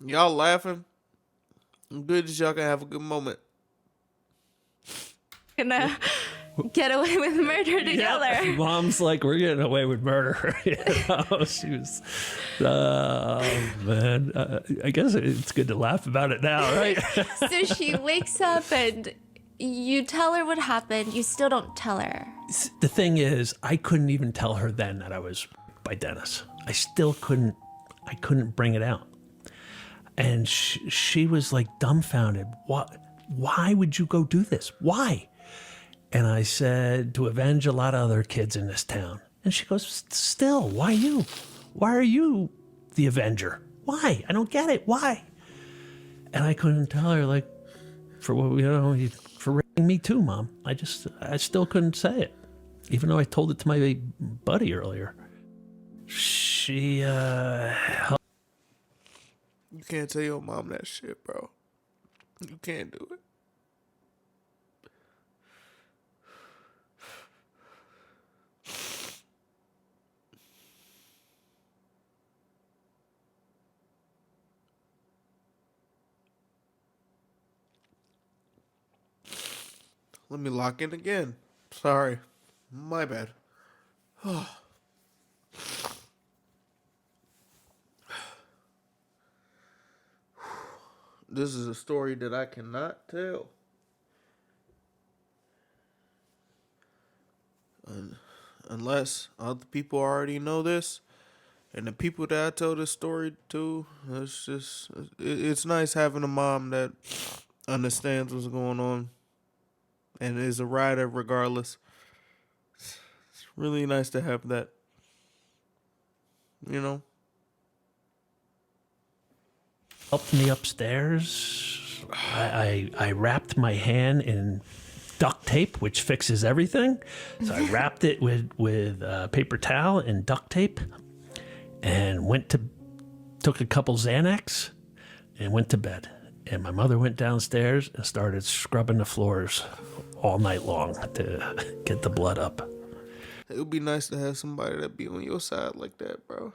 Y'all laughing? I'm good that y'all can have a good moment. Gonna get away with murder together. Yeah. Mom's like, we're getting away with murder. She was, man. I guess it's good to laugh about it now, right? So she wakes up and you tell her what happened. You still don't tell her. The thing is, I couldn't even tell her then that I was by Dennis. I still couldn't. I couldn't bring it out. And she was like dumbfounded. What? Why would you go do this? Why? And I said, to avenge a lot of other kids in this town. And she goes, still, why you? Why are you the avenger? Why? I don't get it. Why? And I couldn't tell her, like, for raping me too, Mom. I still couldn't say it. Even though I told it to my buddy earlier. She, You can't tell your mom that shit, bro. You can't do it. Let me lock in again. Sorry. My bad. This is a story that I cannot tell. unless other people already know this, and the people that I tell this story to, it's nice having a mom that understands what's going on and is a rider regardless. It's really nice to have that, you know. Helped me upstairs. I wrapped my hand in duct tape, which fixes everything. So I wrapped it with paper towel and duct tape, and took a couple Xanax, and went to bed. And my mother went downstairs and started scrubbing the floors all night long to get the blood up. It would be nice to have somebody that be on your side like that, bro.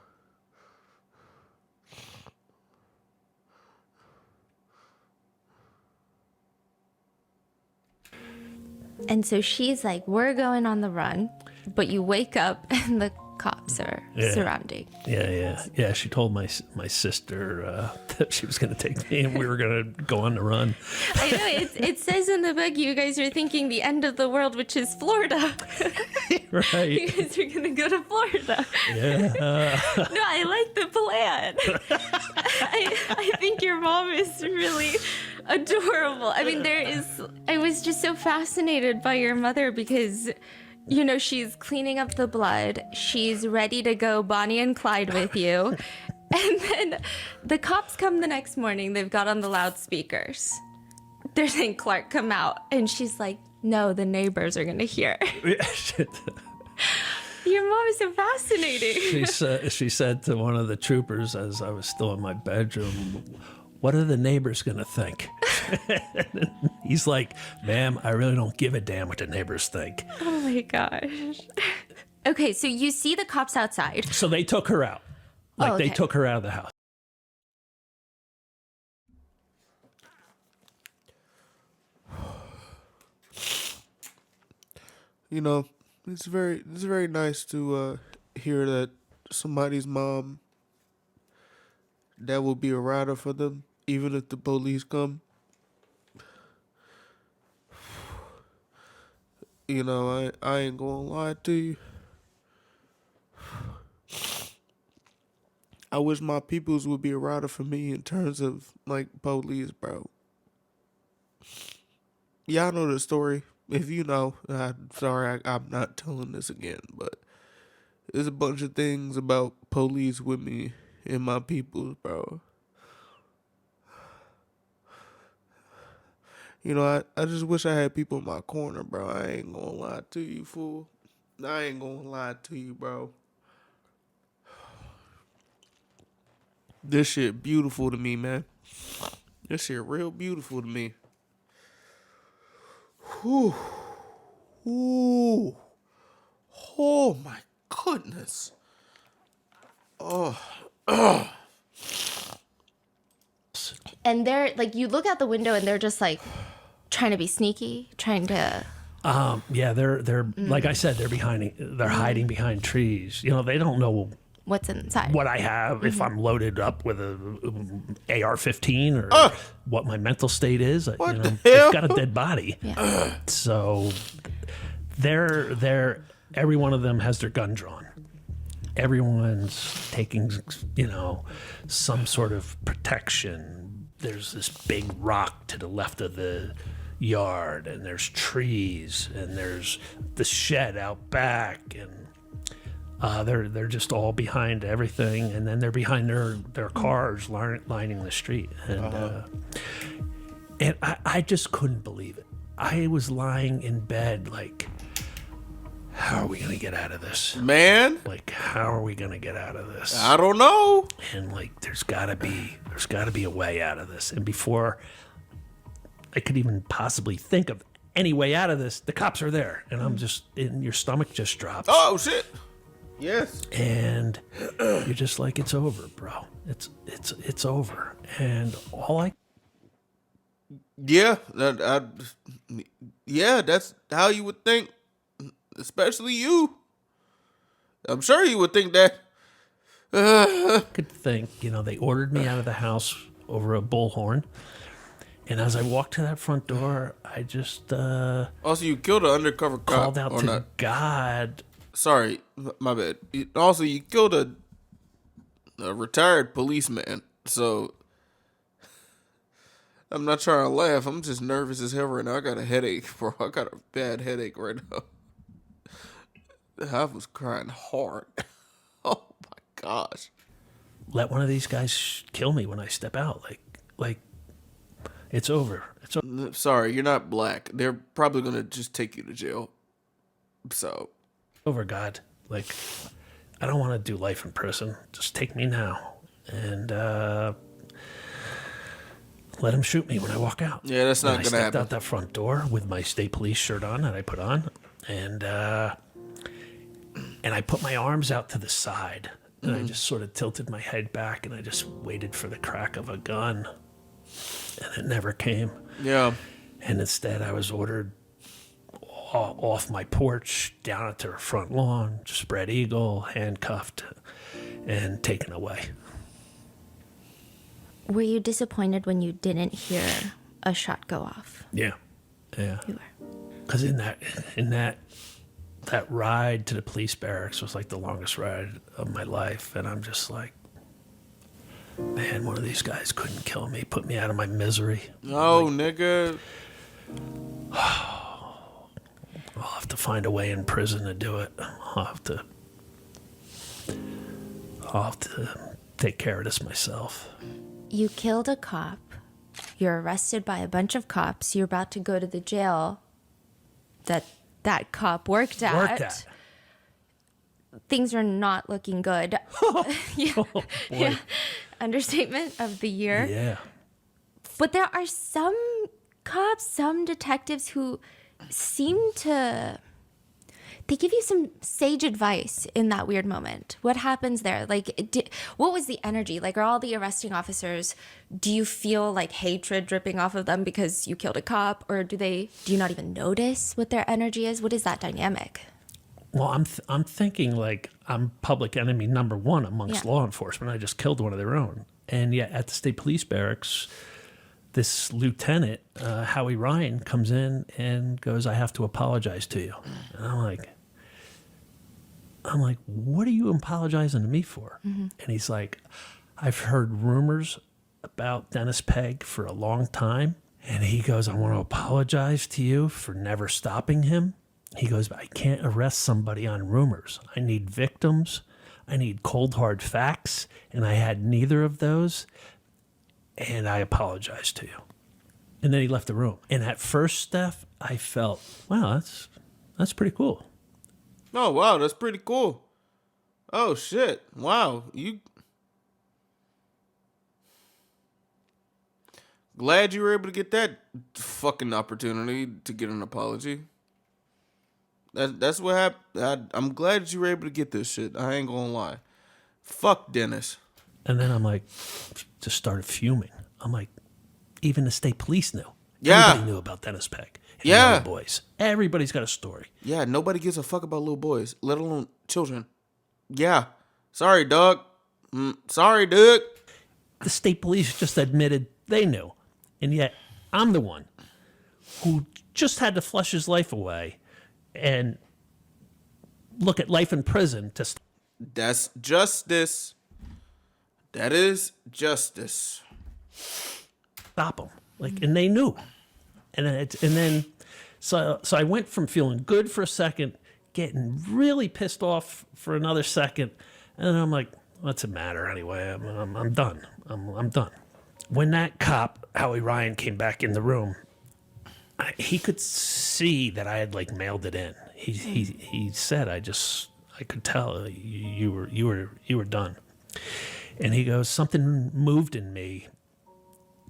And so she's like, we're going on the run, but you wake up and the cops are surrounding. Yeah. She told my sister that she was going to take me and we were going to go on the run. I know, it says in the book you guys are thinking the end of the world, which is Florida. Right. You guys are going to go to Florida. Yeah. No, I like the plan. I think your mom is really adorable. I mean, I was just so fascinated by your mother because, you know, she's cleaning up the blood. She's ready to go Bonnie and Clyde with you. And then the cops come the next morning. They've got on the loudspeakers. They're saying, Clark, come out. And she's like, no, the neighbors are going to hear. Your mom is so fascinating. She said to one of the troopers as I was still in my bedroom, what are the neighbors going to think? He's like, ma'am, I really don't give a damn what the neighbors think. Oh my gosh. Okay, so you see the cops outside. So they took her out. They took her out of the house. You know, it's very nice to hear that somebody's mom that will be a rider for them, even if the police come. You know, I ain't gonna lie to you. I wish my peoples would be a rider for me in terms of, like, police, bro. Y'all know the story. If you know, I'm sorry, I'm not telling this again, but there's a bunch of things about police with me and my peoples, bro. You know, I just wish I had people in my corner, bro. I ain't gonna lie to you, fool. I ain't gonna lie to you, bro. This shit beautiful to me, man. This shit real beautiful to me. Whew. Ooh. Oh my goodness. And they're like, you look out the window and they're just like trying to be sneaky, trying to. Yeah, they're like I said, they're hiding behind trees. You know, they don't know What's inside? what I have if I'm loaded up with a AR-15 or what my mental state is. What you know, the hell? they've got a dead body. Yeah. So they're every one of them has their gun drawn. Everyone's taking, you know, some sort of protection. There's this big rock to the left of the yard, and there's trees, and there's the shed out back, and they're just all behind everything, and then they're behind their cars lining the street, and I just couldn't believe it. I was lying in bed like, how are we gonna get out of this, Man, like, how are we gonna get out of this? I don't know. And like, there's gotta be a way out of this. And before I could even possibly think of any way out of this, the cops are there, and I'm just, and your stomach just drops. Oh shit. Yes. And you're just like, it's over, bro. It's over. And all I Yeah, yeah, that's how you would think. Especially you. I'm sure you would think that. could think, you know, they ordered me out of the house over a bullhorn, And as I walked to that front door, I just Also, you killed an undercover cop. called out or to not. God. Sorry, my bad. Also, you killed a retired policeman. So I'm not trying to laugh. I'm just nervous as hell right now. I got a headache, bro. I got a bad headache right now. I was crying hard. Oh my gosh. Let one of these guys kill me when I step out. Like it's over. It's over. Sorry, you're not black. They're probably gonna just take you to jail. So Over, God. Like, I don't want to do life in prison. Just take me now. And let him shoot me when I walk out. yeah, that's not And gonna I stepped happen. out that front door with my state police shirt on that I put on. And I put my arms out to the side. And I just sort of tilted my head back and I just waited for the crack of a gun. And it never came. Yeah. And instead I was ordered off my porch, down at the front lawn, spread eagle, handcuffed, and taken away. Were you disappointed when you didn't hear a shot go off? Yeah. Yeah. You were. Because in that ride to the police barracks was like the longest ride of my life. And I'm just like, man, one of these guys couldn't kill me, put me out of my misery. Oh, nigga. I'll have to find a way in prison to do it. I'll have to take care of this myself. You killed a cop. You're arrested by a bunch of cops. You're about to go to the jail that cop worked at. Things are not looking good. Yeah. Oh, Yeah. Understatement of the year. Yeah. But there are some cops, some detectives who seem to... They give you some sage advice in that weird moment. What happens there? Like, what was the energy? Like, are all the arresting officers, do you feel like hatred dripping off of them because you killed a cop? Or do you not even notice what their energy is? What is that dynamic? Well, I'm thinking like I'm public enemy number one amongst Yeah. law enforcement. I just killed one of their own. And yet at the state police barracks, this lieutenant, Howie Ryan, comes in and goes, I have to apologize to you. And I'm like, what are you apologizing to me for? And he's like, I've heard rumors about Dennis Pegg for a long time. And he goes, I want to apologize to you for never stopping him. He goes, but I can't arrest somebody on rumors. I need victims. I need cold, hard facts. And I had neither of those. And I apologize to you. And then he left the room. And at first, Steph, I felt, wow, that's pretty cool. Oh, wow, that's pretty cool. Oh, shit. Wow. You... Glad you were able to get that fucking opportunity to get an apology. That's what happened. I'm glad you were able to get this shit. I ain't gonna lie. Fuck Dennis. And then I'm like, just started fuming. I'm like, even the state police knew. Yeah. Everybody knew about Dennis Pegg. And Yeah. the other boys. Everybody's got a story. Yeah, nobody gives a fuck about little boys, let alone children. Yeah. Sorry, dog. Sorry, dude. The state police just admitted they knew. And yet I'm the one who just had to flush his life away and look at life in prison to That's justice. That is justice. stop him. Like, and they knew. So I went from feeling good for a second, getting really pissed off for another second, and then I'm like, what's the matter anyway? I'm done. I'm done. When that cop, Howie Ryan, came back in the room, he could see that I had like mailed it in. He said, I could tell you were done. And he goes, something moved in me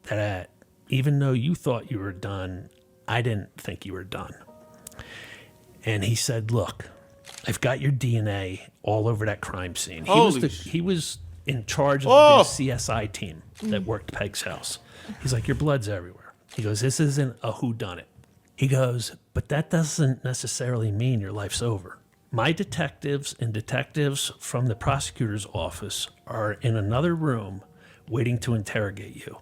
that even though you thought you were done, I didn't think you were done. And he said, look, I've got your DNA all over that crime scene. He was in charge of the CSI team that worked Peg's house. He's like, your blood's everywhere. He goes, this isn't a whodunit. He goes, but that doesn't necessarily mean your life's over. My detectives and detectives from the prosecutor's office are in another room waiting to interrogate you.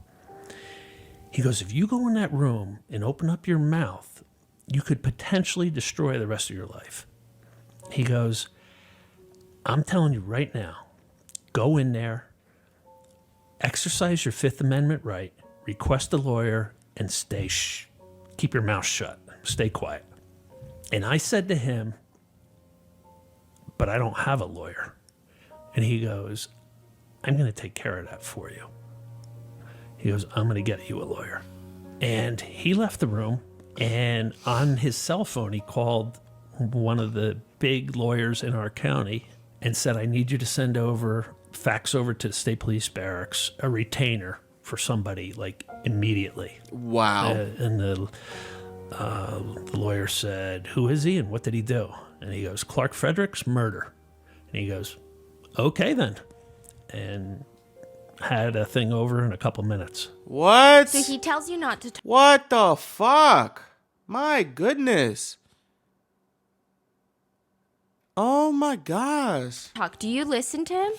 He goes, if you go in that room and open up your mouth, you could potentially destroy the rest of your life. He goes, I'm telling you right now, go in there, exercise your Fifth Amendment right, request a lawyer, and keep your mouth shut. Stay quiet. And I said to him, but I don't have a lawyer. And he goes, I'm going to take care of that for you. He goes, I'm going to get you a lawyer. And he left the room, and on his cell phone, he called one of the big lawyers in our county and said, I need you to fax over to the state police barracks a retainer for somebody, like, immediately. Wow. And the lawyer said, who is he and what did he do? And he goes, Clark Fredericks, murder. And he goes, okay then. And had a thing over in a couple minutes. What? So he tells you not to What the fuck? My goodness. Oh my gosh. talk. Do you listen to him?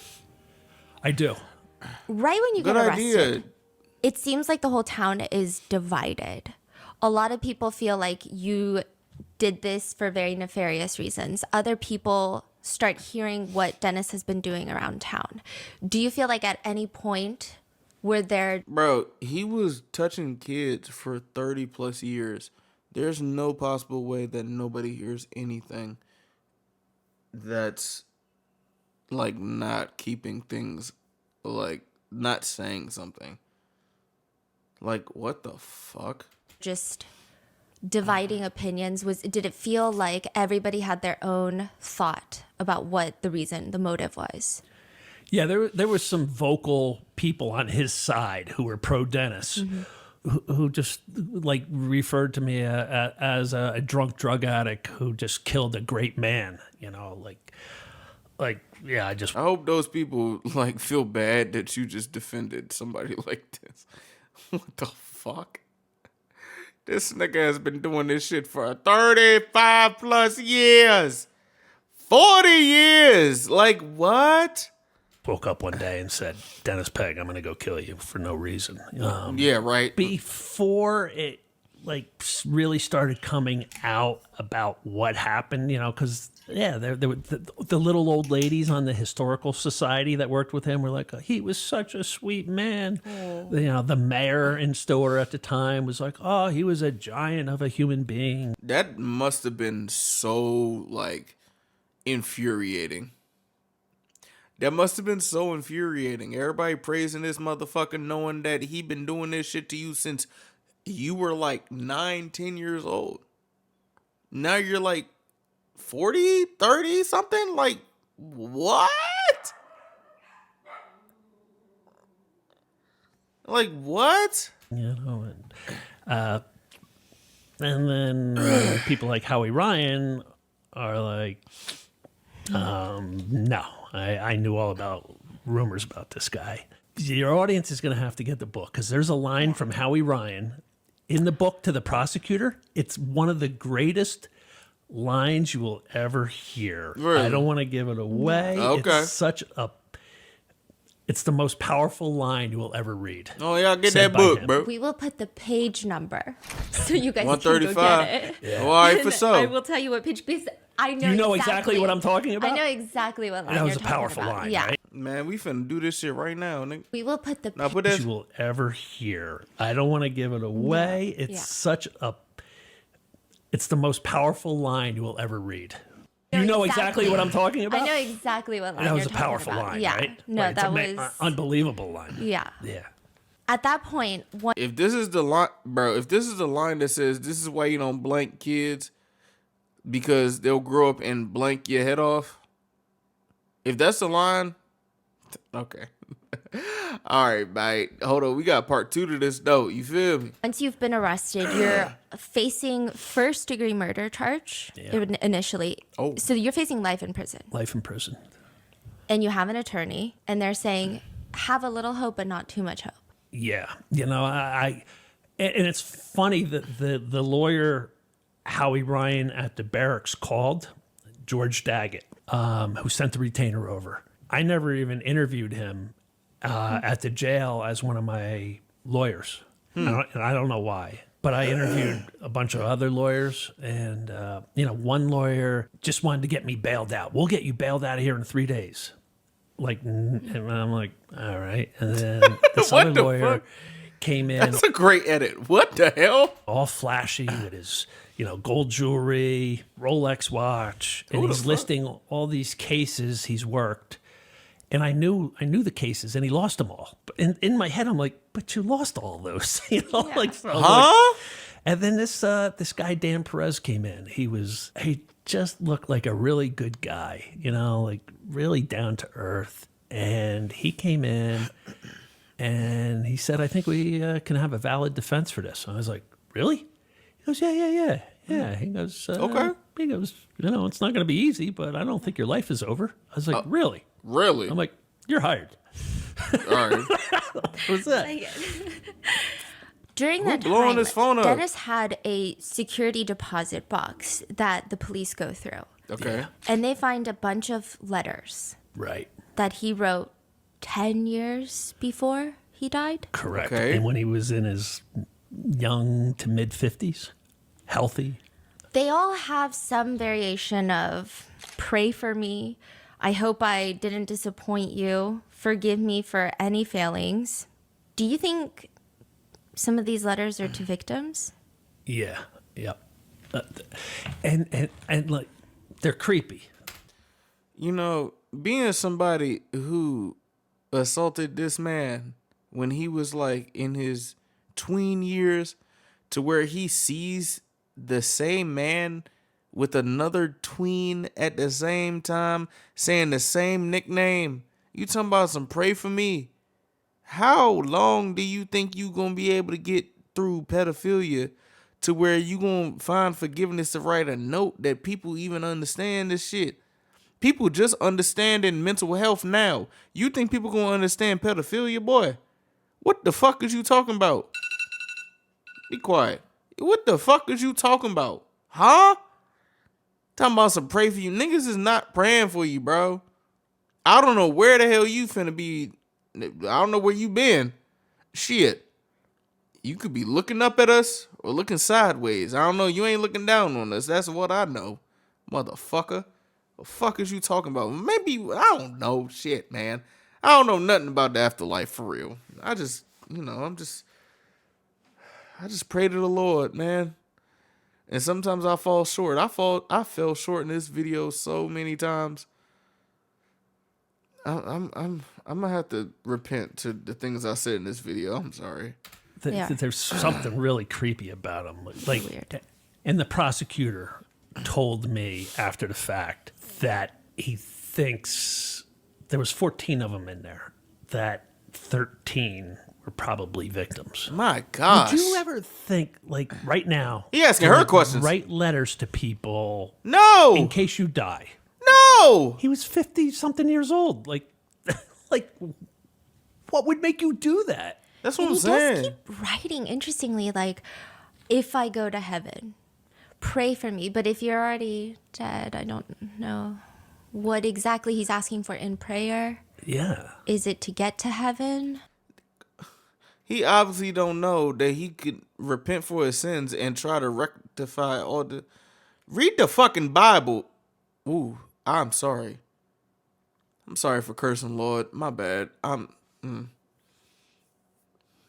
I do. Right when you Good get arrested, idea. it seems like the whole town is divided. A lot of people feel like you did this for very nefarious reasons. Other people start hearing what Dennis has been doing around town. Do you feel like at any point were there... Bro, he was touching kids for 30 plus years. There's no possible way that nobody hears anything that's like not keeping things, like not saying something. Like, what the fuck? just dividing opinions? Did it feel like everybody had their own thought about what the motive was? Yeah, there was some vocal people on his side who were pro Dennis, who just like referred to me as a drunk drug addict who just killed a great man. You know, like yeah, I hope those people like feel bad that you just defended somebody like this. What the fuck? This nigga has been doing this shit for 35 plus years. 40 years. Like, what? woke up one day and said, Dennis Pegg, I'm going to go kill you for no reason. Yeah, right. Before it like really started coming out about what happened, you know, because, yeah, there were the little old ladies on the historical society that worked with him were like, he was such a sweet man. You know, the mayor in Stowell at the time was like, oh, he was a giant of a human being. That must have been so, like, infuriating. That must have been so infuriating. Everybody praising this motherfucker knowing that he been doing this shit to you since you were like 9, 10 years old. Now you're like 40, 30 something? Like, what? Like, what? You know, and then people like Howie Ryan are like, no, I knew all about rumors about this guy. Your audience is going to have to get the book because there's a line from Howie Ryan in the book to the prosecutor. It's one of the greatest lines you will ever hear. Really? I don't want to give it away. Okay. It's the most powerful line you will ever read. Oh, yeah, get Said that by book, him. bro. We will put the page number so you guys can go 135. get it. Yeah. All right, for And so. I will tell you what page, because I know You know exactly what I'm talking about? I know exactly what line That was you're a powerful talking about. line, Yeah. right? Man, we finna do this shit right now, nigga. We will put the Now put that. You will ever hear. I don't want to give it away. Yeah. It's the most powerful line you will ever read. You know exactly what I'm talking about? I know exactly what line That was you're a powerful talking about. line, Yeah. right? No, Right, that it's was... unbelievable line. Yeah. Yeah. At that point, If this is the line, bro, if this is the line that says this is why you don't blank kids because they'll grow up and blank your head off. If that's the line, okay. All right, mate. Hold on. We got part 2 to this, though. You feel me? once you've been arrested, you're facing first-degree murder charge initially. Oh. So you're facing life in prison. Life in prison. And you have an attorney, and they're saying, have a little hope, but not too much hope. Yeah. You know, and it's funny that the lawyer, Howie Ryan at the barracks called, George Daggett, who sent the retainer over. I never even interviewed him at the jail as one of my lawyers. I don't know why. But I interviewed a bunch of other lawyers, and one lawyer just wanted to get me bailed out. We'll get you bailed out of here in 3 days. And I'm like, all right. And then this What other the lawyer fuck? came in That's a great edit. What the hell? all flashy with his, gold jewelry, Rolex watch, and Who the he's fuck? listing all these cases he's worked. And I knew the cases, and he lost them all. But in my head, I'm like, but you lost all those, Huh? And then this guy Dan Perez came in. He just looked like a really good guy, like really down to earth. And he came in, and he said, "I think we can have a valid defense for this." And I was like, "Really?" He goes, "Yeah." He goes, Okay. He goes, "It's not going to be easy, but I don't think your life is over." I was like, "Really?" Really? I'm like, "You're hired." All right. What's that? During that blowing time, his phone up? Dennis had a security deposit box that the police go through. Okay. And they find a bunch of letters Right. that he wrote 10 years before he died. Correct. Okay. And when he was in his young to mid 50s, healthy. They all have some variation of pray for me. I hope I didn't disappoint you. Forgive me for any failings. Do you think some of these letters are to victims? Yeah. Yep. And like, they're creepy. Being somebody who assaulted this man when he was like in his tween years, to where he sees the same man with another tween at the same time saying the same nickname. You talking about some pray for me? How long do you think you gonna be able to get through pedophilia to where you gonna find forgiveness to write a note that people even understand this shit? People just understanding mental health now. You think people gonna understand pedophilia, boy? What the fuck is you talking about? Be quiet. What the fuck is you talking about? Huh? Talking about some pray for you. Niggas is not praying for you, bro. I don't know where the hell you finna be. I don't know where you been. Shit. You could be looking up at us or looking sideways. I don't know. You ain't looking down on us. That's what I know. Motherfucker. The fuck is you talking about? Maybe, I don't know. Shit, man. I don't know nothing about the afterlife for real. I just pray to the Lord, man. And sometimes I fall short. I fell short in this video so many times. I'm gonna have to repent to the things I said in this video. I'm sorry. Yeah. There's something really creepy about him. Like, Weird. and the prosecutor told me after the fact that he thinks there was 14 of them in there, that 13 were probably victims. My gosh. Would you ever think, like, right now, He asking her like, questions. write letters to people No. in case you die? No. He was 50 something years old. Like, what would make you do that? That's what And I'm he does saying. keep writing, interestingly, like, if I go to heaven, pray for me. But if you're already dead, I don't know what exactly he's asking for in prayer. Yeah. Is it to get to heaven? He obviously don't know that he could repent for his sins and try to rectify all the. Read the fucking Bible. Ooh, I'm sorry. I'm sorry for cursing, Lord. My bad.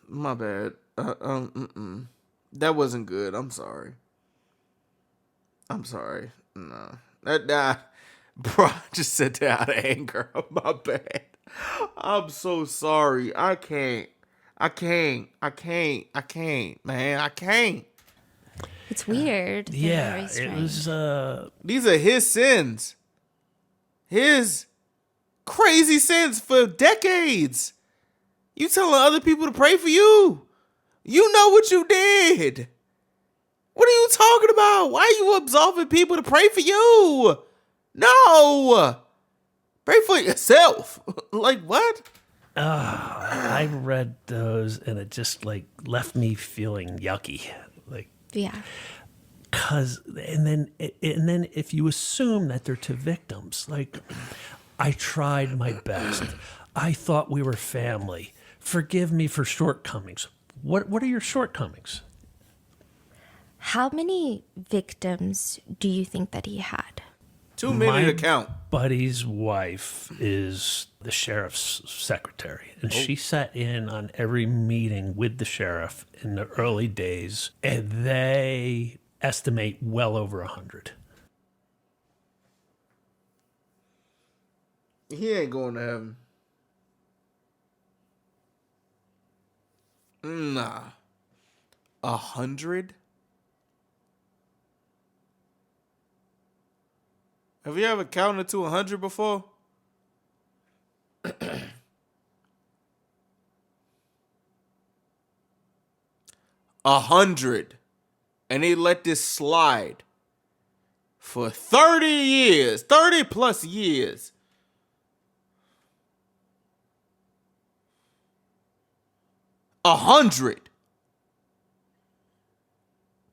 My bad. That wasn't good. I'm sorry. No. Bro, I just said that out of anger. My bad. I'm so sorry. I can't, man. I can't. It's weird. They're Yeah. very It strange. was, These are his sins. His crazy sins for decades. You telling other people to pray for you. You know what you did. What are you talking about? Why are you absolving people to pray for you? No. Pray for yourself. Like what? I read those and it just like left me feeling yucky. Like, Yeah. and then if you assume that they're to victims, like, I tried my best. I thought we were family. Forgive me for shortcomings. What are your shortcomings? How many victims do you think that he had? Too many to count. Buddy's wife is the sheriff's secretary, and she sat in on every meeting with the sheriff in the early days, and they estimate well over 100. He ain't going to heaven. Nah. 100? Have you ever counted to 100 before? 100. And they let this slide for 30 years, 30 plus years. A 100.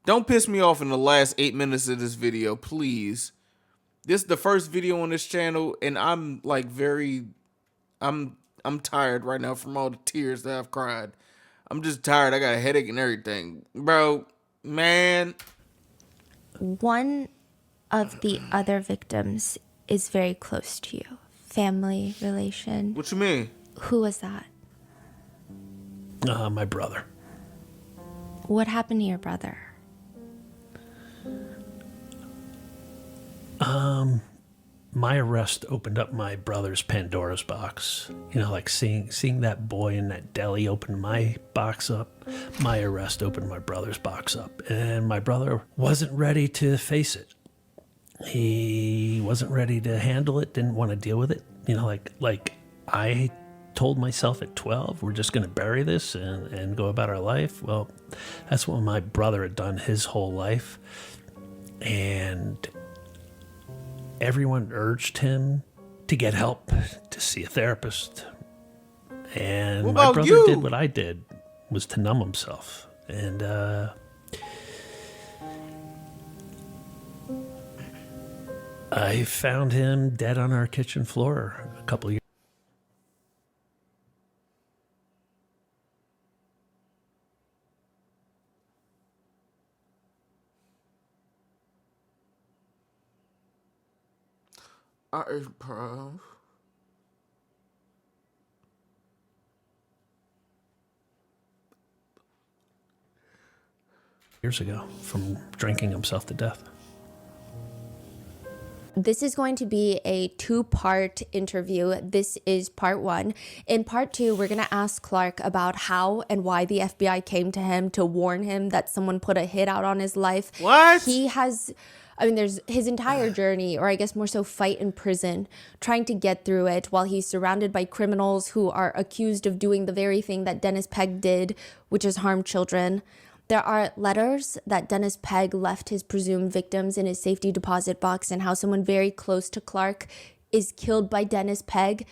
Don't piss me off in the last 8 minutes of this video, please. This is the first video on this channel, and I'm like I'm tired right now from all the tears that I've cried. I'm just tired. I got a headache and everything. Bro, man. One of the other victims is very close to you. Family relation. What you mean? Who was that? My brother. What happened to your brother? My arrest opened up my brother's Pandora's box. You know, like seeing that boy in that deli open my box up. My arrest opened my brother's box up, and my brother wasn't ready to face it. He wasn't ready to handle it. Didn't want to deal with it. You know, like I told myself at 12, we're just going to bury this and go about our life. Well, that's what my brother had done his whole life, and everyone urged him to get help, to see a therapist. And my brother did what I did, was to numb himself. And I found him dead on our kitchen floor a couple of years. Bro. Years ago, from drinking himself to death. This is going to be a 2-part interview. This is part 1. In part 2, we're going to ask Clark about how and why the FBI came to him to warn him that someone put a hit out on his life. What? He has, there's his entire journey, or I guess more so fight in prison, trying to get through it while he's surrounded by criminals who are accused of doing the very thing that Dennis Pegg did, which is harm children. There are letters that Dennis Pegg left his presumed victims in his safety deposit box, and how someone very close to Clark is killed by Dennis Pegg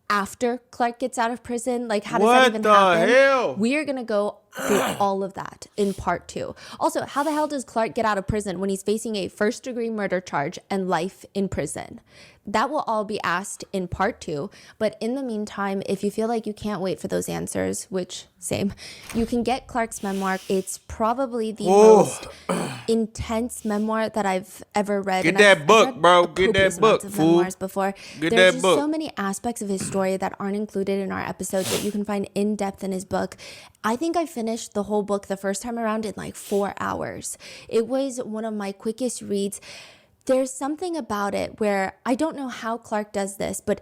after Clark gets out of prison. Like, how does that even happen? What the hell? We are going to go through all of that in part 2. Also, how the hell does Clark get out of prison when he's facing a first-degree murder charge and life in prison? That will all be asked in part 2. But in the meantime, if you feel like you can't wait for those answers, which, same, you can get Clark's memoir. It's probably the most intense memoir that I've ever read. Get that book, bro. Get that book, fool. Memoirs before. Get There's that just book. so many aspects of his story that aren't included in our episodes that you can find in depth in his book. I think I finished the whole book the first time around in like 4 hours. It was one of my quickest reads. There's something about it where I don't know how Clark does this, but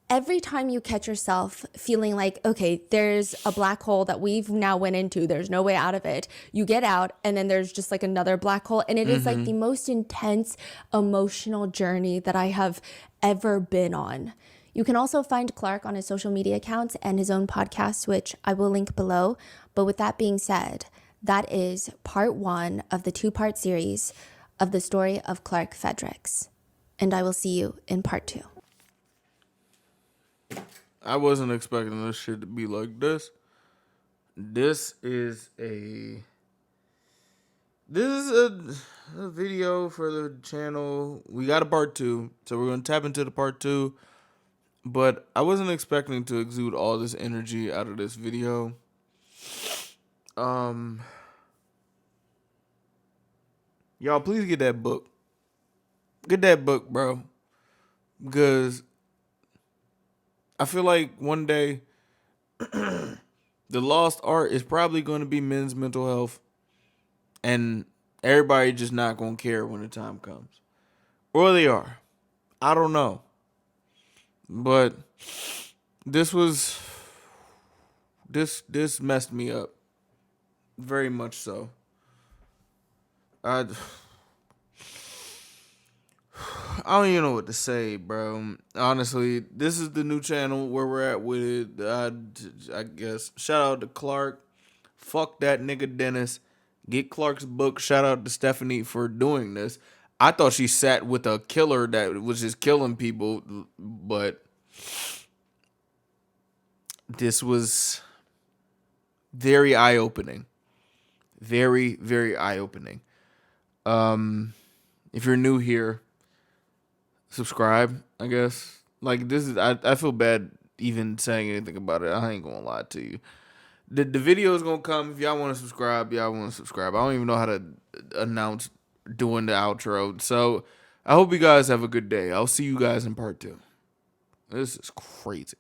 every time you catch yourself feeling like, okay, there's a black hole that we've now went into, there's no way out of it, you get out, and then there's just like another black hole. And it is like the most intense emotional journey that I have ever been on. You can also find Clark on his social media accounts and his own podcast, which I will link below. But with that being said, that is part 1 of the 2-part series of the story of Clark Fredericks. And I will see you in part 2. I wasn't expecting this shit to be like this. This is a video for the channel. We got a part 2, so we're gonna tap into the part 2. But I wasn't expecting to exude all this energy out of this video. Y'all, please get that book. Get that book, bro. Because I feel like one day the lost art is probably going to be men's mental health, and everybody just not going to care when the time comes. Or they are. I don't know. But this messed me up. Very much so. I don't even know what to say, bro. Honestly, this is the new channel where we're at with it. I guess. Shout out to Clark. Fuck that nigga Dennis. Get Clark's book. Shout out to Stephanie for doing this. I thought she sat with a killer that was just killing people, but this was very eye-opening. Very, very eye-opening. If you're new here, subscribe, I guess. Like, this is, I feel bad even saying anything about it. I ain't gonna lie to you. The video is gonna come. If y'all want to subscribe, y'all want to subscribe. I don't even know how to announce doing the outro. So I hope you guys have a good day. I'll see you guys in part 2. This is crazy.